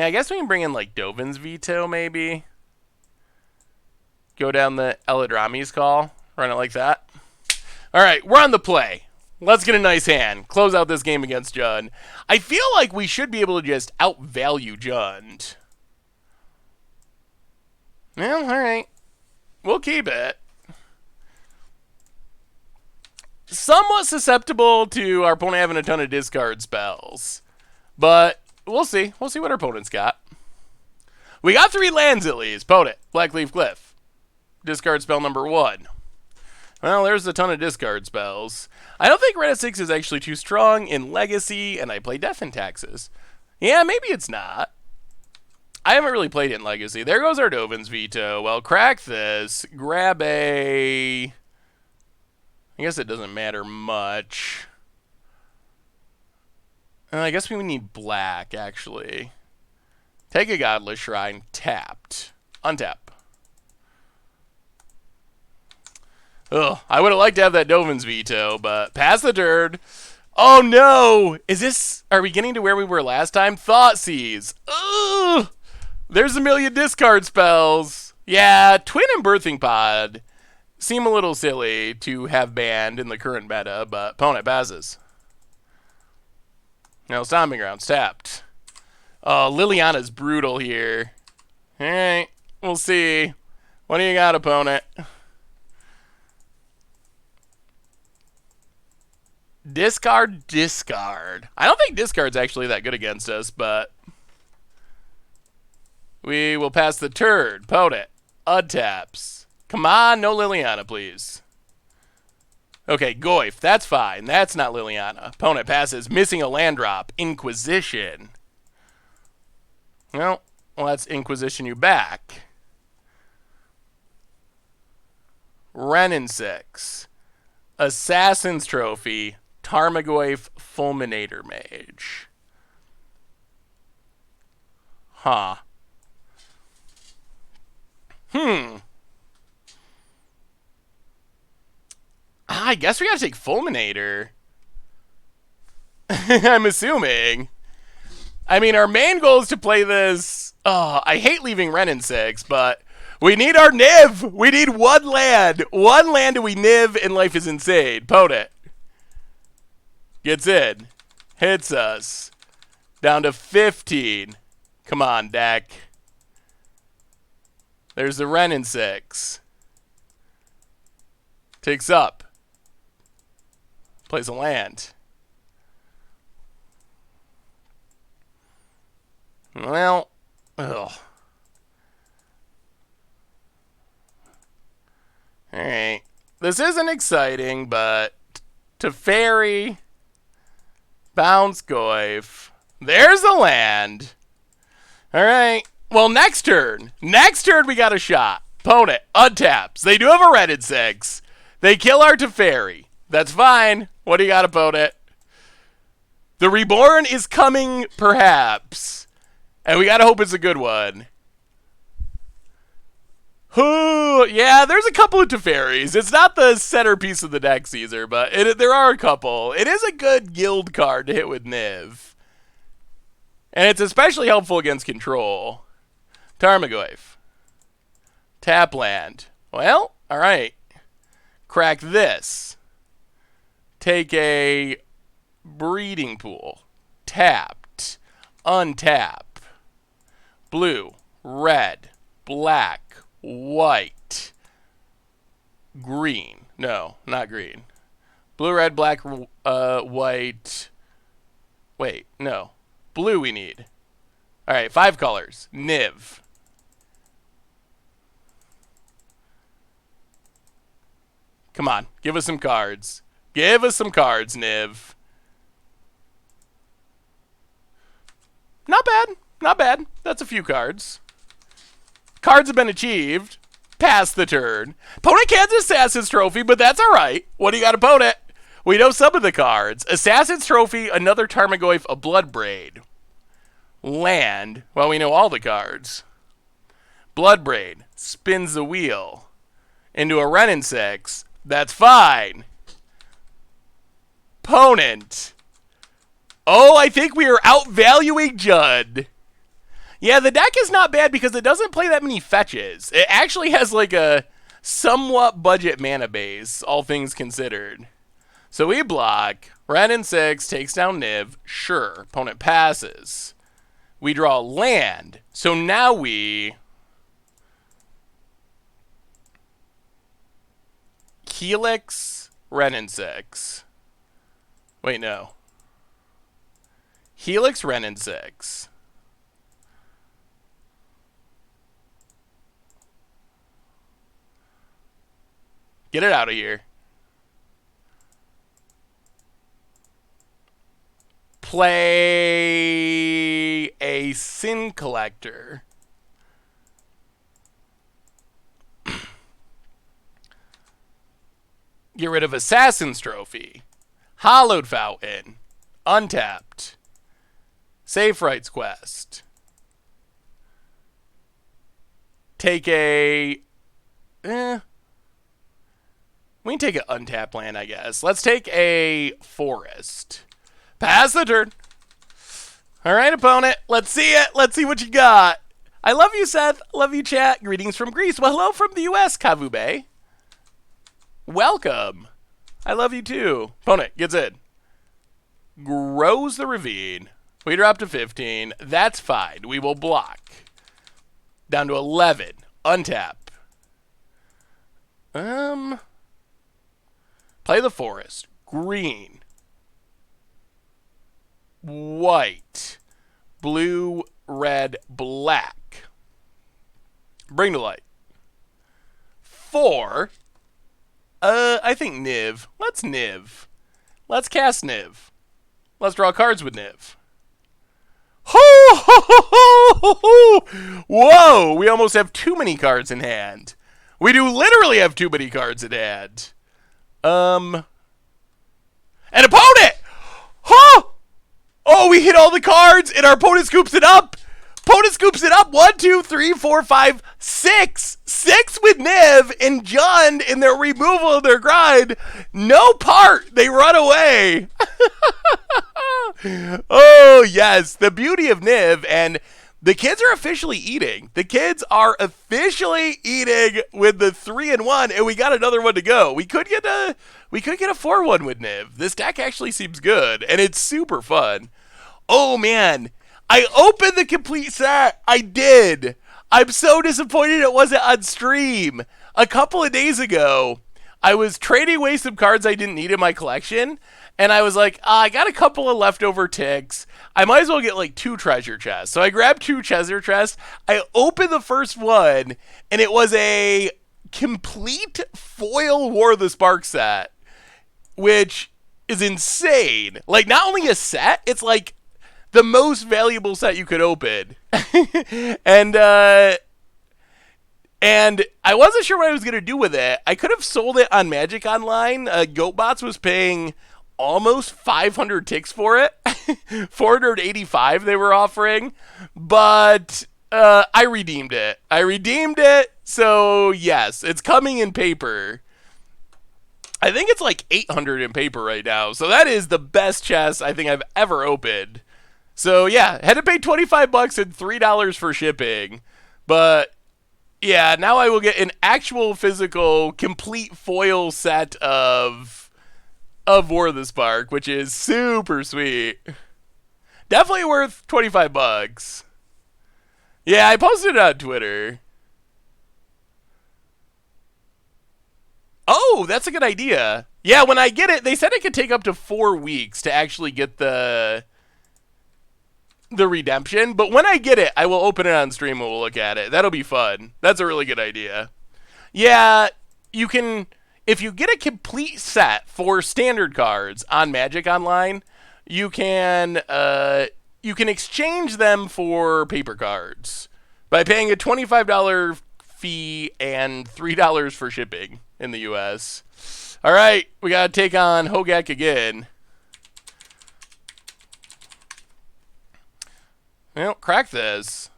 I guess we can bring in, like, Dovin's Veto, maybe. Go down the Eladrami's Call. Run it like that. Alright, we're on the play. Let's get a nice hand. Close out this game against Jund. I feel like we should be able to just outvalue Jund. Well, alright. We'll keep it. Somewhat susceptible to our opponent having a ton of discard spells. But we'll see. We'll see what our opponent's got. We got 3 lands at least. Opponent, Blackleaf Cliff. Discard spell number 1. Well, there's a ton of discard spells. I don't think Renin 6 is actually too strong in Legacy, and I play Death and Taxes. Yeah, maybe it's not. I haven't really played it in Legacy. There goes our Dovin's Veto. Well, crack this. Grab a... I guess it doesn't matter much. I guess we need black, actually. Take a Godless Shrine, tapped. Untap. Ugh, I would have liked to have that Dovin's Veto, but pass the turn. Oh no! Are we getting to where we were last time? Thoughtseize. Ugh! There's a million discard spells. Yeah, Twin and Birthing Pod seem a little silly to have banned in the current meta, but opponent passes. Now Stomping Grounds tapped. Oh, Liliana's brutal here. Alright, we'll see. What do you got, opponent? Discard. I don't think discard's actually that good against us, but we will pass the turn. Opponent untaps. Come on, no Liliana, please. Okay, Goyf, that's fine. That's not Liliana. Opponent passes, missing a land drop. Inquisition. Well, let's Inquisition you back. Renin 6. Assassin's Trophy. Tarmogoyf Fulminator Mage. Huh. I guess we gotta take Fulminator. I'm assuming. I mean, our main goal is to play this... Oh, I hate leaving Renin 6, but we need our Niv! We need 1 land! 1 land and we Niv and life is insane. Opponent gets in. Hits us. Down to 15. Come on, deck. There's the Renin 6. Takes up. Plays a land. Well, ugh. Alright. This isn't exciting, but Teferi Bounce Goyf. There's the land. All right. Well, next turn. Next turn, we got a shot. Opponent untaps. They do have a red in 6. They kill our Teferi. That's fine. What do you got, opponent? The Reborn is coming, perhaps. And we gotta hope it's a good one. Yeah, there's a couple of Teferis. It's not the centerpiece of the deck, Caesar, but there are a couple. It is a good guild card to hit with Niv. And it's especially helpful against control. Tarmogoyf. Tap land. Well, alright. Crack this. Take a breeding pool. Tapped. Untap. Blue. Red. Black. White. Green. No, not green. Blue, red, black, white. Wait, no. Blue we need. Alright, 5 colors. Niv. Come on, give us some cards. Give us some cards, Niv. Not bad. Not bad. That's a few cards. Cards have been achieved. Pass the turn. Opponent can't Assassin's Trophy, but that's alright. What do you got, opponent? We know some of the cards. Assassin's Trophy, another Tarmogoyf, a Bloodbraid. Land. Well, we know all the cards. Bloodbraid. Spins the wheel. Into a Ren in 6. That's fine. Opponent. Oh, I think we are outvaluing Judd. Yeah, the deck is not bad because it doesn't play that many fetches. It actually has like a somewhat budget mana base, all things considered. So we block. Ren in 6 takes down Niv. Sure. Opponent passes. We draw land. So now we Helix, Ren in 6. Wait, no. Helix, Ren in 6. Get it out of here. Play a Sin Collector. Get rid of Assassin's Trophy. Hollowed Fountain. Untapped. Safe Rights Quest. Take a... We can take an untapped land, I guess. Let's take a Forest. Pass the turn. All right, opponent. Let's see it. Let's see what you got. I love you, Seth. Love you, chat. Greetings from Greece. Well, hello from the U.S., Kavube. Welcome. I love you, too. Opponent gets in. Grows the Ravine. We drop to 15. That's fine. We will block. Down to 11. Untap. Play the Forest. Green. White. Blue, red, black. Bring to light. 4. I think Niv. Let's Niv. Let's cast Niv. Let's draw cards with Niv. Whoa! We almost have too many cards in hand. We do literally have too many cards in hand. An opponent! Huh! Oh, we hit all the cards, and our opponent scoops it up. Opponent scoops it up. 1, 2, 3, 4, 5, 6. 6 with Niv and Jund in their removal of their grind. No part. They run away. Oh, yes. The beauty of Niv, and the kids are officially eating. The kids are officially eating with the 3-1, and we got another one to go. We could get a 4-1 with Niv. This deck actually seems good, and it's super fun. Oh, man. I opened the complete set. I did. I'm so disappointed it wasn't on stream. A couple of days ago, I was trading away some cards I didn't need in my collection, and I was like, I got a couple of leftover ticks. I might as well get like 2 treasure chests. So I grabbed 2 treasure chests. I opened the first one, and it was a complete foil War of the Spark set, which is insane. Like, not only a set, it's like the most valuable set you could open. and and I wasn't sure what I was going to do with it. I could have sold it on Magic Online. Goatbots was paying almost 500 ticks for it. 485 they were offering. But I redeemed it. So, yes, it's coming in paper. I think it's like 800 in paper right now. So that is the best chest I think I've ever opened. So, yeah, had to pay $25 and $3 for shipping. But yeah, now I will get an actual physical complete foil set of War of the Spark, which is super sweet. Definitely worth $25. Yeah, I posted it on Twitter. Oh, that's a good idea. Yeah, when I get it, they said it could take up to 4 weeks to actually get the redemption, but when I get it, I will open it on stream and we'll look at it. That'll be fun. That's a really good idea. Yeah, you can, if you get a complete set for standard cards on Magic Online, you can exchange them for paper cards by paying a $25 fee and $3 for shipping in the US. All right, we got to take on Hogaak again. Well, crack this.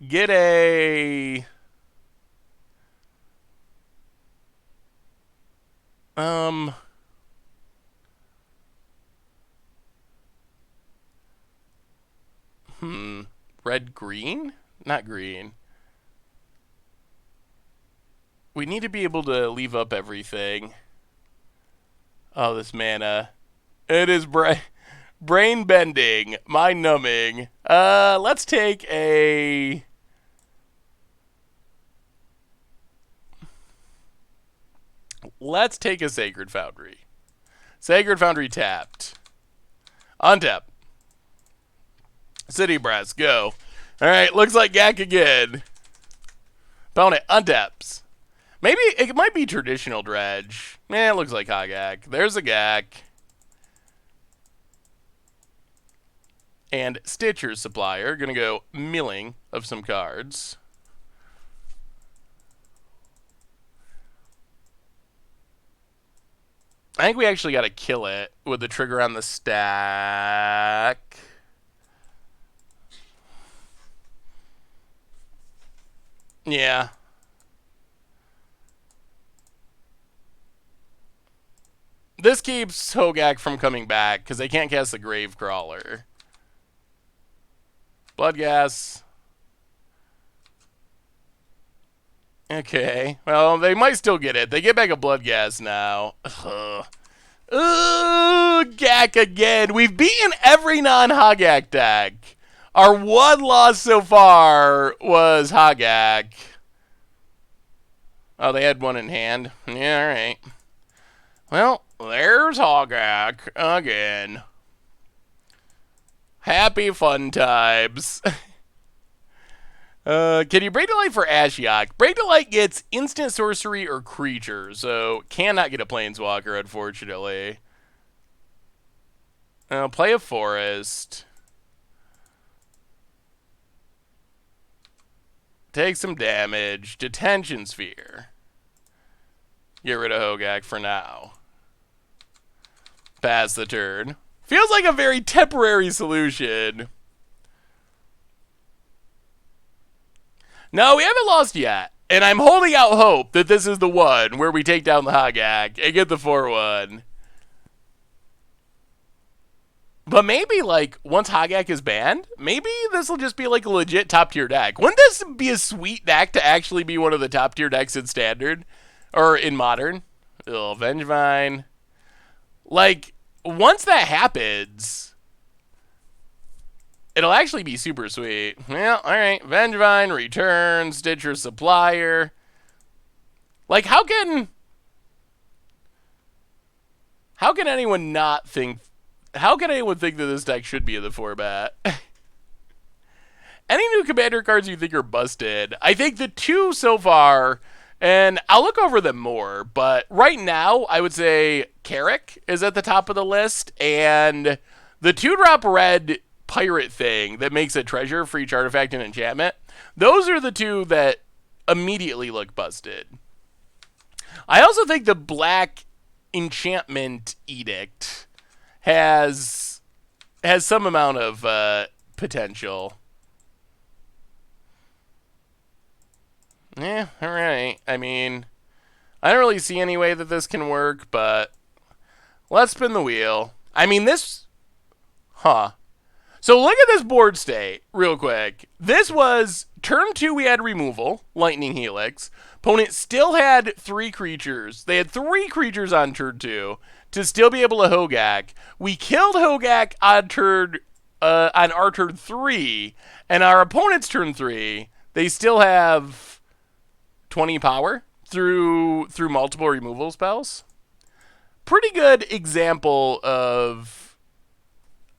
Get a... Red, green? Not green. We need to be able to leave up everything. Oh, this mana. It is brain bending, mind numbing. Let's take a... Let's take a Sacred Foundry. Sacred Foundry tapped. Untap. City Brass, go. Alright, looks like Gak again. Opponent untaps. Maybe it might be traditional dredge. It looks like Hogaak. There's a Gak. And Stitcher's Supplier. Gonna go milling of some cards. I think we actually got to kill it with the trigger on the stack. Yeah. This keeps Hogaak from coming back because they can't cast the Gravecrawler. Bloodgas. Okay. Well, they might still get it. They get back a Bloodgas now. Ugh. Ooh, Gak again. We've beaten every non-Hogaak deck. Our one loss so far was Hogaak. Oh, they had one in hand. Yeah, all right. Well, there's Hogaak again. Happy fun times. Can you Break the Light for Ashiok? Break the Light gets instant sorcery or creature, so cannot get a Planeswalker, unfortunately. Play a forest. Take some damage. Detention Sphere. Get rid of Hogaak for now. Pass the turn. Feels like a very temporary solution. No, we haven't lost yet. And I'm holding out hope that this is the one where we take down the Hogaak and get the 4-1. But maybe, like, once Hogaak is banned, maybe this will just be, like, a legit top-tier deck. Wouldn't this be a sweet deck to actually be one of the top-tier decks in Standard? Or in Modern? Ugh, Vengevine. Like, once that happens, it'll actually be super sweet. Well, alright. Vengevine, return, Stitcher's Supplier. Like, how can anyone not think... How can anyone think that this deck should be in the format? Any new Commander cards you think are busted? I think the two so far And I'll look over them more, but right now I would say Carrick is at the top of the list, and the 2-drop red pirate thing that makes a treasure for each artifact and enchantment, those are the two that immediately look busted. I also think the black enchantment edict has some amount of potential. Yeah, alright. I mean, I don't really see any way that this can work, but let's spin the wheel. I mean, this... Huh. So look at this board state, real quick. This was, turn 2 we had removal, Lightning Helix. Opponent still had 3 creatures. They had 3 creatures on turn 2 to still be able to Hogaak. We killed Hogaak on our turn 3, and our opponent's turn 3, they still have 20 power through multiple removal spells. Pretty good example of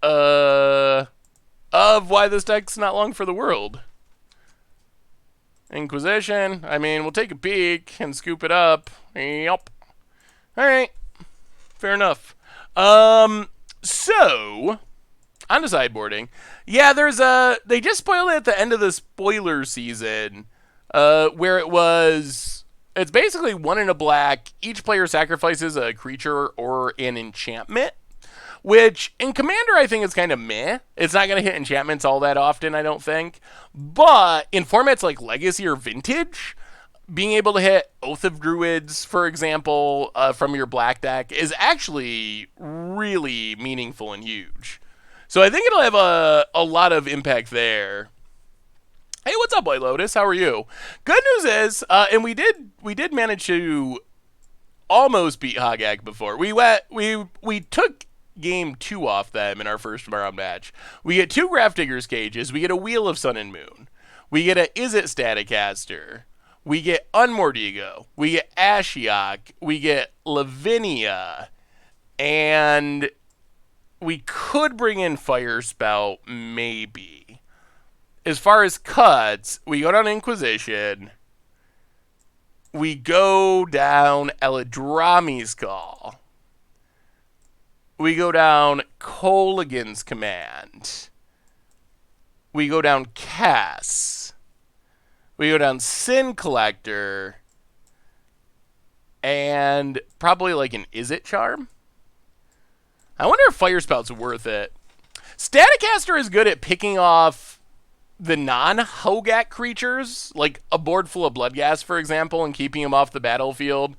why this deck's not long for the world. Inquisition. I mean, we'll take a peek and scoop it up. Yup. Alright. Fair enough. So, on to sideboarding. Yeah, they just spoiled it at the end of the spoiler season, where it's basically 1 in a black, each player sacrifices a creature or an enchantment, which in Commander I think is kind of meh. It's not going to hit enchantments all that often, I don't think. But in formats like Legacy or Vintage, being able to hit Oath of Druids, for example, from your black deck is actually really meaningful and huge. So I think it'll have a lot of impact there. Hey, what's up, White Lotus? How are you? Good news is, and we did manage to almost beat Hogaak before. We took game 2 off them in our first round match. We get 2 Grafdigger's Cages. We get a Wheel of Sun and Moon. We get a Is It Staticaster. We get Unmordigo. We get Ashiok. We get Lavinia. And we could bring in Fire Spout, maybe. As far as cuts, we go down Inquisition. We go down Eladrami's Call. We go down Kolaghan's Command. We go down Cass. We go down Sin Collector. And probably like an Is It Charm? I wonder if Fire Spout's worth it. Staticaster is good at picking off the non-Hogaak creatures, like a board full of Bloodghast, for example, and keeping them off the battlefield.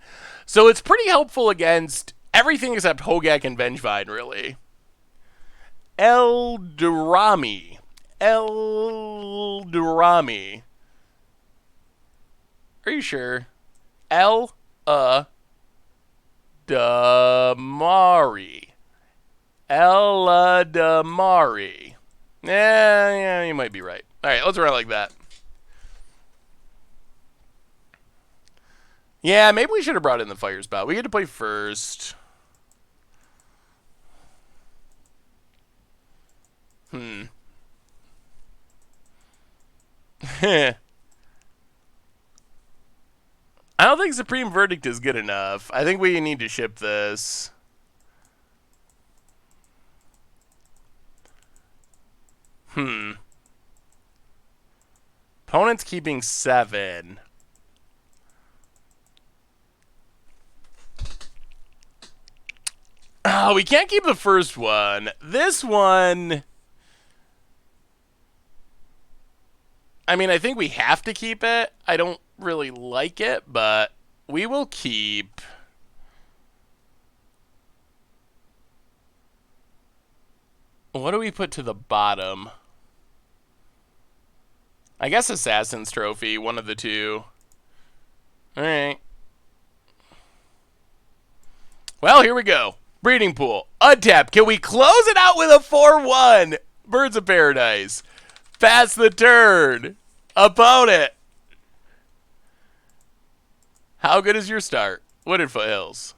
So it's pretty helpful against everything except Hogaak and Vengevine, really. Eldrami. Are you sure? Eladamari. Yeah, you might be right. All right, let's run it like that. Yeah, maybe we should have brought in the Fire Spout. We get to play first. I don't think Supreme Verdict is good enough. I think we need to ship this. Opponent's keeping 7. Oh, we can't keep the first one. This one... I mean, I think we have to keep it. I don't really like it, but we will keep... What do we put to the bottom? I guess Assassin's Trophy, one of the two. Alright. Well, here we go. Breeding Pool. Untap. Can we close it out with a 4-1? Birds of Paradise. Pass the turn. Opponent. How good is your start? Wooded Foothills.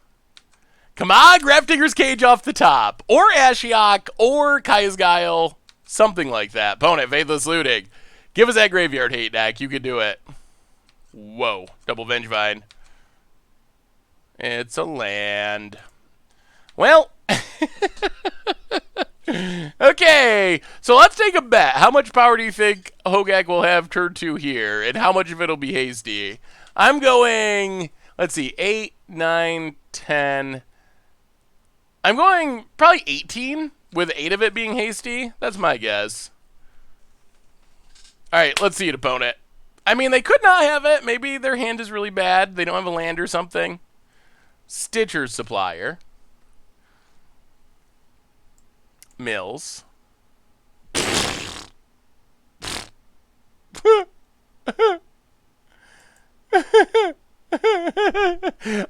Come on, Grafdigger's Cage off the top. Or Ashiok, or Kaya's Guile. Something like that. Opponent, Faithless Looting. Give us that graveyard hate, Dak. You can do it. Whoa. Double Vengevine. It's a land. Well. Okay. So let's take a bet. How much power do you think Hogaak will have turn 2 here? And how much of it will be hasty? I'm going, let's see, 8, 9, 10. I'm going probably 18, with 8 of it being hasty. That's my guess. All right, let's see it, opponent. I mean, they could not have it. Maybe their hand is really bad. They don't have a land or something. Stitcher's Supplier. Mills. I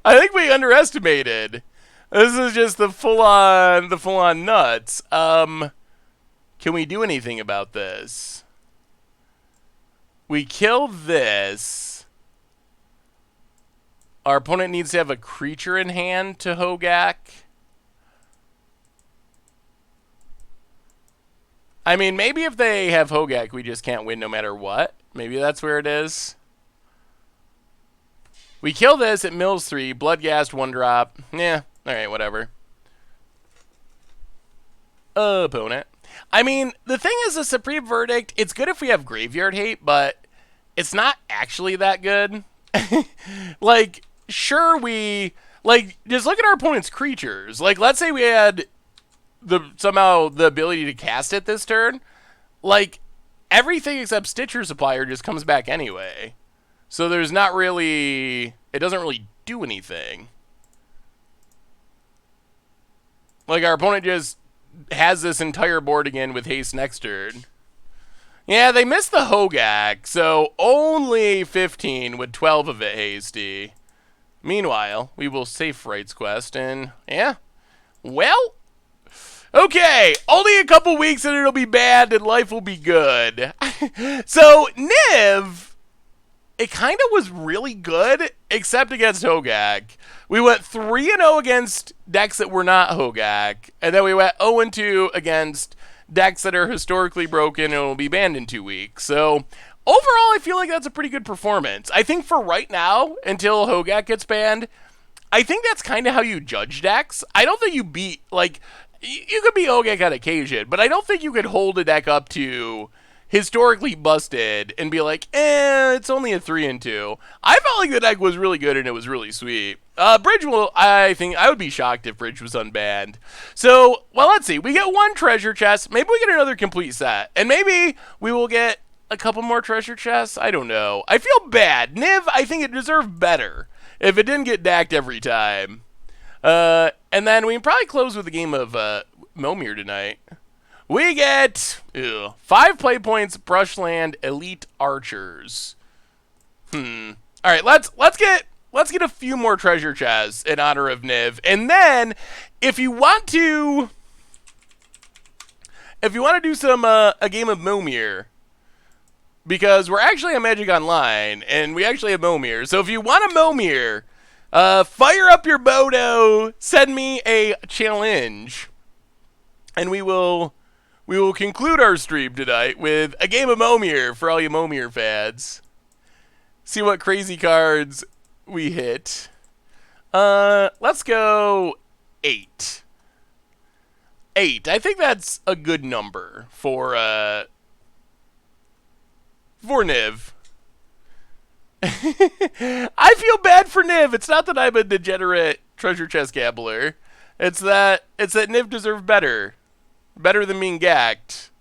think we underestimated. This is just the full-on nuts. Can we do anything about this? We kill this. Our opponent needs to have a creature in hand to Hogaak. I mean, maybe if they have Hogaak, we just can't win no matter what. Maybe that's where it is. We kill this at mills 3, Bloodghast 1 drop. Yeah, alright, whatever. Opponent. I mean, the thing is, the Supreme Verdict, it's good if we have Graveyard Hate, but it's not actually that good. Like, sure just look at our opponent's creatures. Like, let's say we had somehow the ability to cast it this turn. Like, everything except Stitcher Supplier just comes back anyway. So there's not really, it doesn't really do anything. Like, our opponent just has this entire board again with haste next turn. Yeah, they missed the Hogaak, so only 15 with 12 of it hasty. Meanwhile, we will safe rights quest, and yeah, well, okay, only a couple weeks and it'll be bad and life will be good. So, Niv, it kind of was really good, except against Hogaak. We went 3-0 against decks that were not Hogaak, and then we went 0-2 against decks that are historically broken and will be banned in 2 weeks. So, overall, I feel like that's a pretty good performance. I think for right now, until Hogaak gets banned, I think that's kind of how you judge decks. I don't think you beat, like, you could beat Hogaak on occasion, but I don't think you could hold a deck up to historically busted and be like, it's only a 3-2. I felt like the deck was really good and it was really sweet. Bridge I think I would be shocked if Bridge was unbanned. So, well, let's see. We get 1 treasure chest. Maybe we get another complete set. And maybe we will get a couple more treasure chests. I don't know. I feel bad. Niv, I think it deserved better if it didn't get dacked every time. And then we can probably close with a game of Mo-Mir tonight. We get 5 play points, Brushland, Elite Archers. All right, let's get a few more treasure chests in honor of Niv, and then if you want to do some a game of Mo-Mir, because we're actually on Magic Online and we actually have Mo-Mir. So if you want a Mo-Mir, fire up your Bodo, send me a challenge, and we will conclude our stream tonight with a game of Mo-Mir for all you Mo-Mir fans. See what crazy cards we hit. Let's go 8. 8. I think that's a good number for Niv. I feel bad for Niv. It's not that I'm a degenerate treasure chest gambler. It's that Niv deserved better. Better than being gacked.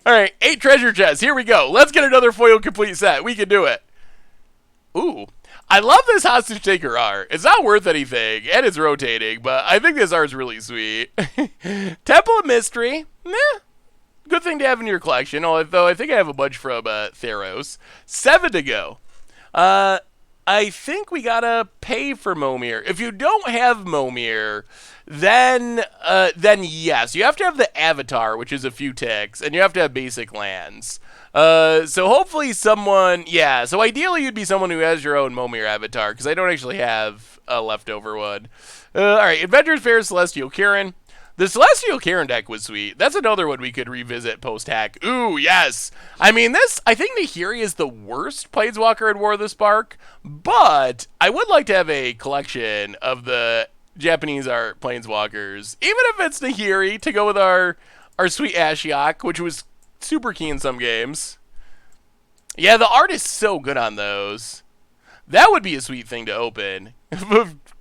Alright, 8 treasure chests. Here we go. Let's get another foil complete set. We can do it. Ooh. I love this hostage taker art. It's not worth anything, and it's rotating, but I think this art's really sweet. Temple of Mystery. Meh. Good thing to have in your collection, although I think I have a bunch from Theros. 7 to go. I think we gotta pay for Mo-Mir. If you don't have Mo-Mir, then yes, you have to have the avatar, which is a few ticks, and you have to have basic lands. So hopefully someone, yeah, so ideally you'd be someone who has your own Mo-Mir avatar, because I don't actually have a leftover one. Alright, Adventurers Fair, Celestial Kirin. The Celestial Karen deck was sweet. That's another one we could revisit post-hack. Ooh, yes. I mean, I think Nahiri is the worst Planeswalker in War of the Spark, but I would like to have a collection of the Japanese art Planeswalkers, even if it's Nahiri, to go with our sweet Ashiok, which was super key in some games. Yeah, the art is so good on those. That would be a sweet thing to open.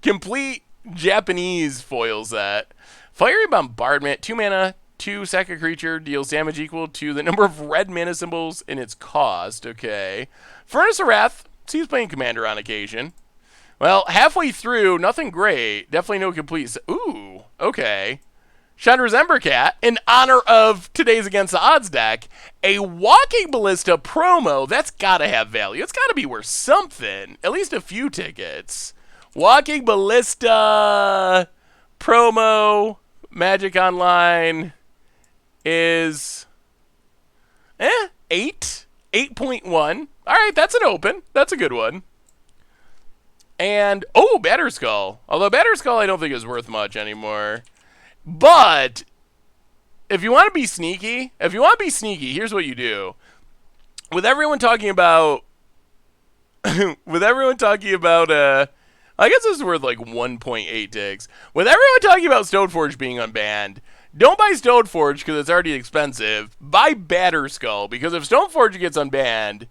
Complete Japanese foil set. Fiery Bombardment, 2 mana, 2 sack a creature, deals damage equal to the number of red mana symbols in its cost. Okay. Furnace of Wrath, seems playing Commander on occasion. Well, halfway through, nothing great. Definitely no complete. Ooh, okay. Chandra's Embercat, in honor of today's Against the Odds deck, a Walking Ballista promo, that's gotta have value. It's gotta be worth something. At least a few tickets. Walking Ballista promo Magic Online is 8. 8.1. Alright, that's an open. That's a good one. And, oh, Batterskull. Although Batterskull I don't think is worth much anymore. But, if you want to be sneaky, here's what you do. With everyone talking about, I guess this is worth like 1.8 ticks. With everyone talking about Stoneforge being unbanned, don't buy Stoneforge because it's already expensive. Buy Batterskull, because if Stoneforge gets unbanned,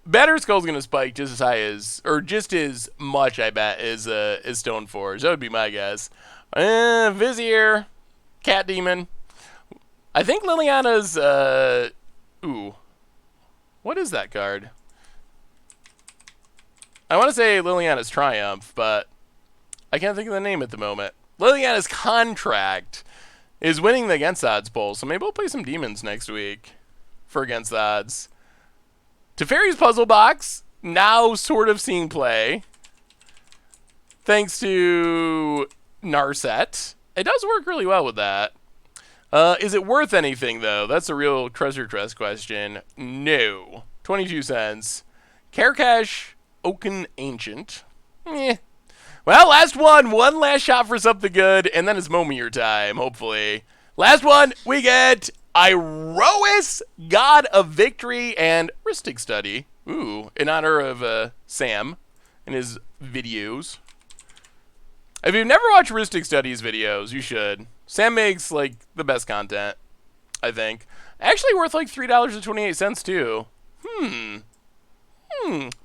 Batterskull's going to spike just as high as, or just as much, I bet, as Stoneforge. That would be my guess. Vizier, Cat Demon. I think Liliana's, ooh. What is that card? I want to say Liliana's Triumph, but I can't think of the name at the moment. Liliana's Contract is winning the Against Odds poll, so maybe we'll play some demons next week for Against Odds. Teferi's Puzzle Box, now sort of seeing play, thanks to Narset. It does work really well with that. Is it worth anything, though? That's a real treasure chest question. No. 22 cents. Karkash Oaken Ancient. Well, last one. One last shot for something good, and then it's Mo-Mir time, hopefully. Last one, we get Iroas, God of Victory, and Rhystic Study. Ooh, in honor of Sam and his videos. If you've never watched Rhystic Study's videos, you should. Sam makes, like, the best content, I think. Actually worth, like, $3.28, too.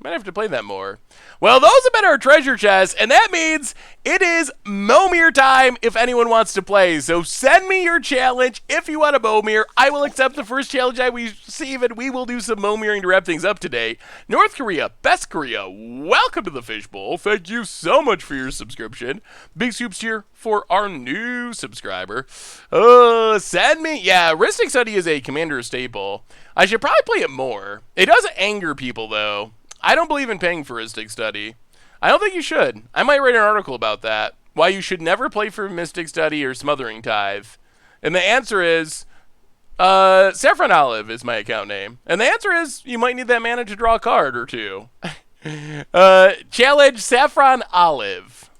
Might have to play that more. Well, those have been our treasure chests, and that means it is Mo-Mir time if anyone wants to play. So send me your challenge if you want a Mo-Mir. I will accept the first challenge I receive, and we will do some Mo-Miring to wrap things up today. North Korea, Best Korea, welcome to the Fishbowl. Thank you so much for your subscription. Big soups here for our new subscriber. Send me. Yeah, Rhystic Study is a Commander staple. I should probably play it more. It does anger people, though. I don't believe in paying for Rhystic Study. I don't think you should. I might write an article about that. Why you should never play for Mystic Study or Smothering Tithe. And the answer is, Saffron Olive is my account name. And the answer is, you might need that mana to draw a card or two. Challenge Saffron Olive.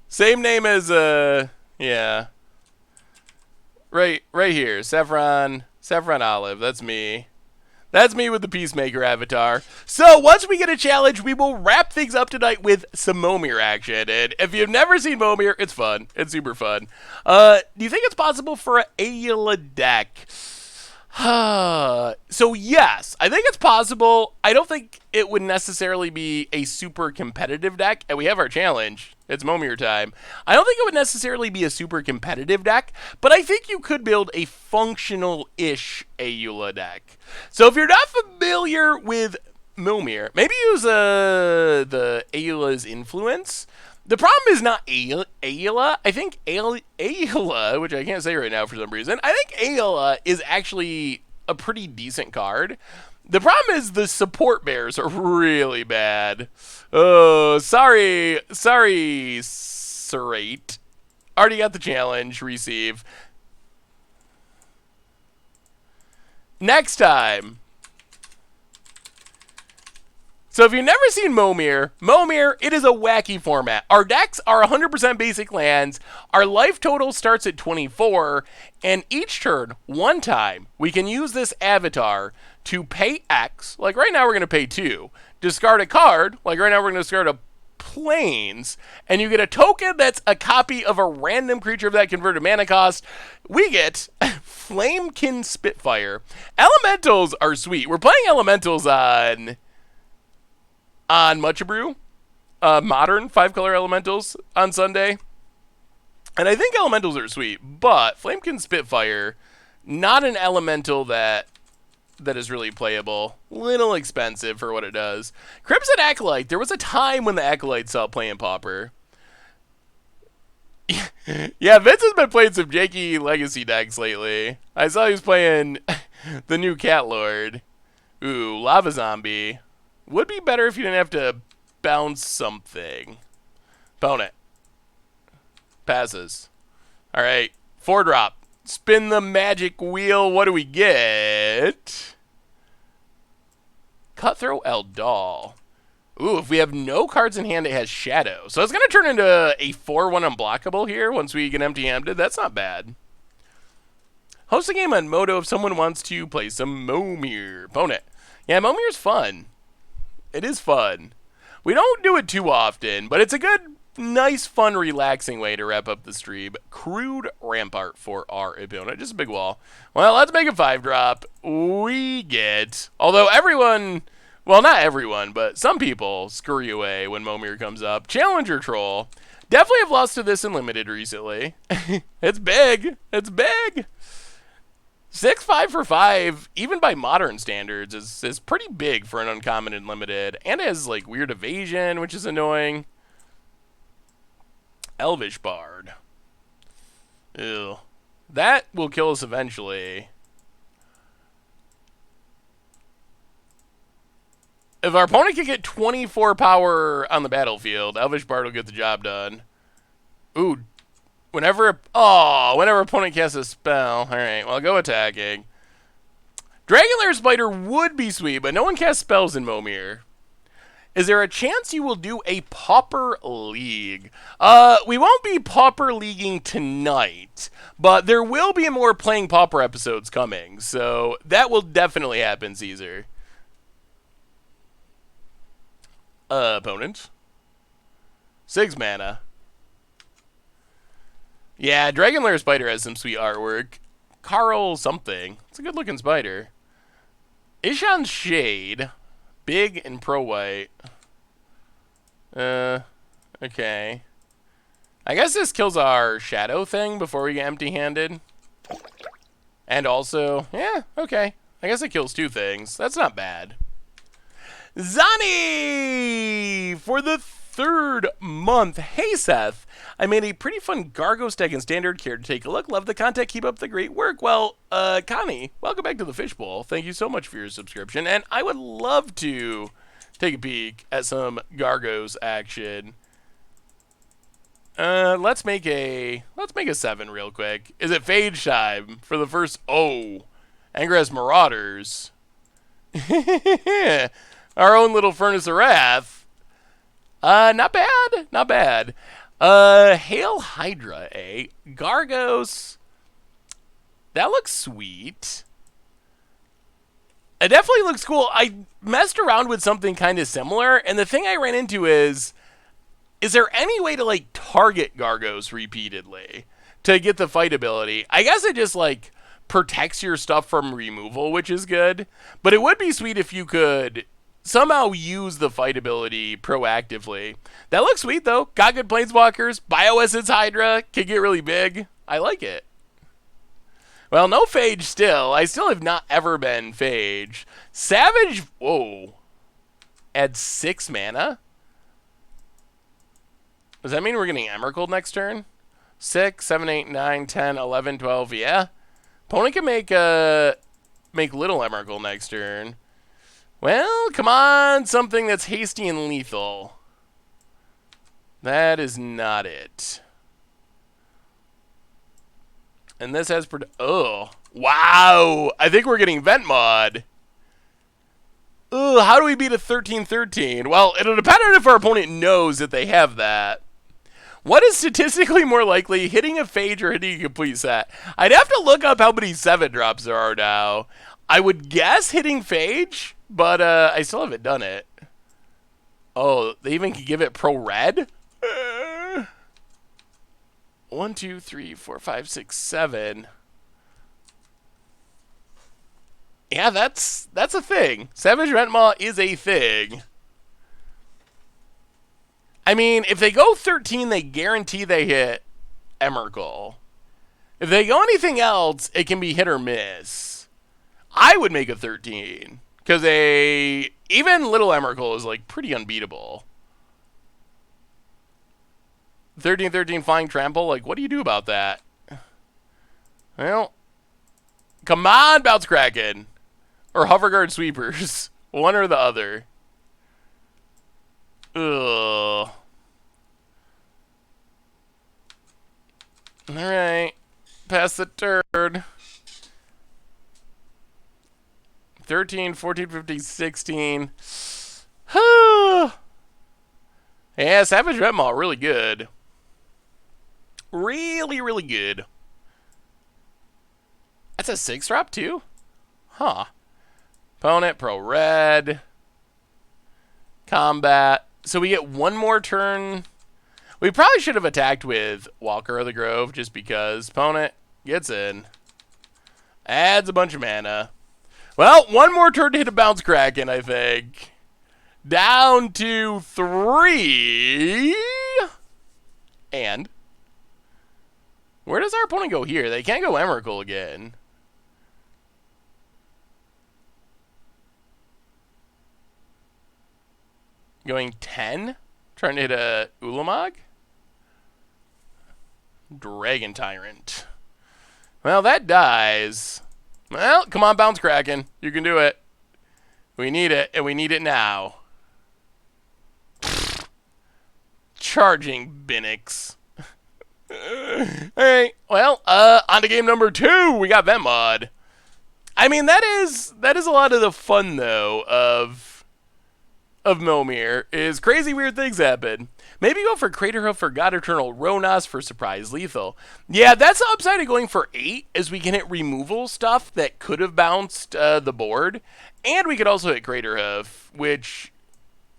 Same name as, yeah. Right here. Saffron Olive. That's me. That's me with the Peacemaker avatar. So, once we get a challenge, we will wrap things up tonight with some Mo-Mir action. And if you've never seen Mo-Mir, it's fun. It's super fun. Do you think it's possible for an Ayla deck? So, yes. I think it's possible. I don't think it would necessarily be a super competitive deck. And we have our challenge. It's Mo-Mir time. I don't think it would necessarily be a super competitive deck, but I think you could build a functional-ish Ayla deck. So if you're not familiar with Mo-Mir, maybe use the Ayla's influence. The problem is not Ayla. I think Ayla, which I can't say right now for some reason, I think Ayla is actually a pretty decent card. The problem is the support bears are really bad. Oh, sorry, Serate. Already got the challenge, receive. Next time. So if you've never seen Mo-Mir, it is a wacky format. Our decks are 100% basic lands. Our life total starts at 24, and each turn, one time, we can use this avatar to pay X. Like right now we're going to pay 2. Discard a card. Like right now we're going to discard a Plains, and you get a token that's a copy of a random creature of that converted mana cost. We get Flamekin Spitfire. Elementals are sweet. We're playing Elementals on Mucha Brew, modern 5-color Elementals on Sunday, and I think Elementals are sweet, but Flamekin Spitfire, not an Elemental that is really playable. Little expensive for what it does. Crimson Acolyte. There was a time when the Acolyte saw playing Pauper. Yeah, Vince has been playing some janky Legacy decks lately. I saw he was playing the new Cat Lord. Ooh, Lava Zombie. Would be better if you didn't have to bounce something. Opponent. Passes. Alright, 4-drop. Spin the magic wheel. What do we get? Cutthroat Eldol. Ooh, if we have no cards in hand, it has Shadow. So it's going to turn into a 4-1 unblockable here once we get empty-handed. That's not bad. Host a game on Moto if someone wants to play some Mo-Mir. Opponent. Yeah, Mo-Mir's fun. It is fun. We don't do it too often, but it's a good, nice, fun, relaxing way to wrap up the stream. Crude Rampart for our opponent. Just a big wall. Well, let's make a 5-drop. We get... Although everyone... Well, not everyone, but some people scurry away when Mo-Mir comes up. Challenger Troll. Definitely have lost to this in Limited recently. It's big. It's big. 6-5 for 5, even by modern standards, is pretty big for an uncommon in Limited. And it has, like, weird evasion, which is annoying. Elvish Bard. Ew. That will kill us eventually. If our opponent can get 24 power on the battlefield, Elvish Bard will get the job done. Ooh. Whenever opponent casts a spell. Alright, well, I'll go attacking. Dragonlair Spider would be sweet, but no one casts spells in Mo-Mir. Is there a chance you will do a Pauper League? We won't be Pauper Leaguing tonight, but there will be more Playing Pauper episodes coming, so that will definitely happen, Caesar. Opponent. 6 mana. Yeah, Dragonlair Spider has some sweet artwork. Carl something. It's a good looking spider. Ishan's Shade. Big and pro-white. Okay. I guess this kills our shadow thing before we get empty-handed. And also, yeah, okay. I guess it kills 2 things. That's not bad. Zani! For the 3rd month. Hey, Seth. I made a pretty fun Gargos deck in Standard. Care to take a look? Love the content. Keep up the great work. Well, Connie, welcome back to the Fishbowl. Thank you so much for your subscription. And I would love to take a peek at some Gargos action. Let's make a 7 real quick. Is it Phage time for the first? Oh, Angra's Marauders. Our own little Furnace of Wrath. Not bad. Not bad. Hail Hydra, eh? Gargos. That looks sweet. It definitely looks cool. I messed around with something kind of similar, and the thing I ran into is there any way to, like, target Gargos repeatedly to get the fight ability? I guess it just, like, protects your stuff from removal, which is good. But it would be sweet if you could somehow use the fight ability proactively. That looks sweet, though. Got good Planeswalkers. Bioessence Hydra can get really big. I like it. Well, no Phage still. I still have not ever been Phage. Savage, whoa. Add 6 mana? Does that mean we're getting Emrakul next turn? 6, 7, 8, 9, 10, 11, 12, yeah. Opponent can make little Emrakul next turn. Well, come on, something that's hasty and lethal. That is not it. And this has... Oh, wow! I think we're getting Vent Mod. Ugh, how do we beat a 13-13? Well, it'll depend on if our opponent knows that they have that. What is statistically more likely, hitting a phage or hitting a complete set? I'd have to look up how many 7-drops there are now. I would guess hitting phage, but I still haven't done it. Oh, they even can give it pro red? 1, 2, 3, 4, 5, 6, 7. Yeah, that's a thing. Savage Ventmaw is a thing. I mean, if they go 13, they guarantee they hit Emrakul. If they go anything else, it can be hit or miss. I would make a 13. Because even little Emrakul is like pretty unbeatable. 13-13 Flying Trample, like what do you do about that? Well, come on, Bounce Kraken. Or Hoverguard Sweepers. One or the other. Ugh. Alright. Pass the turd. 13, 14, 15, 16. Yeah, Savage Ventmaw, really good. Really, really good. That's a 6-drop too? Huh. Opponent, pro red. Combat. So we get one more turn. We probably should have attacked with Walker of the Grove just because. Opponent gets in. Adds a bunch of mana. Well, one more turn to hit a Bounce Kraken, I think. Down to 3. And where does our opponent go here? They can't go Emrakul again. Going 10? Trying to hit a Ulamog? Dragon Tyrant. Well, that dies. Well, come on, Bounce Kraken. You can do it. We need it, and we need it now. Charging Binnix. Alright, well, on to game number 2. We got Ventmod. I mean, that is a lot of the fun, though, of Mo-Mir, is crazy weird things happen. Maybe go for Craterhoof or God Eternal Ronas for surprise lethal. Yeah, that's the upside of going for 8, is we can hit removal stuff that could have bounced the board. And we could also hit Craterhoof, which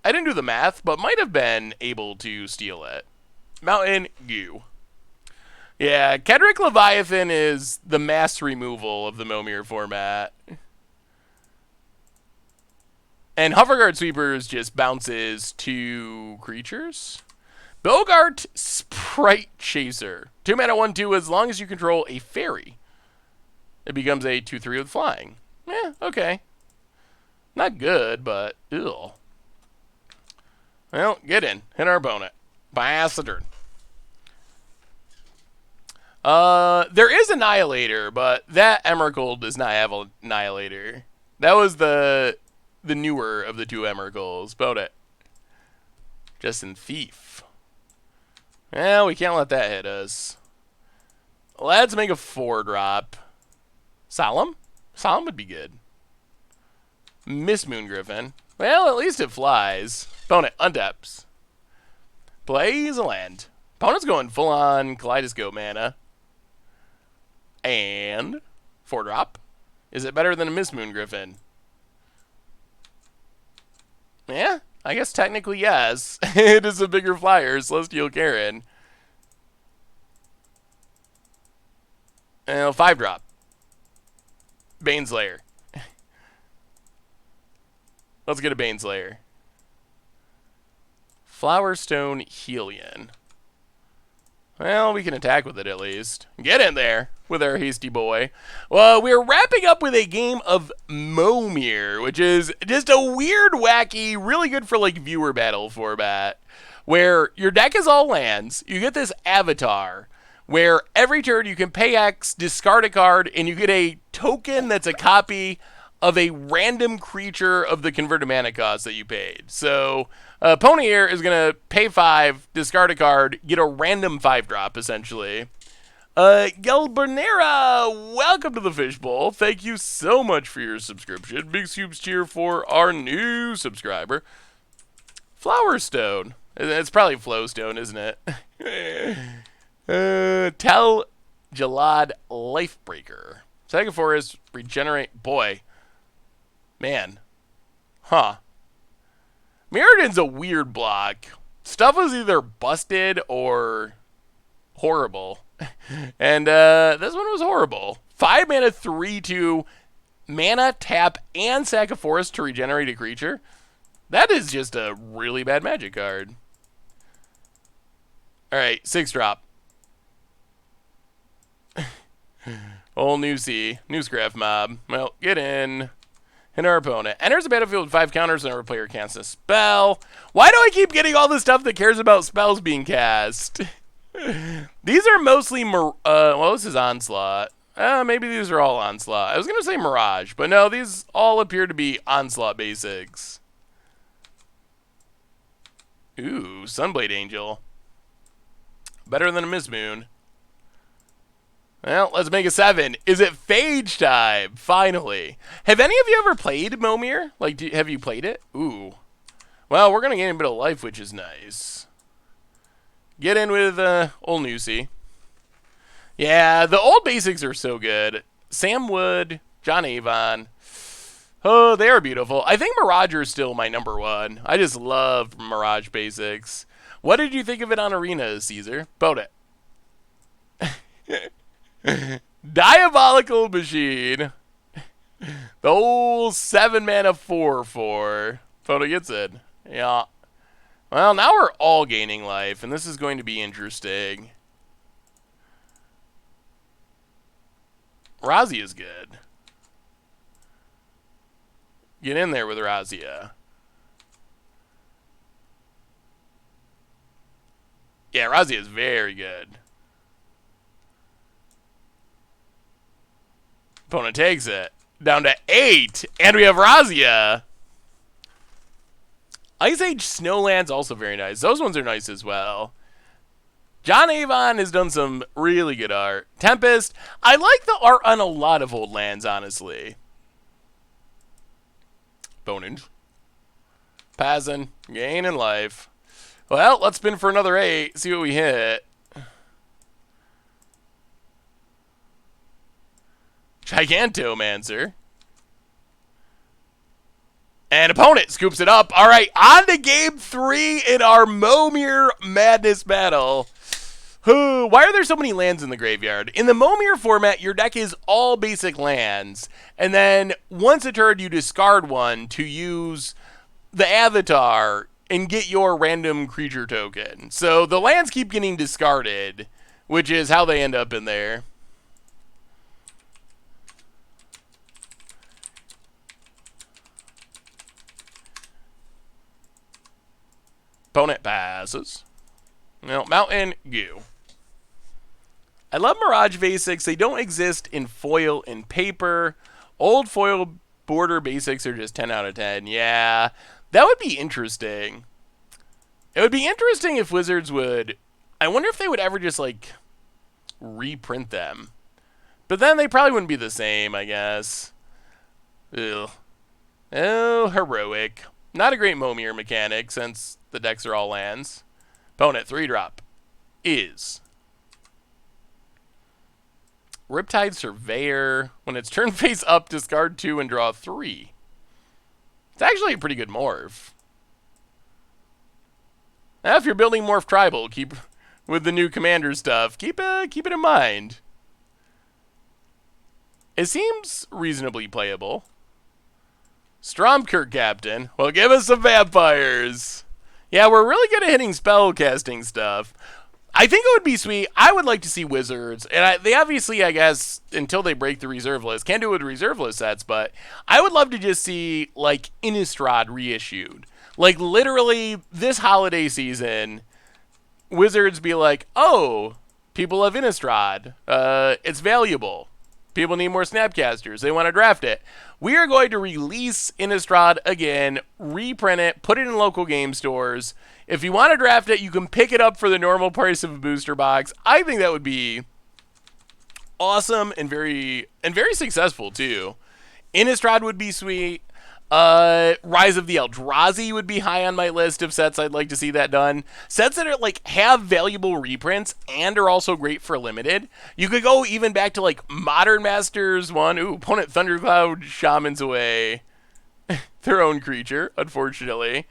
I didn't do the math, but might have been able to steal it. Mountain Goo. Yeah, Kedrick Leviathan is the mass removal of the Mo-Mir format. And Hoverguard Sweepers just bounces 2 creatures. Bogart Sprite Chaser. 2 mana 1/2 as long as you control a fairy. It becomes a 2/3 with flying. Yeah, okay. Not good, but ew. Well, get in. Hit our opponent. Pass the turn. There is Annihilator, but that Emrakul does not have Annihilator. That was the newer of the 2 Emrakuls. Boat it. Justin Thief. Well, we can't let that hit us. Let's make a 4-drop. Solemn? Solemn would be good. Miss Moongriffin. Well, at least it flies. Opponent, untaps. Plays a land. Opponent's going full-on Kaleidoscope mana. And 4-drop. Is it better than a Miss Moongriffin? Yeah, I guess technically yes. It is a bigger flyer, Celestial Karen. And 5-drop. Baneslayer. Let's get a Baneslayer. Flowerstone Helion. Well, we can attack with it at least. Get in there with our hasty boy. Well, we're wrapping up with a game of Mo-Mir, which is just a weird, wacky, really good for like viewer battle format, where your deck is all lands. You get this avatar where every turn you can pay X, discard a card, and you get a token that's a copy of a random creature of the converted mana cost that you paid. So opponent here is going to pay 5, discard a card, get a random 5-drop, essentially. Gelbernera, welcome to the Fishbowl. Thank you so much for your subscription. Big Scoops cheer for our new subscriber. Flowerstone. It's probably Flowstone, isn't it? Tell Jalad Lifebreaker. Second Forest, Regenerate. Boy. Man. Huh. Mirrodin's a weird block. Stuff was either busted or horrible. And this one was horrible. 5 mana, 3/2, mana, tap, and sack a forest to regenerate a creature. That is just a really bad Magic card. Alright, 6-drop. Old new Scraff Mob. Well, get in. Hit our opponent. Enters the battlefield with 5 counters and our player casts a spell. Why do I keep getting all this stuff that cares about spells being cast? These are mostly, well, this is Onslaught. Maybe these are all Onslaught. I was going to say Mirage, but no, these all appear to be Onslaught basics. Ooh, Sunblade Angel. Better than a Mizmoon. Well, let's make a 7. Is it Phage time? Finally. Have any of you ever played Mo-Mir? Like, have you played it? Ooh. Well, we're going to gain a bit of life, which is nice. Get in with old Newsy. Yeah, the old basics are so good. Sam Wood, John Avon. Oh, they are beautiful. I think Mirage is still my #1. I just love Mirage basics. What did you think of it on Arena, Caesar? Boat it. Diabolical Machine. The old 7 mana 4/4. Photo gets it. Yeah. Well, now we're all gaining life, and this is going to be interesting. Razia is good. Get in there with Razia. Yeah, Razia is very good. Opponent takes it. Down to 8. And we have Razia. Ice Age Snowland's also very nice. Those ones are nice as well. John Avon has done some really good art. Tempest. I like the art on a lot of old lands, honestly. Bonage. Passing. Gaining life. Well, let's spin for another 8. See what we hit. Gigantomancer. And opponent scoops it up. All right, on to game 3 in our Mo-Mir Madness battle. Why are there so many lands in the graveyard? In the Mo-Mir format, your deck is all basic lands. And then once a turn, you discard one to use the avatar and get your random creature token. So the lands keep getting discarded, which is how they end up in there. Opponent passes. Well, Mountain, go. I love Mirage basics. They don't exist in foil and paper. Old foil border basics are just 10 out of 10. Yeah, that would be interesting. It would be interesting if Wizards would... I wonder if they would ever just, like, reprint them. But then they probably wouldn't be the same, I guess. Ugh. Oh, heroic. Not a great Mo-Mir mechanic, since the decks are all lands. Opponent, 3-drop, is Riptide Surveyor. When it's turn face up, discard 2 and draw 3. It's actually a pretty good morph. Now, if you're building Morph Tribal, keep with the new commander stuff, keep it in mind. It seems reasonably playable. Stromkirk Captain. Well, give us some vampires. Yeah, we're really good at hitting spell casting stuff. I think it would be sweet. I would like to see Wizards, and they obviously, I guess, until they break the reserve list, can't do it with reserve list sets, but I would love to just see, like, Innistrad reissued. Like, literally, this holiday season, Wizards be like, oh, people love Innistrad. It's valuable. People need more Snapcasters. They want to draft it. We are going to release Innistrad again, reprint it, put it in local game stores. If you want to draft it, you can pick it up for the normal price of a booster box. I think that would be awesome and very successful too. Innistrad would be sweet. Rise of the Eldrazi would be high on my list of sets I'd like to see that done. Sets that are like have valuable reprints and are also great for limited. You could go even back to like Modern Masters 1. Ooh, opponent Thundercloud shamans away their own creature, unfortunately.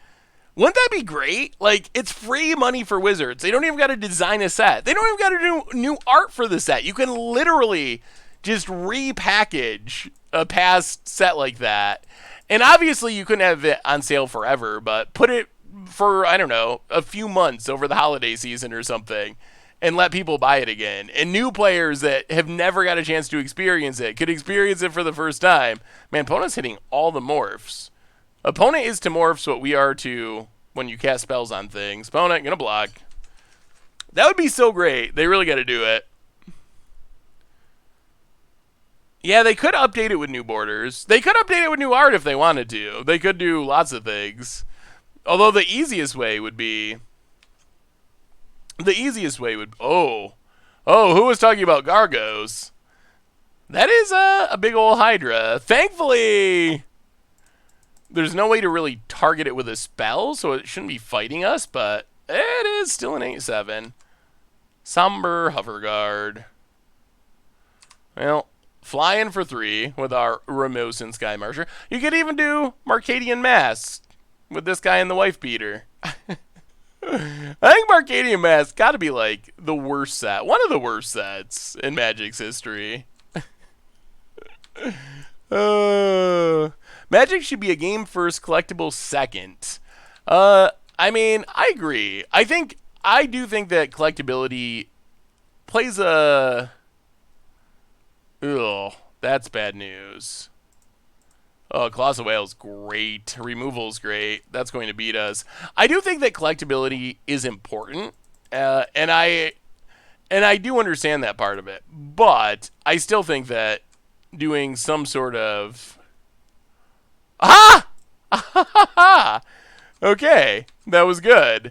Wouldn't that be great? Like, it's free money for Wizards. They don't even got to design a set. They don't even got to do new art for the set. You can literally just repackage a past set like that. And obviously, you couldn't have it on sale forever, but put it for, I don't know, a few months over the holiday season or something and let people buy it again. And new players that have never got a chance to experience it could experience it for the first time. Man, opponent's hitting all the morphs. Opponent is to morphs what we are to when you cast spells on things. Opponent, gonna block. That would be so great. They really got to do it. Yeah, they could update it with new borders. They could update it with new art if they wanted to. They could do lots of things. Although the easiest way would be... Oh, who was talking about Gargos? That is a big old Hydra. Thankfully... There's no way to really target it with a spell, so it shouldn't be fighting us, but it is still an 8/7. Somber Hoverguard. Well, flying for 3 with our Ramosin Sky Marsher. You could even do Marcadian Mask with this guy and the Wife Beater. I think Marcadian Mask got to be like the worst set. One of the worst sets in Magic's history. Magic should be a game first, collectible second. I mean, I agree. I do think that collectability plays a... Ugh, that's bad news. Oh, Colossal Whale's great. Removal's great. That's going to beat us. I do think that collectability is important, and I do understand that part of it. But I still think that doing some sort of... Ah! Okay, that was good.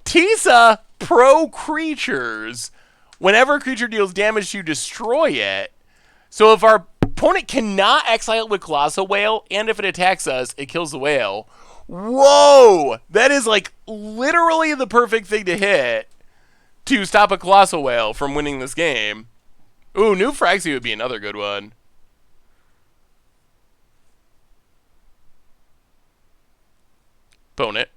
Tisa Pro Creatures. Whenever a creature deals damage, you destroy it. So if our opponent cannot exile it with Colossal Whale, and if it attacks us, it kills the whale. Whoa! That is like literally the perfect thing to hit to stop a Colossal Whale from winning this game. Ooh, New Phyrexia would be another good one. Opponent.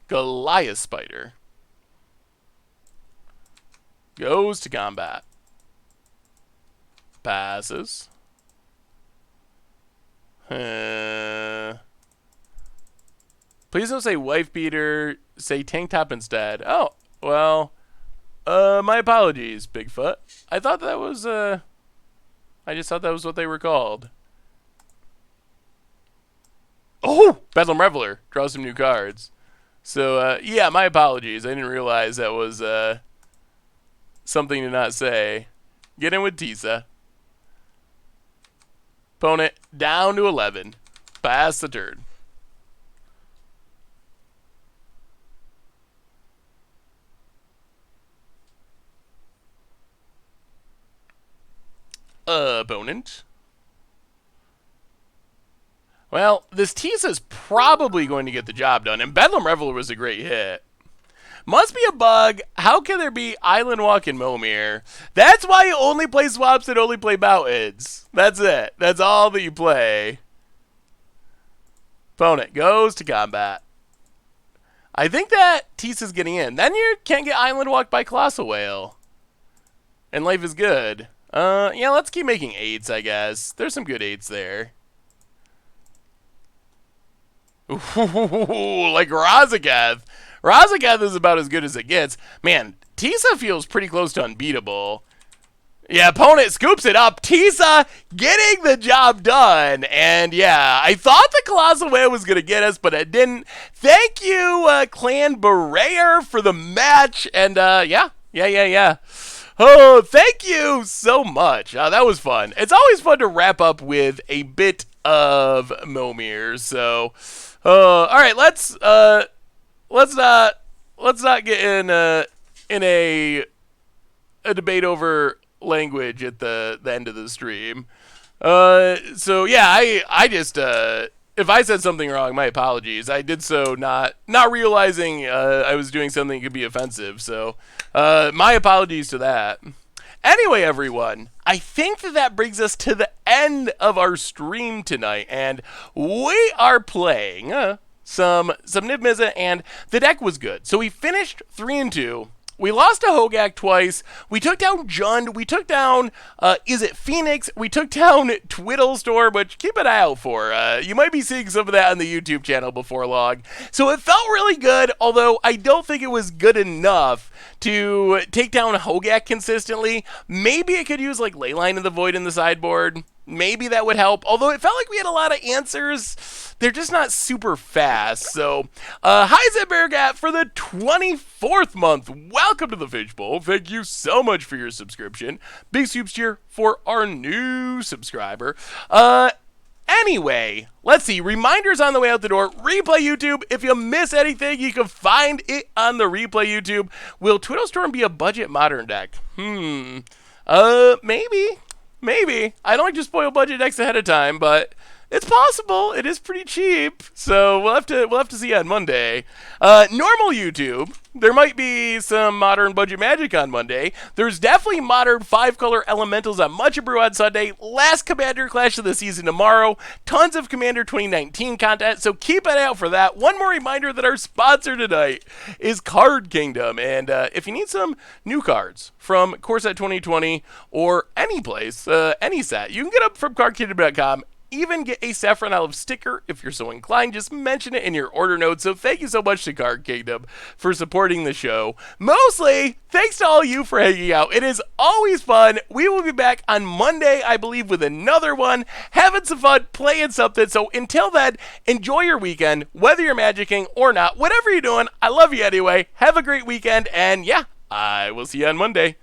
Goliath Spider. Goes to combat. Passes. Please don't say Wife Beater. Say Tank Top instead. Oh, well. My apologies, Bigfoot. I thought that was, I just thought that was what they were called. Oh! Bedlam Reveler. Draw some new cards. So, yeah, my apologies. I didn't realize that was something to not say. Get in with Tisa. Opponent down to 11. Pass the turn. Opponent. Well, this Tisa's probably going to get the job done, and Bedlam Reveler was a great hit. Must be a bug. How can there be Island Walk and Mo-Mir? That's why you only play swaps and only play mountains. That's it. That's all that you play. Opponent goes to combat. I think that Tisa's getting in. Then you can't get Island Walk by Colossal Whale. And life is good. Yeah, let's keep making 8s, I guess. There's some good 8s there. Ooh, like Razagath. Razagath is about as good as it gets. Man, Tisa feels pretty close to unbeatable. Yeah, opponent scoops it up. Tisa getting the job done. And yeah, I thought the Colossal Whale was going to get us, but it didn't. Thank you, Clan Berayer, for the match. And yeah. Oh, thank you so much. That was fun. It's always fun to wrap up with a bit of Mo-Mir. So, all right, let's get in a debate over language at the end of the stream. So yeah, I just if I said something wrong, my apologies. I did so not realizing I was doing something that could be offensive. So my apologies to that. Anyway, everyone, I think that brings us to the end of our stream tonight, and we are playing some Niv-Mizzet, and the deck was good. So we finished 3-2. We lost to Hogaak twice. We took down Jund. We took down, is it Phoenix? We took down Twiddle Storm, which keep an eye out for. You might be seeing some of that on the YouTube channel before long. So it felt really good, although I don't think it was good enough to take down Hogaak consistently. Maybe it could use like Leyline of the Void in the sideboard. Maybe that would help, although it felt like we had a lot of answers. They're just not super fast. So, hi Zedbergat for the 24th month. Welcome to the Fishbowl. Thank you so much for your subscription. Big soups cheer for our new subscriber. Anyway, let's see. Reminders on the way out the door. Replay YouTube. If you miss anything, you can find it on the replay YouTube. Will Twiddle Storm be a budget modern deck? Maybe. I don't like to spoil budget decks ahead of time, but it's possible. It is pretty cheap, so we'll have to see on Monday. Normal YouTube. There might be some modern budget magic on Monday. There's definitely modern 5-color elementals on Much Brew on Sunday. Last Commander Clash of the season tomorrow. Tons of Commander 2019 content, so keep an eye out for that. One more reminder that our sponsor tonight is Card Kingdom, and if you need some new cards from Core Set 2020 or any place, any set, you can get them from cardkingdom.com. Even get a Saffron Olive sticker if you're so inclined. Just mention it in your order notes. So thank you so much to Card Kingdom for supporting the show. Mostly, thanks to all you for hanging out. It is always fun. We will be back on Monday, I believe, with another one. Having some fun, playing something. So until then, enjoy your weekend, whether you're magicking or not. Whatever you're doing, I love you anyway. Have a great weekend. And yeah, I will see you on Monday.